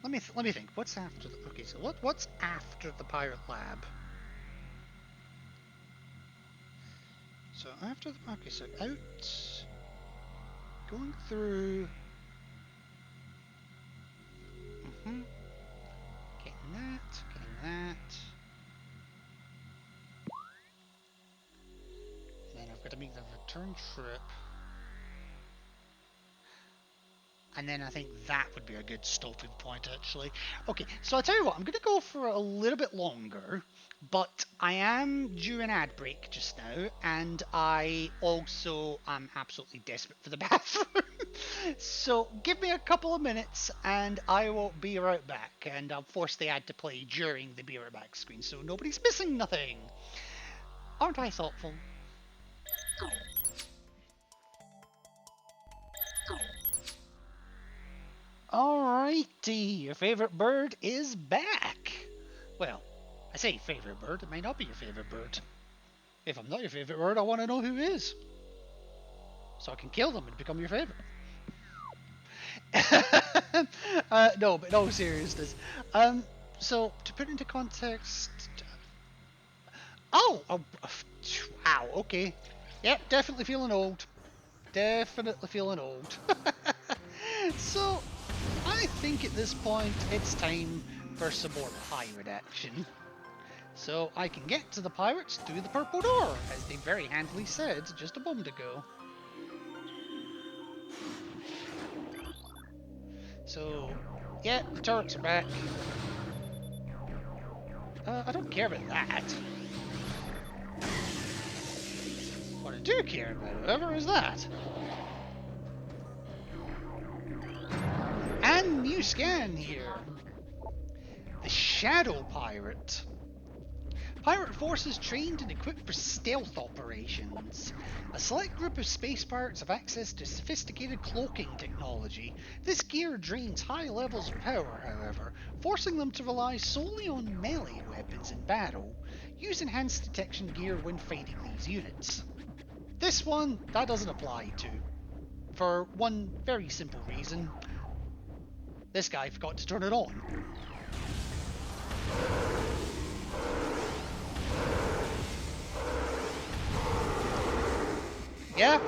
Let me think. What's after the... Okay, so what's after the Pirate Lab? So after the... Okay, so out... Going through... Getting that. Then I've got to make the return trip. And then I think that would be a good stopping point, actually. Okay, so I'll tell you what, I'm going to go for a little bit longer, but I am due an ad break just now, and I also am absolutely desperate for the bathroom. So give me a couple of minutes, and I will be right back, and I'll force the ad to play during the be right back screen, so nobody's missing nothing. Aren't I thoughtful? Alrighty, your favourite bird is back. Well, I say favourite bird, it might not be your favourite bird. If I'm not your favourite bird, I want to know who is. So I can kill them and become your favourite. No, but in all seriousness. So, to put into context... Oh, wow, okay. Yep, definitely feeling old. Definitely feeling old. So... I think at this point it's time for some more pirate action. So I can get to the pirates through the purple door, as they very handily said just a moment ago. So, yeah, the turrets are back. I don't care about that. What I do care about, however, is that. And new scan here. The Shadow Pirate. Pirate forces trained and equipped for stealth operations. A select group of space pirates have access to sophisticated cloaking technology. This gear drains high levels of power, however, forcing them to rely solely on melee weapons in battle. Use enhanced detection gear when fighting these units. This one, that doesn't apply to. For one very simple reason. This guy forgot to turn it on. Yeah?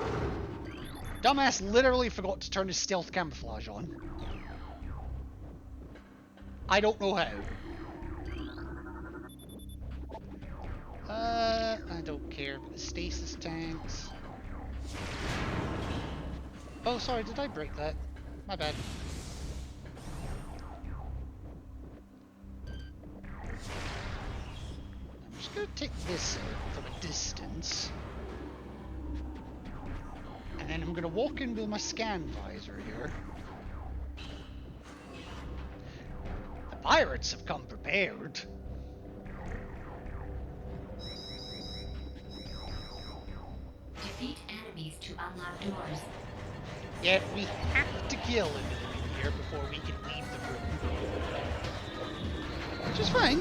Dumbass literally forgot to turn his stealth camouflage on. I don't know how. And don't care about the stasis tanks. Oh, sorry, did I break that? My bad. I'm just gonna take this out from a distance. And then I'm gonna walk in with my scan visor here. The pirates have come prepared. Defeat enemies to unlock doors. Yeah, we have to kill him in here before we can leave the room. Which is fine.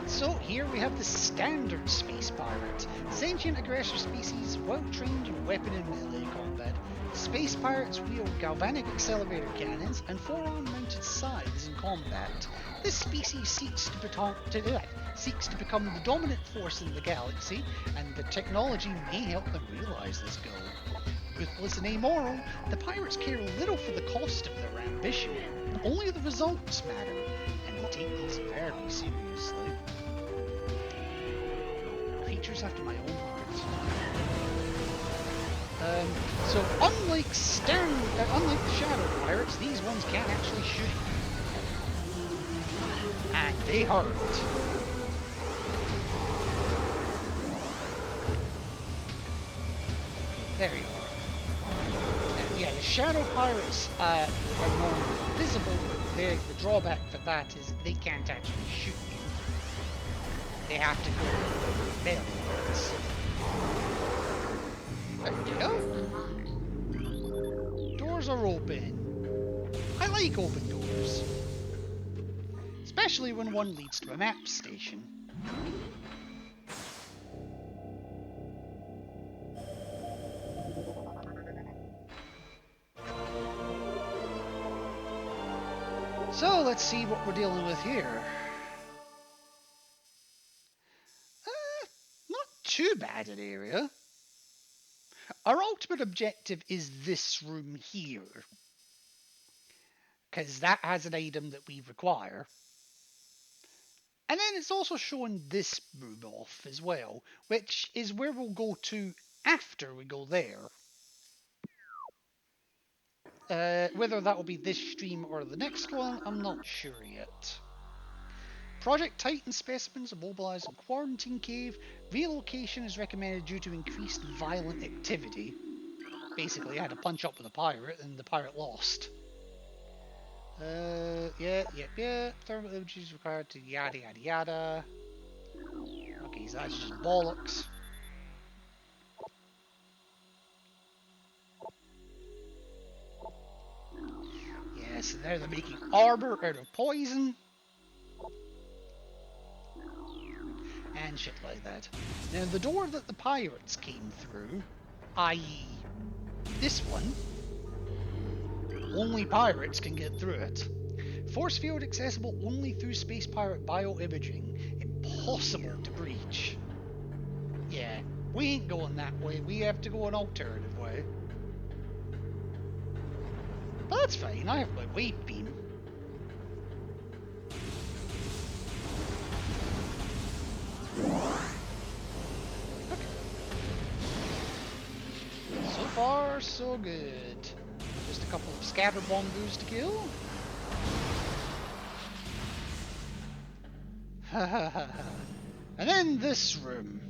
So here we have the standard space pirate. Sentient aggressor species, well trained in weapon and melee combat. Space pirates wield galvanic accelerator cannons and forearm mounted scythes in combat. This species seeks to become the dominant force in the galaxy, and the technology may help them realize this goal. Ruthless and amoral, the pirates care little for the cost of their ambition. Only the results matter, and they take these very seriously. Creatures after my own heart. So unlike the Shadow Pirates, these ones can't actually shoot. And they hurt. There you are. Yeah, the Shadow Pirates are more visible, but the drawback for that is they can't actually shoot you. They have to go melee ones. There you go. Doors are open. I like open doors. Especially when one leads to a map station. So let's see what we're dealing with here. Not too bad an area. Our ultimate objective is this room here, because that has an item that we require. And then it's also showing this room off as well, which is where we'll go to after we go there. Whether that will be this stream or the next one, I'm not sure yet. Project Titan specimens are mobilized in Quarantine Cave. Relocation is recommended due to increased violent activity. Basically, I had to punch up with a pirate and the pirate lost. Yeah. Thermal imaging is required to yada yada yada. Okay, so that's just bollocks. Yes, and there they're making armor out of poison. And shit like that. Now, the door that the pirates came through, i.e. this one, only pirates can get through it. Force field accessible only through space pirate bioimaging. Impossible to breach. Yeah, we ain't going that way. We have to go an alternative way. But that's fine, I have my wave beam. Okay. So far, so good. Just a couple of scatter bombers to kill. And then this room.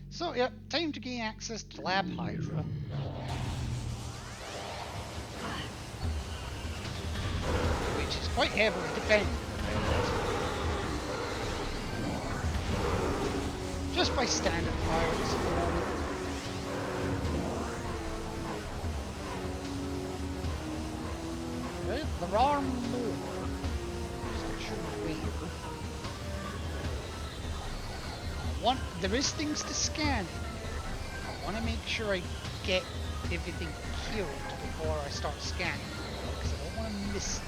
So, yep, time to gain access to Lab Hydra. Which is quite heavily defended. Just by standard pirates at the moment. Right, there are more. Just not sure where. There is things to scan. I want to make sure I get everything killed before I start scanning, because I don't want to miss them.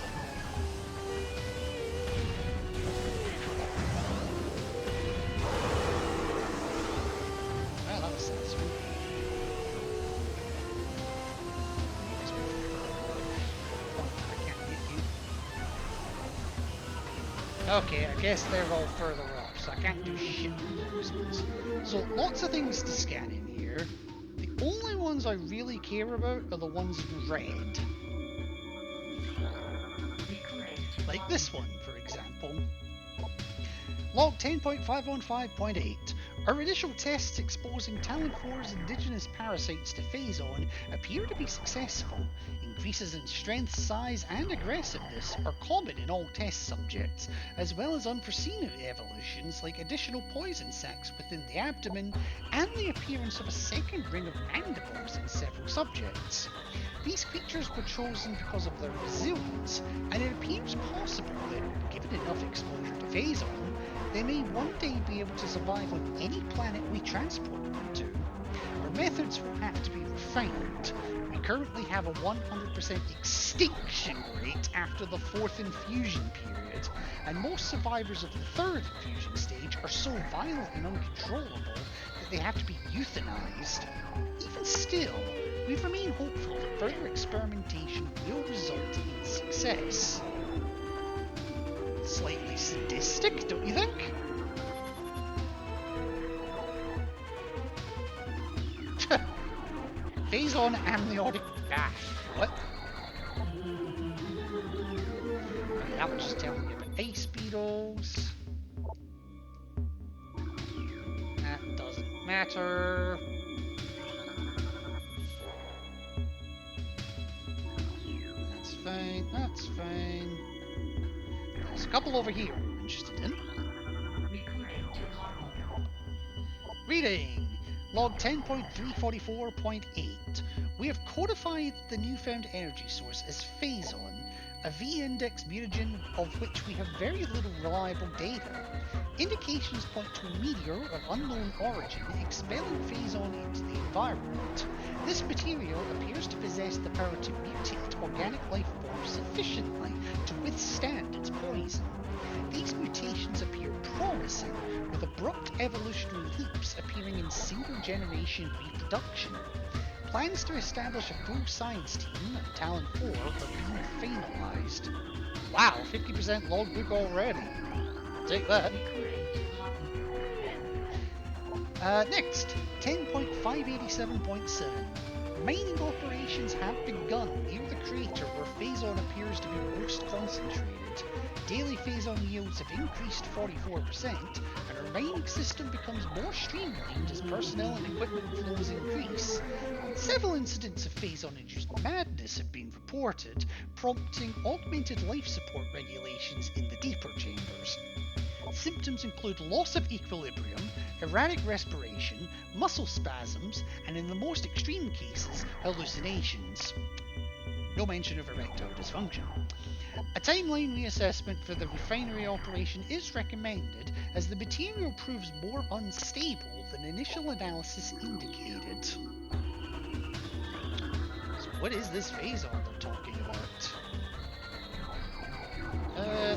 Well, that was satisfying. Okay, I guess they're all further up, so I can't do shit with those ones. So lots of things to scan in here. The only ones I really care about are the ones in red. Like this one, for example. Log 10.515.8. Our initial tests exposing Talon 4's indigenous parasites to Phazon appear to be successful. Increases in strength, size, and aggressiveness are common in all test subjects, as well as unforeseen evolutions like additional poison sacs within the abdomen and the appearance of a second ring of mandibles in several subjects. These creatures were chosen because of their resilience, and it appears possible that, given enough exposure to Phazon, they may one day be able to survive on any planet we transport them to. Our methods will have to be refined. We currently have a 100% extinction rate after the 4th infusion period, and most survivors of the 3rd infusion stage are so violent and uncontrollable that they have to be euthanized. Even still, we remain hopeful that further experimentation will result in success. Slightly sadistic, don't you think? Phazon amniotic gas. What? Okay, that was just telling me about ice beetles. That doesn't matter. That's fine, that's fine. There's a couple over here I'm interested in. Reading! Log 10.344.8. We have codified the newfound energy source as Phazon, a V-index mutagen of which we have very little reliable data. Indications point to a meteor of unknown origin expelling Phazon into the environment. This material appears to possess the power to mutate organic life forms sufficiently to withstand its poison. These mutations appear promising, with abrupt evolutionary leaps appearing in single-generation reproduction. Plans to establish a full science team at Talon 4 are being finalized. Wow, 50% logbook already. Take that. Next, 10.587.7. Mining operations have begun near the crater where Phazon appears to be most concentrated. Daily Phazon yields have increased 44%, and our mining system becomes more streamlined as personnel and equipment flows increase. Several incidents of Phazon-induced madness have been reported, prompting augmented life support regulations in the deeper chambers. Symptoms include loss of equilibrium, erratic respiration, muscle spasms, and in the most extreme cases, hallucinations. No mention of erectile dysfunction. A timeline reassessment for the refinery operation is recommended as the material proves more unstable than initial analysis indicated. So what is this Phazon they're talking about?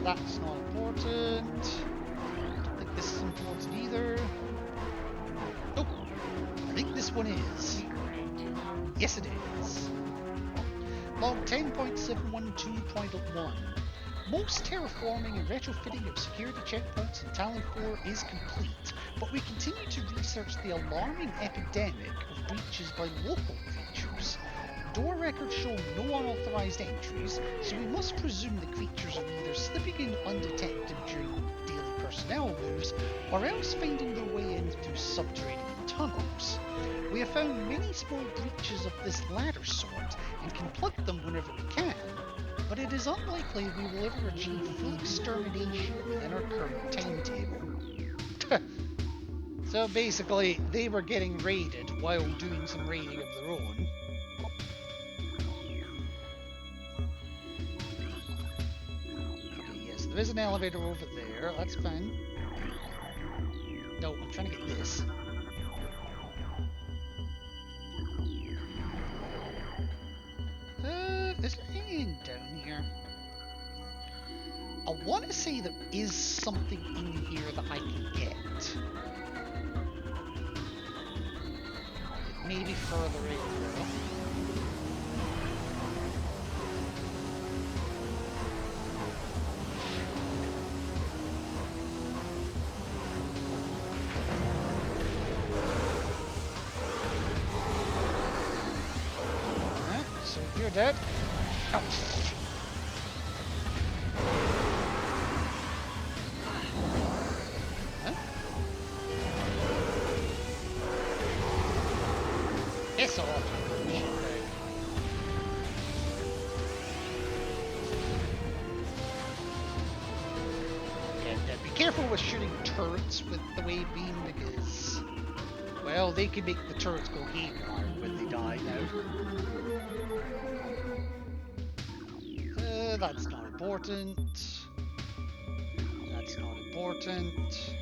That's not important. Don't think this is important either. Nope. I think this one is. Yes, it is. Log 10.712.1. Most terraforming and retrofitting of security checkpoints in Talon 4 is complete, but we continue to research the alarming epidemic of breaches by local creatures. Door records show no unauthorized entries, so we must presume the creatures are either slipping in undetected during daily personnel moves, or else finding their way in through subterranean tunnels. We have found many small breaches of this latter sort, and can plug them whenever we can, but it is unlikely we will ever achieve full extermination within our current timetable. So basically, they were getting raided while doing some raiding of their own. Okay, yes, there is an elevator over there, that's fine. No, I'm trying to get this. Is there anything down here? I want to say there is something in here that I can get. Maybe further in though. you're dead. Oh. Huh? Piss off. Be careful with shooting turrets with the wave beam because, well, they can make the turrets go haywire when they die now. That's not important. That's not important.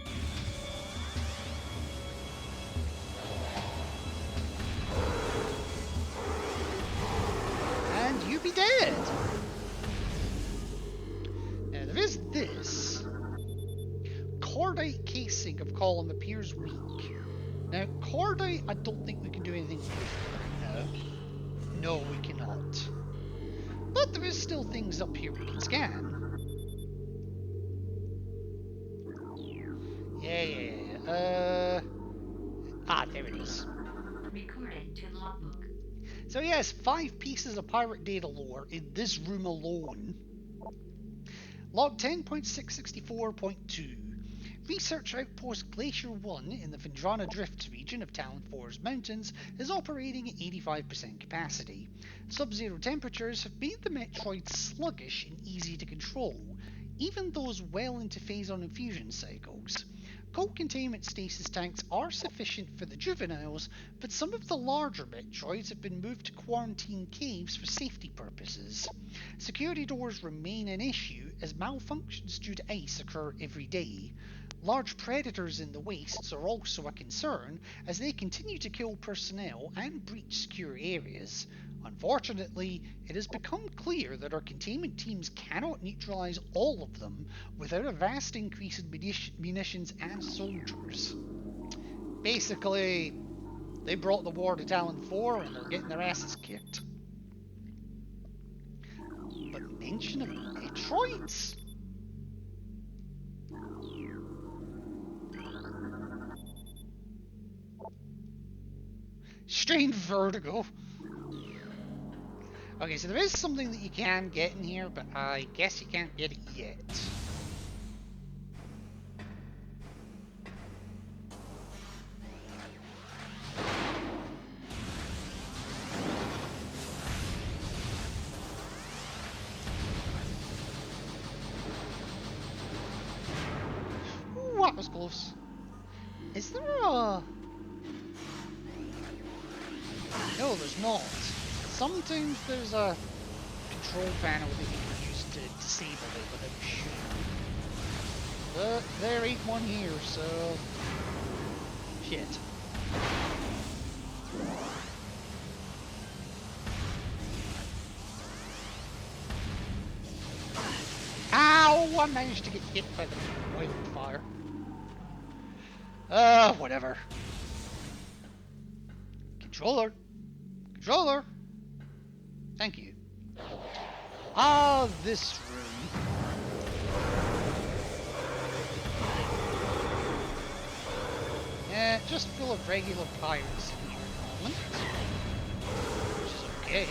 And you be dead. Now there is this. Cordite casing of column appears weak. Now, cordite, I don't think we can do anything with. No, we cannot. But there is still things up here we can scan. Yeah. There it is. Recorded to logbook. So yes, 5 pieces of pirate data lore in this room alone. Log 10.664.2. Research Outpost Glacier 1 in the Vendrana Drift region of Talon 4's mountains is operating at 85% capacity. Sub-zero temperatures have made the Metroid sluggish and easy to control, even those well into phase-on infusion cycles. Cold containment stasis tanks are sufficient for the juveniles, but some of the larger Metroids have been moved to quarantine caves for safety purposes. Security doors remain an issue as malfunctions due to ice occur every day. Large predators in the wastes are also a concern as they continue to kill personnel and breach secure areas. Unfortunately, it has become clear that our containment teams cannot neutralize all of them without a vast increase in munitions and soldiers. Basically, they brought the war to Talon 4 and they're getting their asses kicked. But mention of Metroids? Strained vertigo. Okay, so there is something that you can get in here, but I guess you can't get it yet. Ooh, that was close. Is there a... No, there's not. Sometimes there's a control panel that you can use to disable it without shooting. But there ain't one here, so... Shit. Ow! I managed to get hit by the wildfire. Whatever. Controller. Controller! Thank you. Ah, this room. Yeah, just full of regular pirates in here at the moment. Which is okay.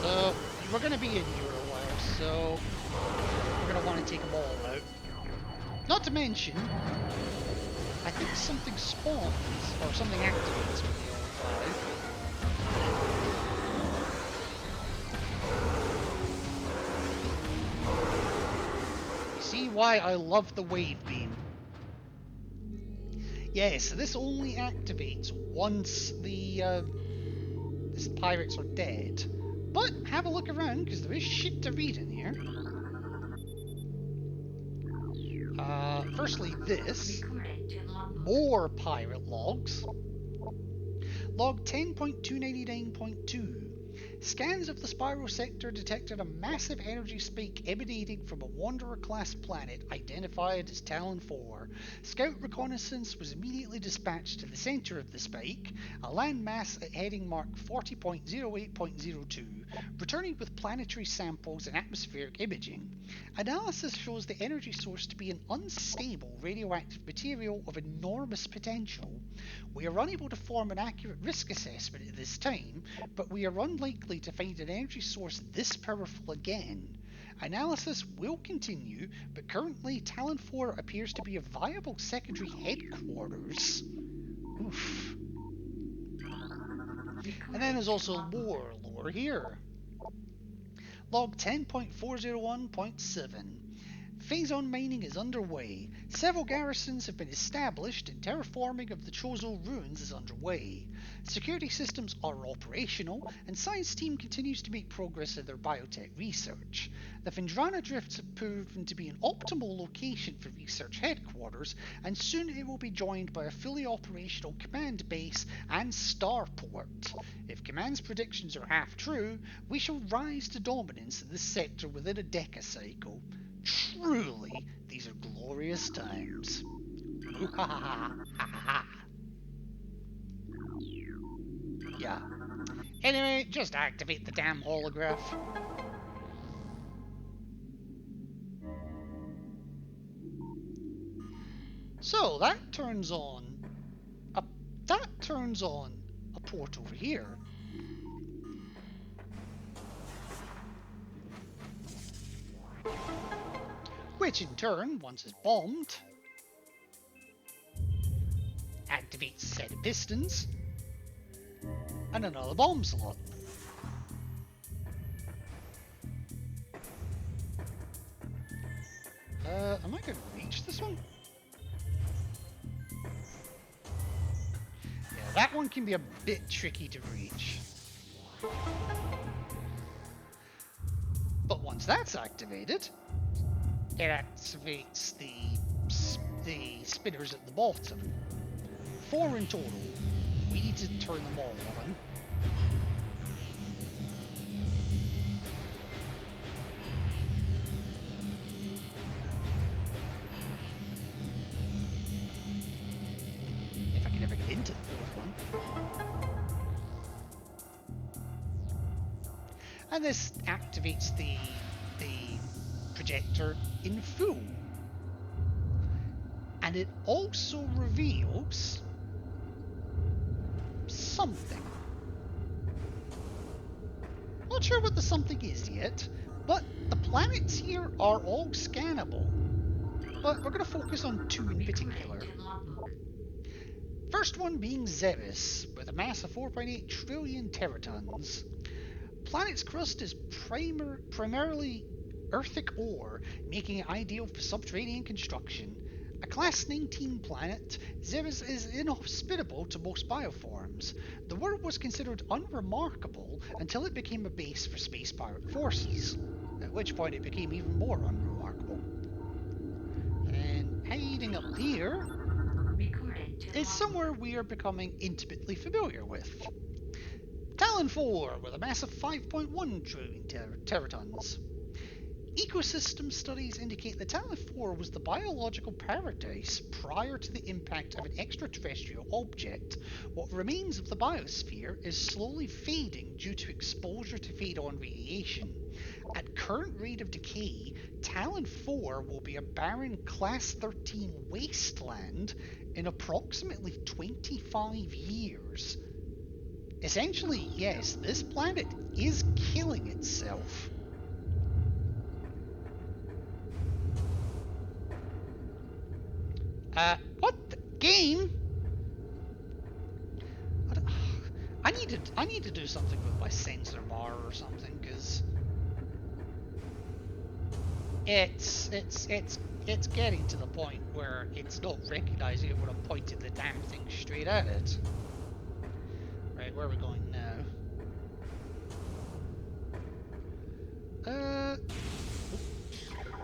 So, we're gonna be in here a while, so we're gonna want to take them all out. Not to mention, I think something spawns, or something activates when they all die. You see why I love the wave beam? Yeah, so this only activates once the pirates are dead. But have a look around, because there is shit to read in here. Firstly, this. More pirate logs. Log 10.299.2. Scans of the spiral sector detected a massive energy spike emanating from a Wanderer-class planet identified as Talon 4. Scout reconnaissance was immediately dispatched to the center of the spike, a landmass at heading mark 40.08.02, returning with planetary samples and atmospheric imaging. Analysis shows the energy source to be an unstable radioactive material of enormous potential. We are unable to form an accurate risk assessment at this time, but we are unlikely to find an energy source this powerful again. Analysis will continue, but currently Talon 4 appears to be a viable secondary headquarters. Oof. And then there's also more lore here. Log 10.401.7. Phazon mining is underway. Several garrisons have been established and terraforming of the Chozo ruins is underway. Security systems are operational, and science team continues to make progress in their biotech research. The Fendrana drifts have proven to be an optimal location for research headquarters, and soon it will be joined by a fully operational command base and starport. If command's predictions are half true, we shall rise to dominance in this sector within a decacycle. Truly, these are glorious times. Yeah. Anyway, just activate the damn holograph. So that turns on a port over here. Which in turn, once it's bombed, activates a set of pistons and another bomb slot. Am I going to reach this one? Yeah, that one can be a bit tricky to reach. But once that's activated, it activates the spinners at the bottom. 4 in total. We need to turn them all on. If I can ever get into the 4th one. And this activates the projector in full. And it also reveals something. Not sure what the something is yet, but the planets here are all scannable. But we're going to focus on 2 in particular. First one being Zeris, with a mass of 4.8 trillion teratons. Planet's crust is primarily earthic ore, making it ideal for subterranean construction. A Class 19 planet, Zeris is inhospitable to most bioforms. The world was considered unremarkable until it became a base for space pirate forces, at which point it became even more unremarkable. And hiding up here is somewhere we are becoming intimately familiar with. Talon 4, with a mass of 5.1 trillion teratons. Ecosystem studies indicate that Talon 4 was the biological paradise prior to the impact of an extraterrestrial object. What remains of the biosphere is slowly fading due to exposure to Phadon radiation. At current rate of decay, Talon 4 will be a barren Class 13 wasteland in approximately 25 years. Essentially, yes, this planet is killing itself. What the game? I need to do something with my sensor bar or something, because it's getting to the point where it's not recognizing it when I'm pointing the damn thing straight at it. Right, where are we going now?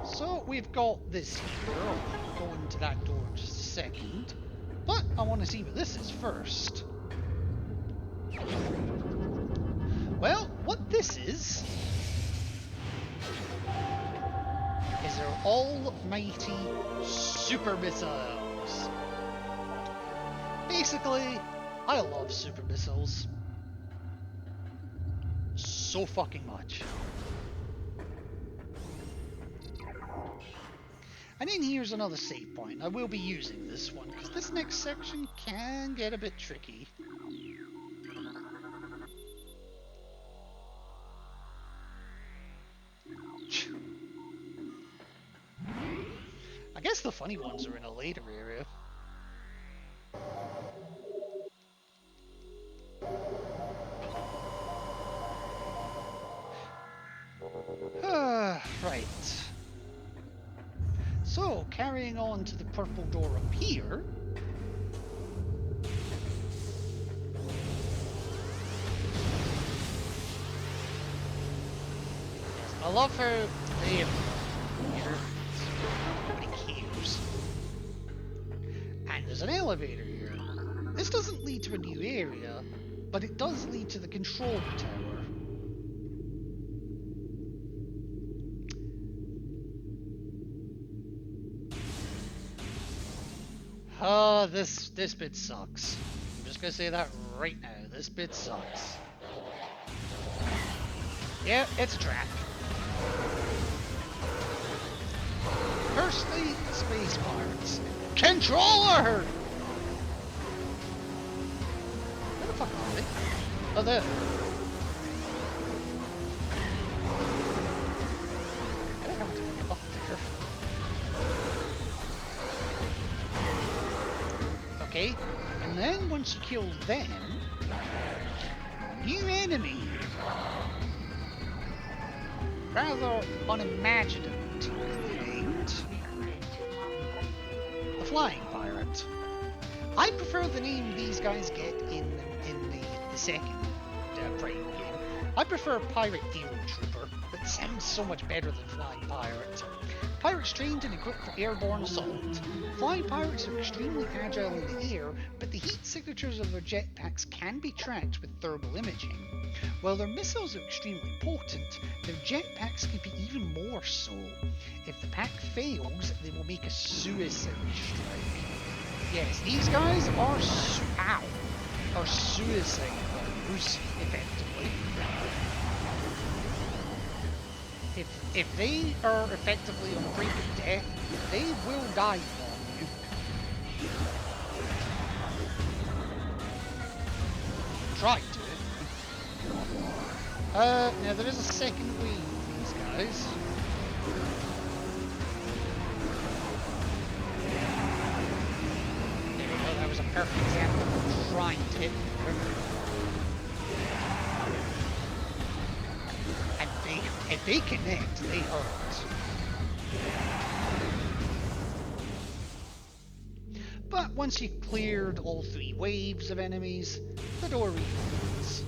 So we've got this here. I'll go into that door in just a second. But I want to see what this is first. Well, what this is their almighty super missiles. Basically, I love super missiles so fucking much. And then here's another save point. I will be using this one because this next section can get a bit tricky. I guess the funny ones are in a later area. Right. So, carrying on to the purple door up here. I love how they have here. Nobody cares. And there's an elevator here. This doesn't lead to a new area, but it does lead to the control tower. Oh, this bit sucks. I'm just gonna say that right now. This bit sucks. Yeah, it's a trap. Firstly, space pirates. Controller! Where the fuck are they? Oh, there. I don't have to get up there. Okay, and then once you kill them, new enemy. Rather unimaginative named the Flying Pirate. I prefer the name these guys get in the second Prime game. I prefer Pirate Hero Trooper. That sounds so much better than Flying Pirate. Pirates trained and equipped for airborne assault. Flying pirates are extremely agile in the air, but the heat signatures of their jetpacks can be tracked with thermal imaging. While their missiles are extremely potent, their jetpacks can be even more so. If the pack fails, they will make a suicide strike. Yes, these guys are suicide bombers, effectively. If they are effectively on the brink of death, they will die on you. Try to. Now there is a second wave of these guys. There we go, that was a perfect example of trying to hit them. And if they connect, they hurt. But once you've cleared all three waves of enemies, the door reopens.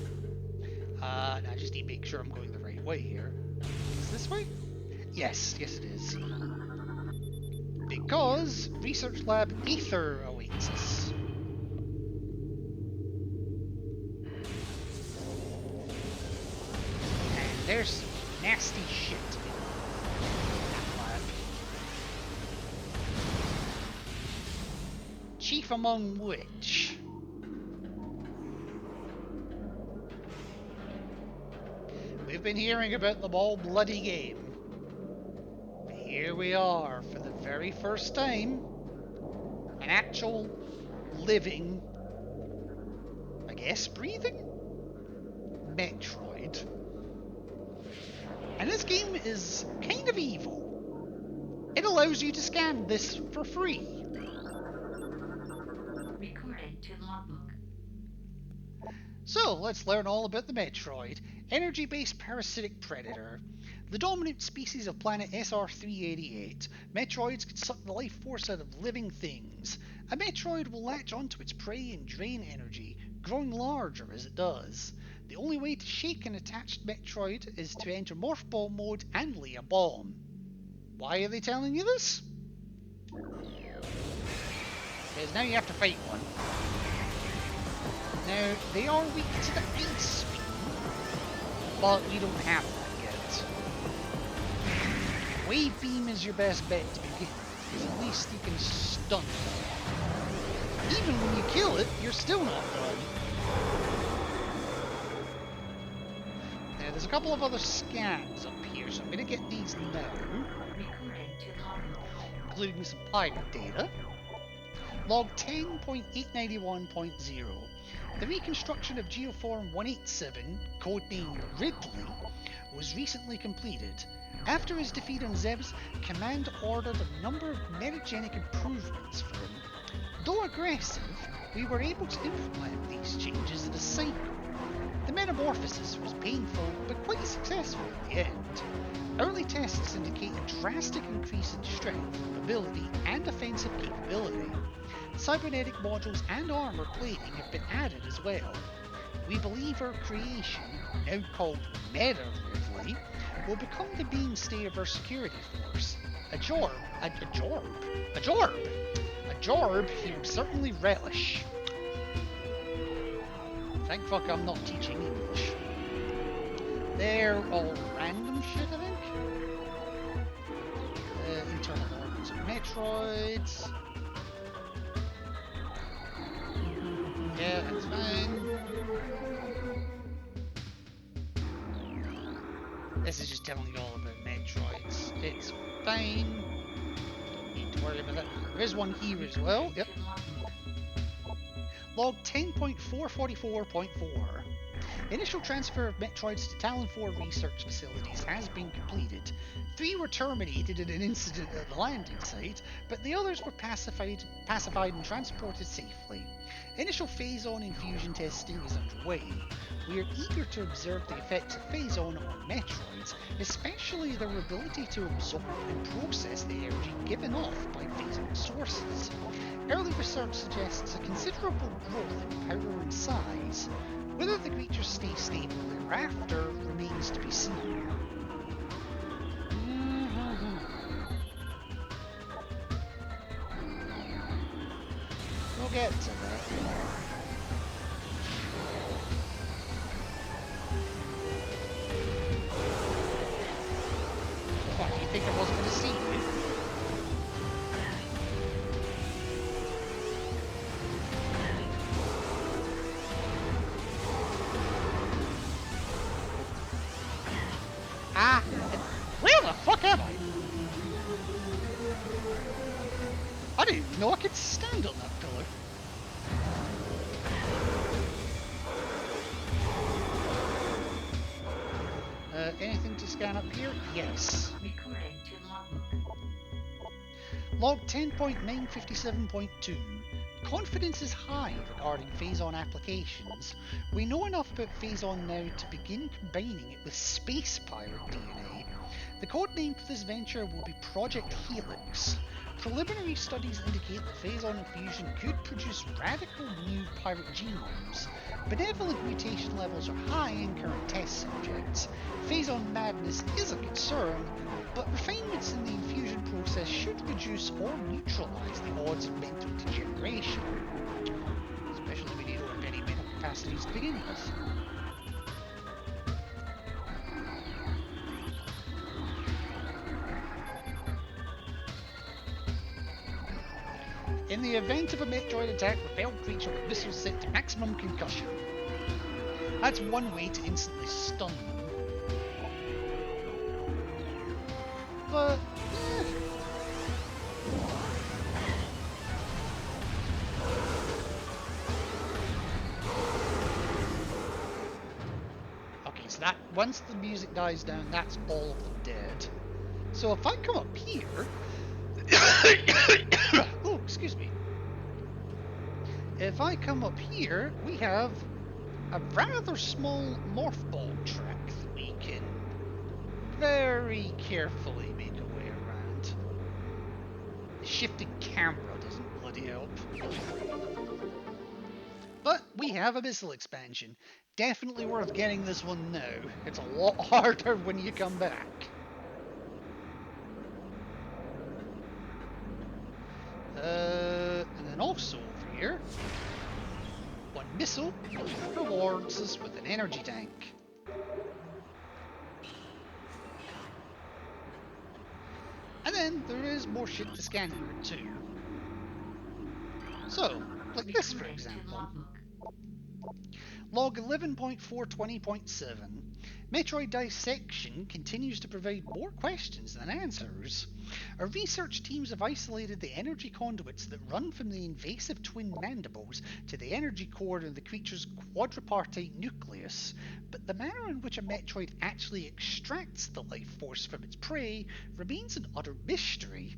Now I just need to make sure I'm going the right way here. Is this way? Yes it is. Because Research Lab Aether awaits us. And there's some nasty shit in that lab. Chief among which... we've been hearing about them all bloody game. Here we are, for the very first time, an actual living, I guess breathing, Metroid. And this game is kind of evil. It allows you to scan this for free. Recorded to logbook. So, let's learn all about the Metroid. Energy-based parasitic predator. The dominant species of planet SR-388. Metroids can suck the life force out of living things. A Metroid will latch onto its prey and drain energy, growing larger as it does. The only way to shake an attached Metroid is to enter Morph Ball mode and lay a bomb. Why are they telling you this? Because now you have to fight one. Now, they are weak to the ice beam, but you don't have that yet. Wave Beam is your best bet to begin with, because at least you can stun it. Even when you kill it, you're still not done. Now, there's a couple of other scans up here, so I'm going to get these now, Recorded to logbook. including some pirate data. Log 10.891.0. The reconstruction of Geoform 187, codenamed Ridley, was recently completed. After his defeat on Zebes, Command ordered a number of metagenic improvements for him. Though aggressive, we were able to implement these changes at a cycle. The metamorphosis was painful, but quite successful in the end. Early tests indicate a drastic increase in strength, mobility, and offensive capability. Cybernetic modules and armor plating have been added as well. We believe our creation, now called Meta Ridley, will become the mainstay of our security force. A jorb he will certainly relish. Thank fuck I'm not teaching English. They're all random shit, I think. Internal organs of Metroids. Yeah, that's fine. This is just telling you all about Metroids. It's fine. Don't need to worry about that. There is one here as well. Yep. Log 10.444.4. Initial transfer of Metroids to Talon 4 research facilities has been completed. 3 were terminated in an incident at the landing site, but the others were pacified and transported safely. Initial Phazon infusion testing is underway. We are eager to observe the effects of Phazon on Metroids, especially their ability to absorb and process the energy given off by Phazon sources. Early research suggests a considerable growth in power and size. Whether the creatures stay stable thereafter remains to be seen. We'll get to that. What, do you think I wasn't going to see you? Ah, where the fuck am I? I didn't even know I could stand on that pillar. Anything to scan up here? Yes. Recorded to logbook. Log 10.957.2. Confidence is high regarding Phazon applications. We know enough about Phazon now to begin combining it with space pirate DNA. The codename for this venture will be Project Helix. Preliminary studies indicate that Phazon infusion could produce radical new pirate genomes. Benevolent mutation levels are high in current test subjects. Phazon madness is a concern, but refinements in the infusion process should reduce or neutralize the odds of mental degeneration. Especially when you don't have any mental capacities to begin with. In the event of a Metroid attack, repelled creature with missiles set to maximum concussion. That's one way to instantly stun them. But, okay, so that, once the music dies down, that's all of them dead. So if I come up here... oh, excuse me. If I come up here, we have a rather small morph ball track that we can very carefully make our way around. The shifting camera doesn't bloody help. But we have a missile expansion. Definitely worth getting this one now. It's a lot harder when you come back. And then also over here, one missile rewards us with an energy tank. then there is more shit to scan here too. So, like this for Recruiting to example. logbook. Log 11.420.7. Metroid Dissection continues to provide more questions than answers. Our research teams have isolated the energy conduits that run from the invasive twin mandibles to the energy core in the creature's quadripartite nucleus, but the manner in which a Metroid actually extracts the life force from its prey remains an utter mystery.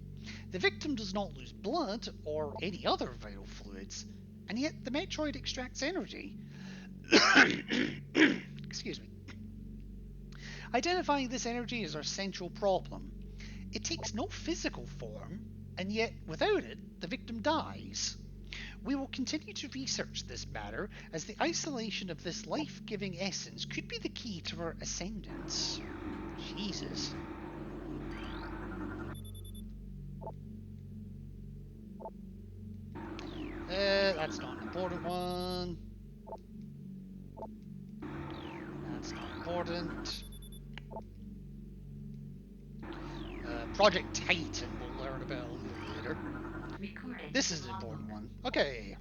The victim does not lose blood or any other vital fluids, and yet the Metroid extracts energy. Excuse me. Identifying this energy is our central problem. It takes no physical form, and yet without it, the victim dies. We will continue to research this matter, as the isolation of this life-giving essence could be the key to our ascendance. Jesus. That's not an important one. That's not important. Project Titan we'll learn about a little later. Recruiting This to is an important logbook. one. Okay.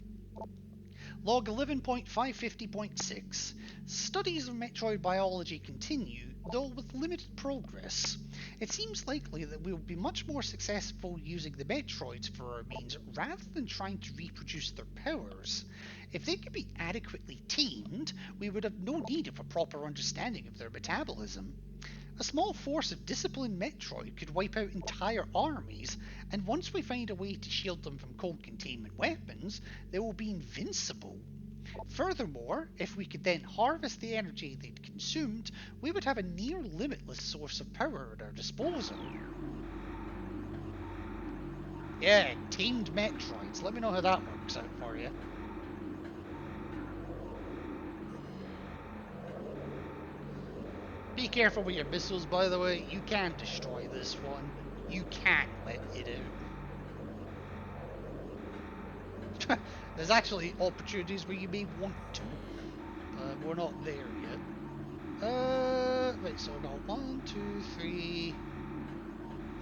Log 11.550.6. Studies of Metroid biology continue, though with limited progress. It seems likely that we will be much more successful using the Metroids for our means rather than trying to reproduce their powers. If they could be adequately tamed, we would have no need of a proper understanding of their metabolism. A small force of disciplined Metroid could wipe out entire armies, and once we find a way to shield them from cold containment weapons, they will be invincible. Furthermore, if we could then harvest the energy they'd consumed, we would have a near limitless source of power at our disposal. Yeah, tamed Metroids. Let me know how that works out for you. Be careful with your missiles, by the way. You can destroy this one. You can let it out. There's actually opportunities where you may want to. We're not there yet. Right, so we got 1, 2, 3.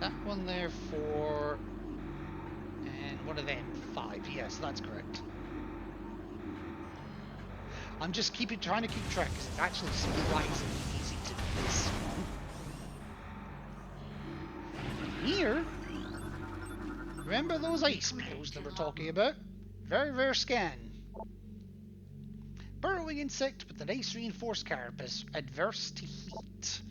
That one there, 4. And one of them, 5. Yes, that's correct. I'm just trying to keep track because it's actually surprisingly easy to do this one. Here, remember those ice beetles that we're talking about? Very rare scan. Burrowing insect with an ice-reinforced carapace, adverse to heat.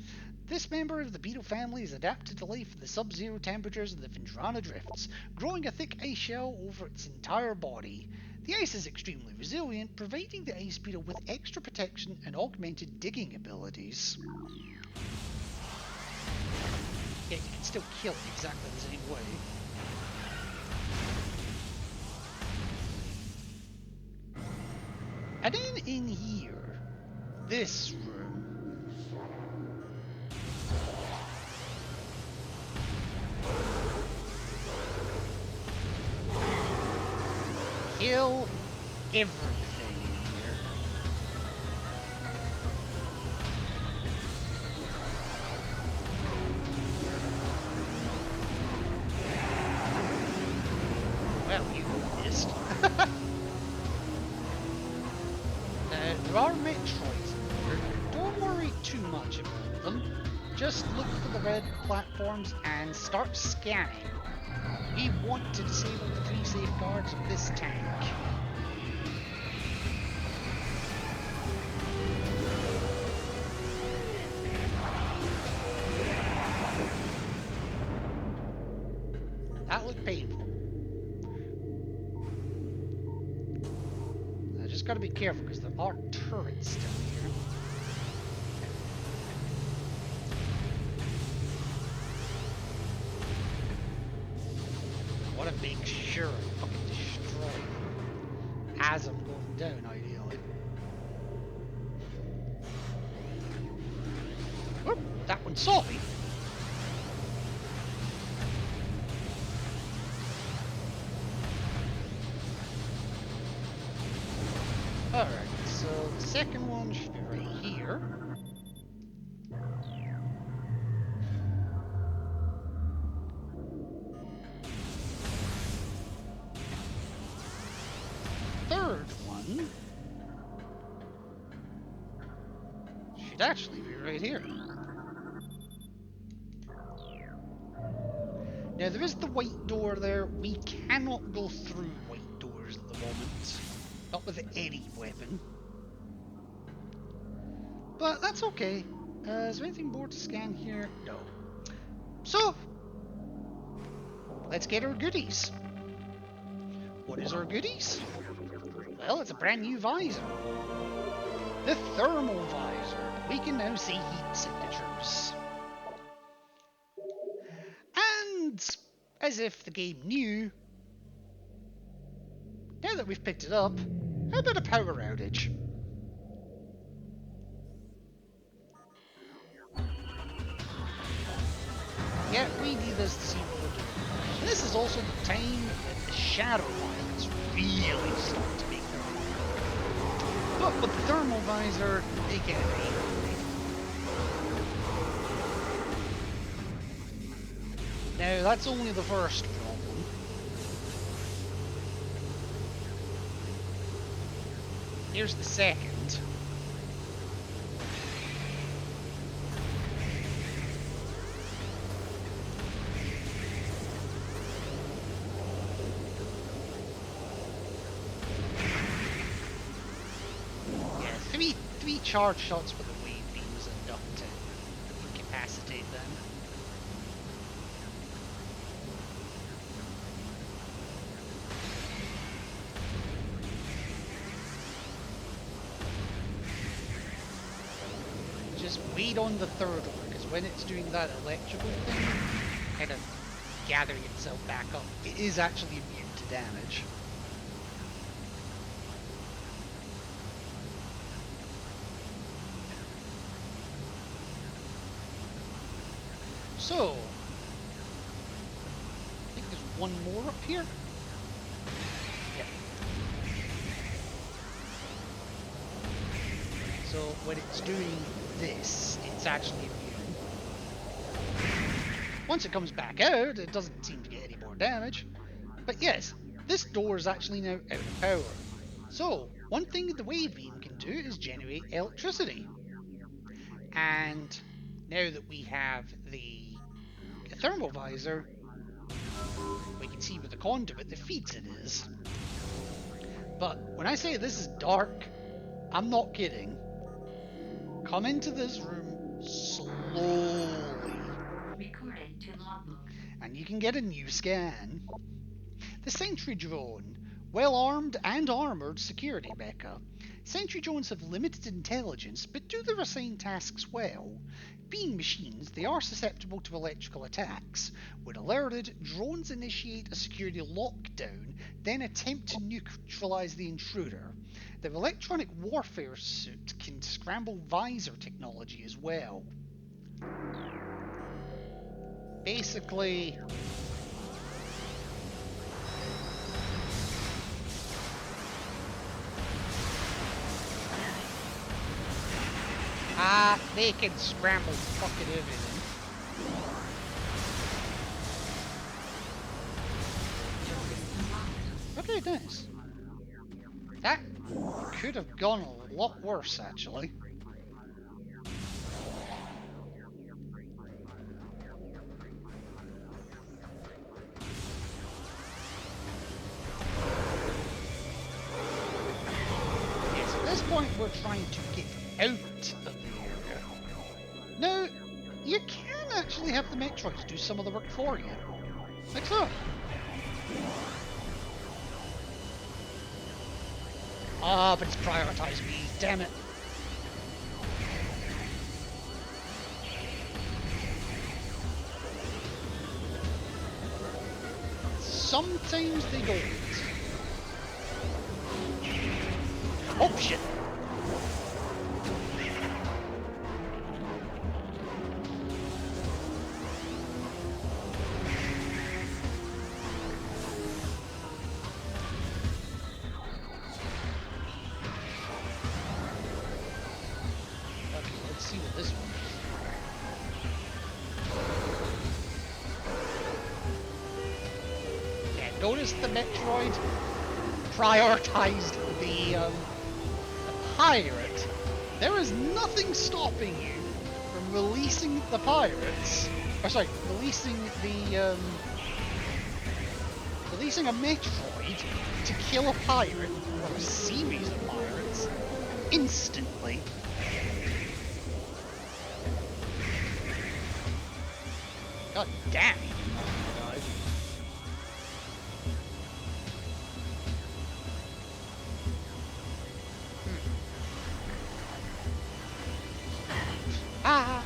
This member of the beetle family is adapted to life in the sub-zero temperatures of the Vindrana Drifts, growing a thick ice shell over its entire body. The ice is extremely resilient, providing the ice beetle with extra protection and augmented digging abilities. Yet you can still kill it exactly the same way. And then in here, this room. Kill everything in here. Well, you missed. There are Metroids in here. Don't worry too much about them. Just look for the red platforms and start scanning. We want to disable the 3 safeguards of this tank. That looked painful. I just gotta be careful because there are turrets still here. I want to make sure I fucking destroy them as I'm going down, ideally. Whoop, that one saw me. Alright, so the second one should be right here. third one should actually be right here. Now there is the white door there. We cannot go through white doors at the moment. Not with any weapon. But that's okay. Is there anything more to scan here? No. So, let's get our goodies. What is our goodies? Well, it's a brand new visor. The thermal visor. We can now see heat signatures. And, as if the game knew, now that we've picked it up, how about a power outage? Yeah, we need this to see what we're doing. And this is also the time that the shadow lines really start to make their mark. But with the thermal visor, they get it. Now, that's only the first problem. Here's the second. Three charge shots with the wave beams enough to incapacitate them. Just wait on the third one, because when it's doing that electrical thing, kind of gathering itself back up, it is actually immune to damage. So, I think there's one more up here. Yeah. So when it's doing this, it's actually immune. Once it comes back out, it doesn't seem to get any more damage. But yes, this door is actually now out of power. So, one thing the wave beam can do is generate electricity. And now that we have the thermal visor, we can see where the conduit that feeds it is. But when I say this is dark, I'm not kidding. Come into this room slowly. Recording to logbook. And you can get a new scan. The Sentry Drone. Well-armed and armoured security mecha. Sentry drones have limited intelligence, but do their assigned tasks well. Being machines, they are susceptible to electrical attacks. When alerted, drones initiate a security lockdown, then attempt to neutralize the intruder. Their electronic warfare suit can scramble visor technology as well. Basically, they can scramble fucking everything. Okay, nice. That could have gone a lot worse, actually. Yes, at this point we're trying to get out of the area. Now, you can actually have the Metroids do some of the work for you. Like so. Ah, but it's prioritised me, damn it. Sometimes they don't. Oh shit. See what this one is. Yeah, notice the Metroid prioritized the pirate, there is nothing stopping you from releasing the pirates. Or sorry, releasing a Metroid to kill a pirate or a series of pirates instantly. God damn it, guys. Ah!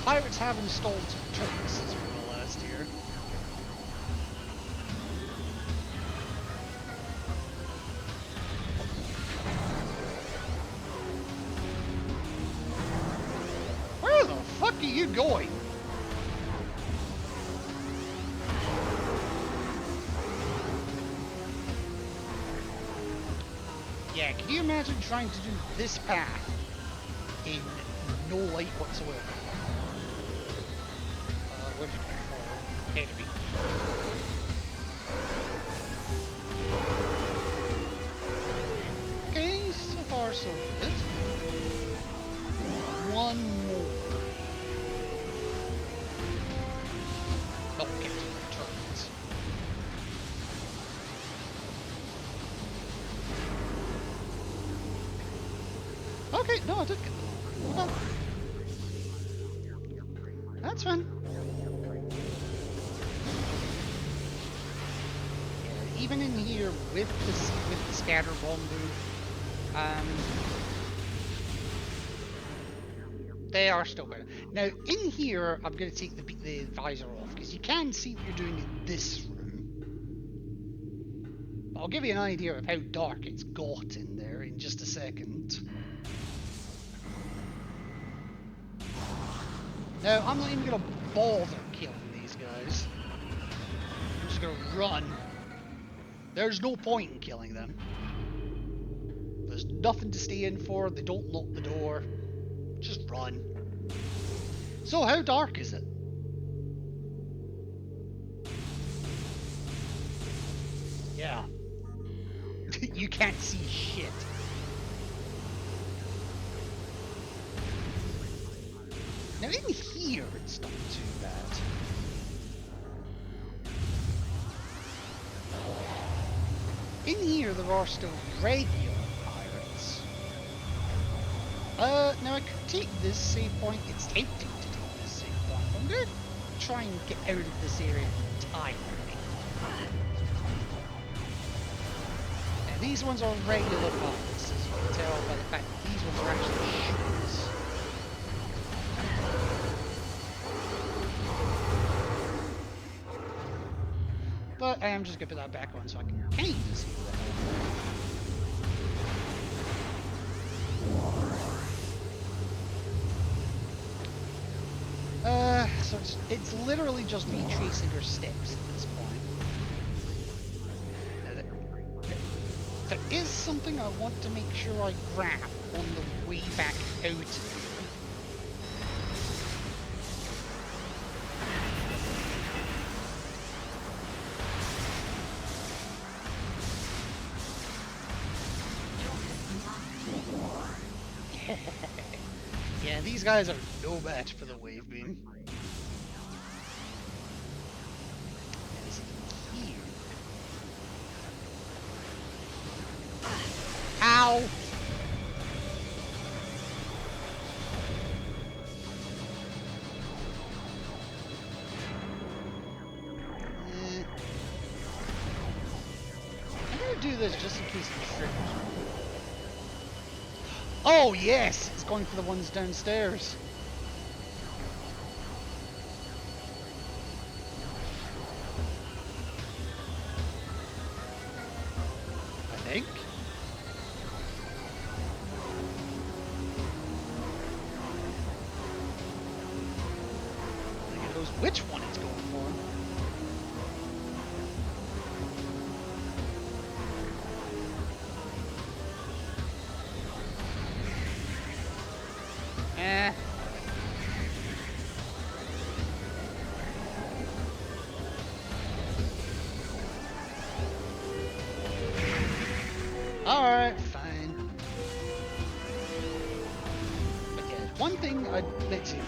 Pirates have installed some turrets since we were last year. Where the fuck are you going? Yeah, can you imagine trying to do this path in no light whatsoever? Where did I fall? Enemy. Okay, so far so good. One more. Oh, get to the turrets. Okay, no, I did get them. Okay. That's fine. Yeah, even in here with the scatter bomb they are still better. Now in here, I'm going to take the visor off because you can see what you're doing in this room. I'll give you an idea of how dark it's got in there in just a second. Now, I'm not even going to bother killing these guys. I'm just going to run. There's no point in killing them. There's nothing to stay in for. They don't lock the door. Just run. So, how dark is it? Yeah. You can't see shit. Now in here, it's not too bad. In here, there are still regular pirates. Now I could take this save point. It's tempting to take this save point. I'm going to try and get out of this area entirely. Now these ones are regular pirates, as you can tell by the fact that these ones are actually shooters. But I am just going to put that back on so I can kind of see what so it's literally just retracing her steps at this point. Now there is something I want to make sure I grab on the way back out of here. Yeah, these guys are no match for the wave beam. And is it here? Ow! I'm gonna do this just in case it triggers. Oh yes, it's going for the ones downstairs. I think. I think it knows which one it's going for. thing, let's see.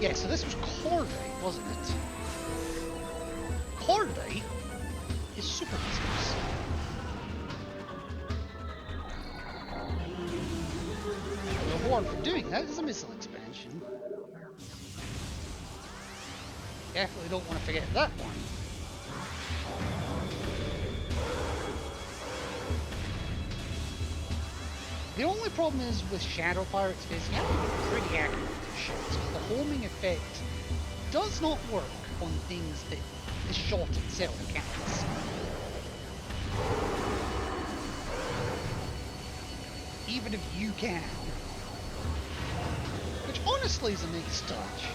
Yeah, so this was cordite, wasn't it? Cordite is super missiles. The reward for doing that is a missile expansion. Definitely don't want to forget that one. The only problem is with Shadow Pirates is you have to be pretty accurate with your shots, because the homing effect does not work on things that the shot itself counts. Even if you can. Which honestly is a nice touch.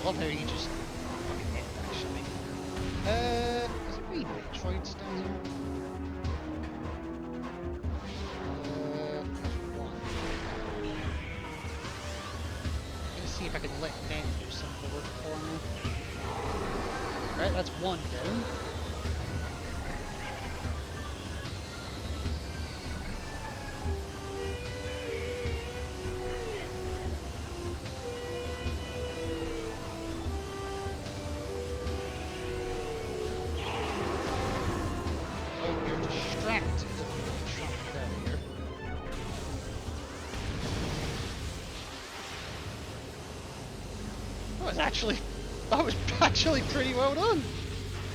Love how you just fucking hit, actually. Is it wee Metroids down here? There's one. Let's see if I can let them do some of the work for me. Right, that's one down. That was actually pretty well done.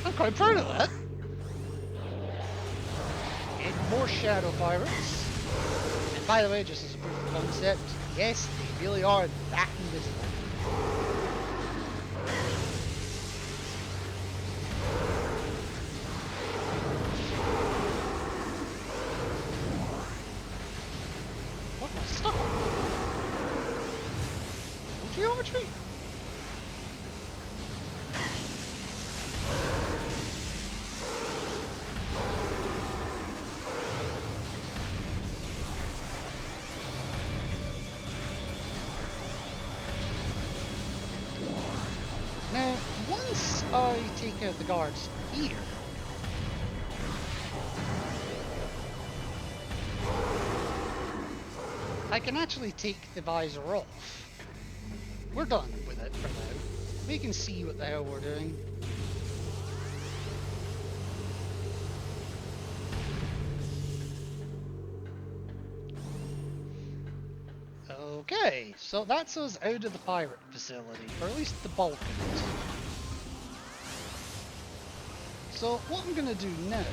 I'm quite proud of that. And more Shadow Pirates. And by the way, just as a proof of concept, yes, they really are that invisible. What am I stuck on? Geometry? I take out the guards here. I can actually take the visor off. We're done with it for now. We can see what the hell we're doing. Okay, so that's us out of the pirate facility, or at least the bulk of it. So what I'm going to do now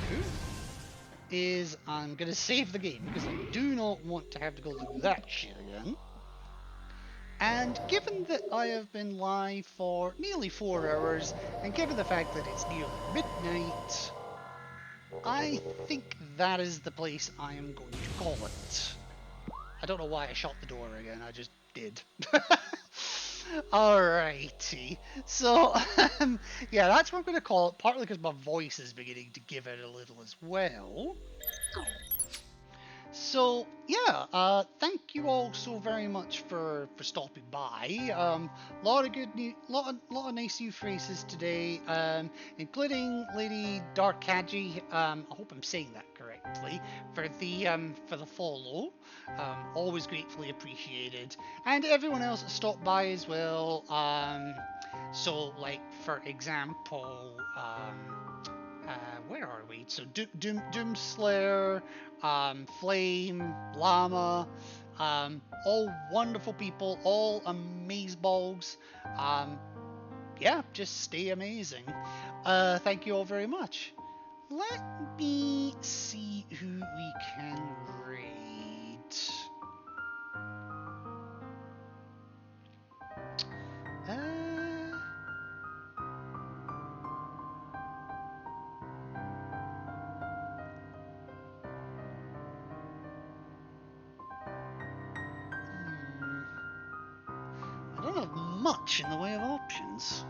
is I'm going to save the game because I do not want to have to go do that shit again. And given that I have been live for nearly 4 hours, and given the fact that it's nearly midnight, I think that is the place I am going to call it. I don't know why I shut the door again, I just did. Alrighty, so yeah, that's what I'm going to call it, partly because my voice is beginning to give out a little as well. So yeah, thank you all so very much for stopping by. Lot of good new, lot of nice new faces today, including Lady Darkaji. I hope I'm saying that correctly for the follow. Always gratefully appreciated, and everyone else that stopped by as well. So like for example, where are we? So Doomslayer, Flame, Llama, all wonderful people, all amazeballs. Yeah, just stay amazing. Thank you all very much. Let me see who we can raid. I don't have much in the way of options.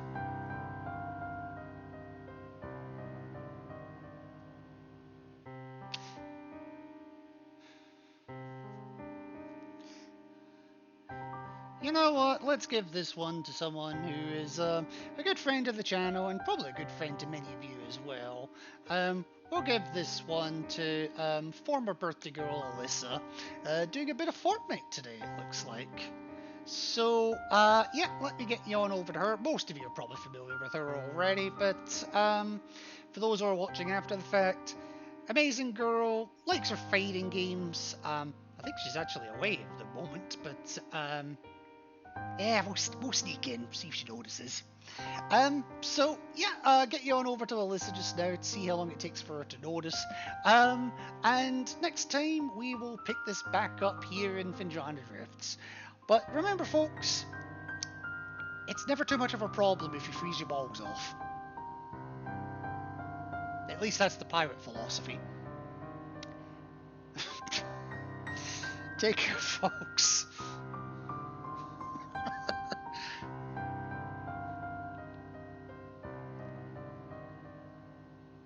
You know what, let's give this one to someone who is a good friend of the channel and probably a good friend to many of you as well. we'll give this one to former birthday girl Alyssa, doing a bit of Fortnite today, it looks like. So, yeah, let me get you on over to her. Most of you are probably familiar with her already, but for those who are watching after the fact, amazing girl, likes her fighting games. I think she's actually away at the moment, but yeah, we'll sneak in, see if she notices. So yeah, get you on over to Alyssa just now to see how long it takes for her to notice. And next time we will pick this back up here in Findra Drifts. But remember, folks, it's never too much of a problem if you freeze your balls off. At least that's the pirate philosophy. Take care, folks.